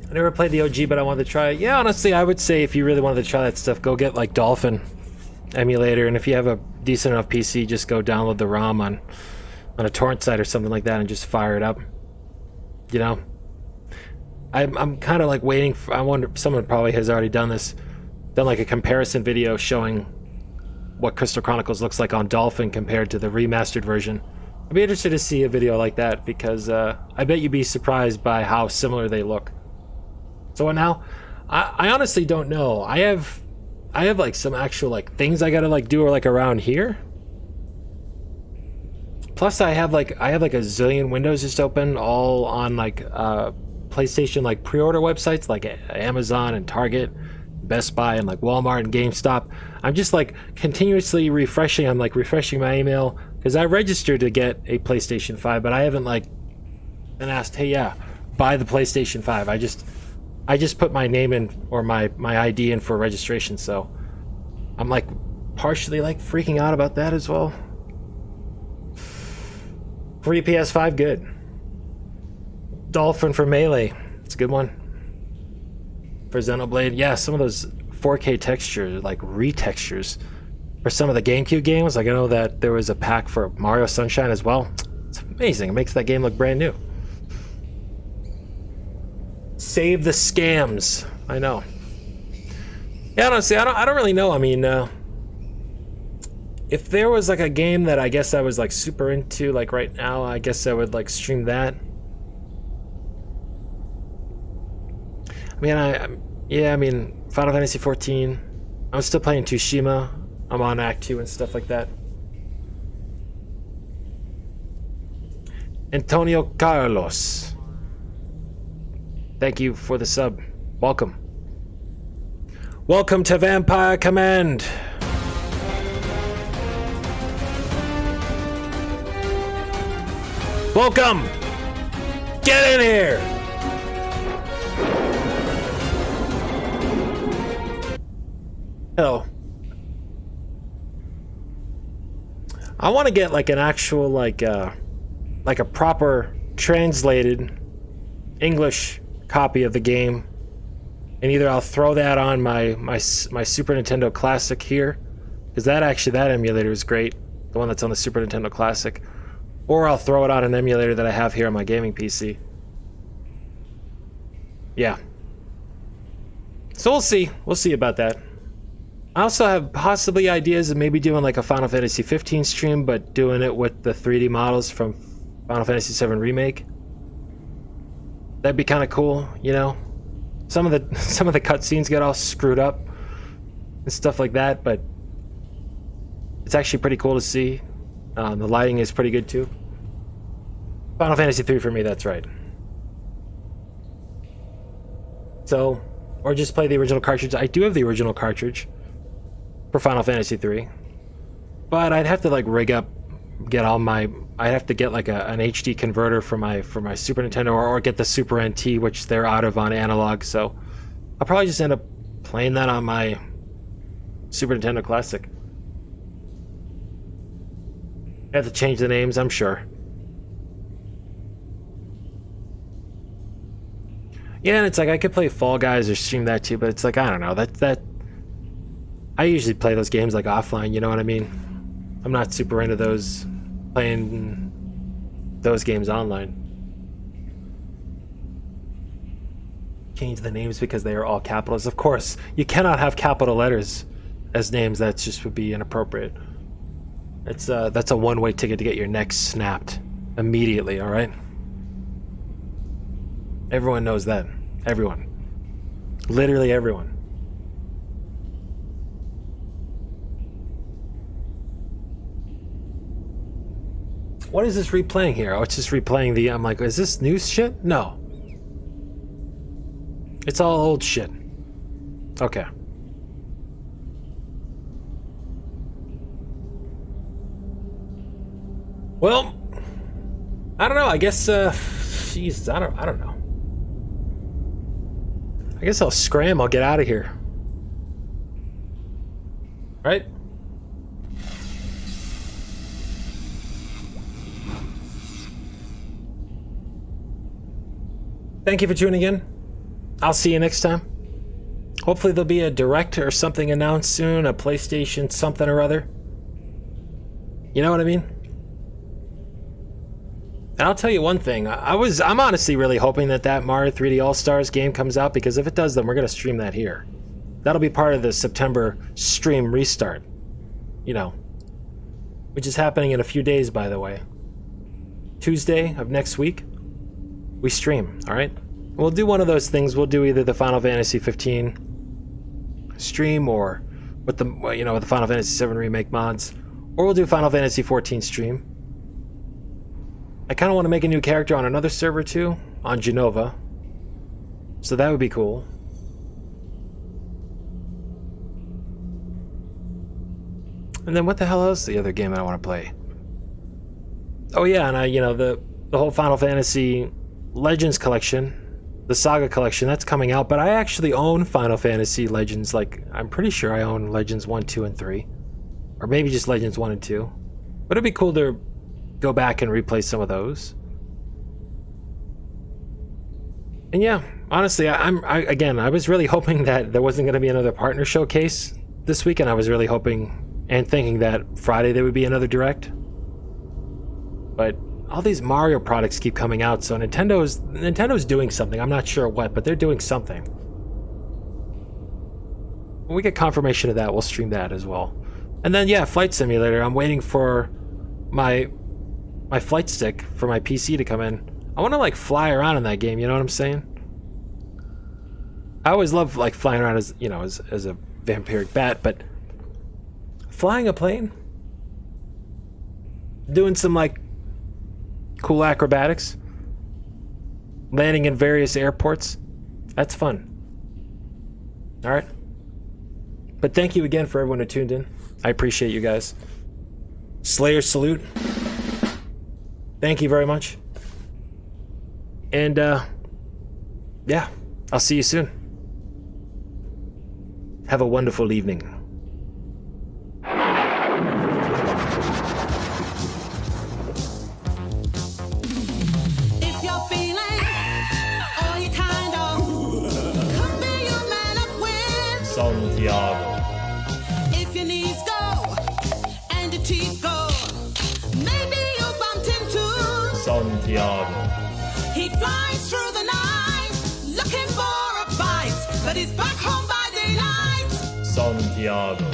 I never played the OG, but I wanted to try it. Yeah, honestly, I would say if you really wanted to try that stuff, go get like Dolphin emulator, and if you have a decent enough PC, just go download the ROM on a torrent site or something like that and just fire it up. You know? I'm kind of like waiting for, I wonder, someone probably has already done this. Done like a comparison video showing what Crystal Chronicles looks like on Dolphin compared to the remastered version. I'd be interested to see a video like that because I bet you'd be surprised by how similar they look. So what now? I honestly don't know. I have like some actual like things I gotta like do or like around here. Plus, I have like a zillion windows just open, all on like PlayStation like pre-order websites like Amazon and Target, Best Buy and like Walmart and GameStop. I'm just like continuously refreshing. I'm like refreshing my email because I registered to get a PlayStation 5, but I haven't like been asked, hey, yeah, buy the PlayStation 5. I just put my name in or my ID in for registration, so I'm like partially like freaking out about that as well. Free PS5, good. Dolphin for Melee, it's a good one. For Xenoblade, yeah, some of those 4K textures, like retextures for some of the GameCube games. Like I know that there was a pack for Mario Sunshine as well. It's amazing. It makes that game look brand new. Save the scams. I know. Yeah, honestly, I don't really know. I mean, if there was like a game that I guess I was like super into, like right now, I guess I would like stream that. I mean, Final Fantasy 14. I'm still playing Tsushima. I'm on Act 2 and stuff like that. Antonio Carlos. Thank you for the sub. Welcome. Welcome to Vampire Command. Welcome. Get in here. Hello. I want to get like an actual like a proper translated English copy of the game, and either I'll throw that on my Super Nintendo Classic here, because that emulator is great, the one that's on the Super Nintendo Classic, or I'll throw it on an emulator that I have here on my gaming PC. Yeah. So we'll see about that. I also have possibly ideas of maybe doing like a Final Fantasy 15 stream, but doing it with the 3D models from Final Fantasy 7 Remake. That'd be kind of cool, you know. Some of the cutscenes get all screwed up and stuff like that, but it's actually pretty cool to see. The lighting is pretty good too. Final Fantasy 3 for me, that's right. So, or just play the original cartridge. I do have the original cartridge for Final Fantasy 3, but I'd have to like rig up, I'd have to get like an HD converter for my Super Nintendo, or get the Super NT, which they're out of on analog. So I'll probably just end up playing that on my Super Nintendo Classic. I have to change the names, I'm sure. Yeah, and it's like I could play Fall Guys or stream that too, but it's like I don't know, that I usually play those games like offline, you know what I mean? I'm not super into those, playing those games online. Change the names because they are all capitals. Of course, you cannot have capital letters as names. That just would be inappropriate. That's a one-way ticket to get your neck snapped immediately, all right? Everyone knows that. Everyone. Literally everyone. What is this replaying here? Oh, it's just replaying the... I'm like, is this new shit? No. It's all old shit. Okay. Well, I don't know. I guess, jeez, I don't know. I guess I'll scram. I'll get out of here. Right? Thank you for tuning in. I'll see you next time. Hopefully there'll be a direct or something announced soon, a PlayStation something or other. You know what I mean? And I'll tell you one thing. I'm honestly really hoping that Mario 3D All-Stars game comes out, because if it does, then we're going to stream that here. That'll be part of the September stream restart. You know. Which is happening in a few days, by the way. Tuesday of next week. We stream, all right? We'll do one of those things. We'll do either the Final Fantasy 15 stream, or with the, you know, with the Final Fantasy 7 remake mods, or we'll do Final Fantasy 14 stream. I kind of want to make a new character on another server too, on Genova. So that would be cool. And then what the hell else is the other game that I want to play? Oh yeah, and the whole Final Fantasy Legends collection, the Saga collection, that's coming out, but I actually own Final Fantasy Legends. Like, I'm pretty sure I own Legends 1, 2, and 3. Or maybe just Legends 1 and 2. But it'd be cool to go back and replay some of those. And yeah, honestly, I was really hoping that there wasn't going to be another partner showcase this week, and I was really hoping and thinking that Friday there would be another Direct. But all these Mario products keep coming out, so Nintendo's doing something. I'm not sure what, but they're doing something. When we get confirmation of that, we'll stream that as well. And then yeah, Flight Simulator. I'm waiting for my flight stick for my PC to come in. I want to like fly around in that game, you know what I'm saying? I always love like flying around as, you know, as a vampiric bat, but flying a plane, doing some like cool acrobatics, landing in various airports, that's fun. All right. But thank you again for everyone who tuned in. I appreciate you guys. Slayer salute. Thank you very much. And yeah, I'll see you soon. Have a wonderful evening. Santiago. If your knees go and your teeth go, maybe you bumped into Santiago. He flies through the night looking for a bite, but he's back home by daylight. Santiago.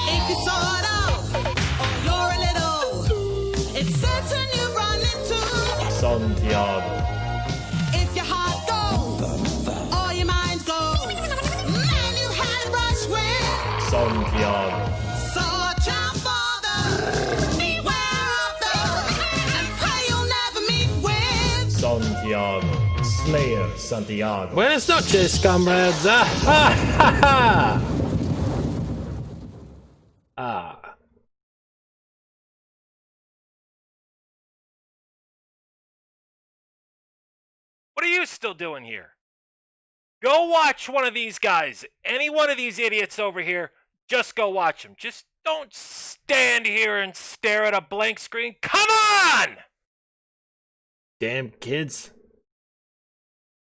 If you sort of, or you're a little, it's certain you run into Santiago. If your heart goes, or your mind goes, man, you had a brush with Santiago. So watch out for the, beware of the, and pray you'll never meet with Santiago. Slayer Santiago. Buenas noches, comrades. Ah, ha, ha, ha. Ah. What are you still doing here? Go watch one of these guys. Any one of these idiots over here, just go watch them. Just don't stand here and stare at a blank screen. Come on! Damn kids.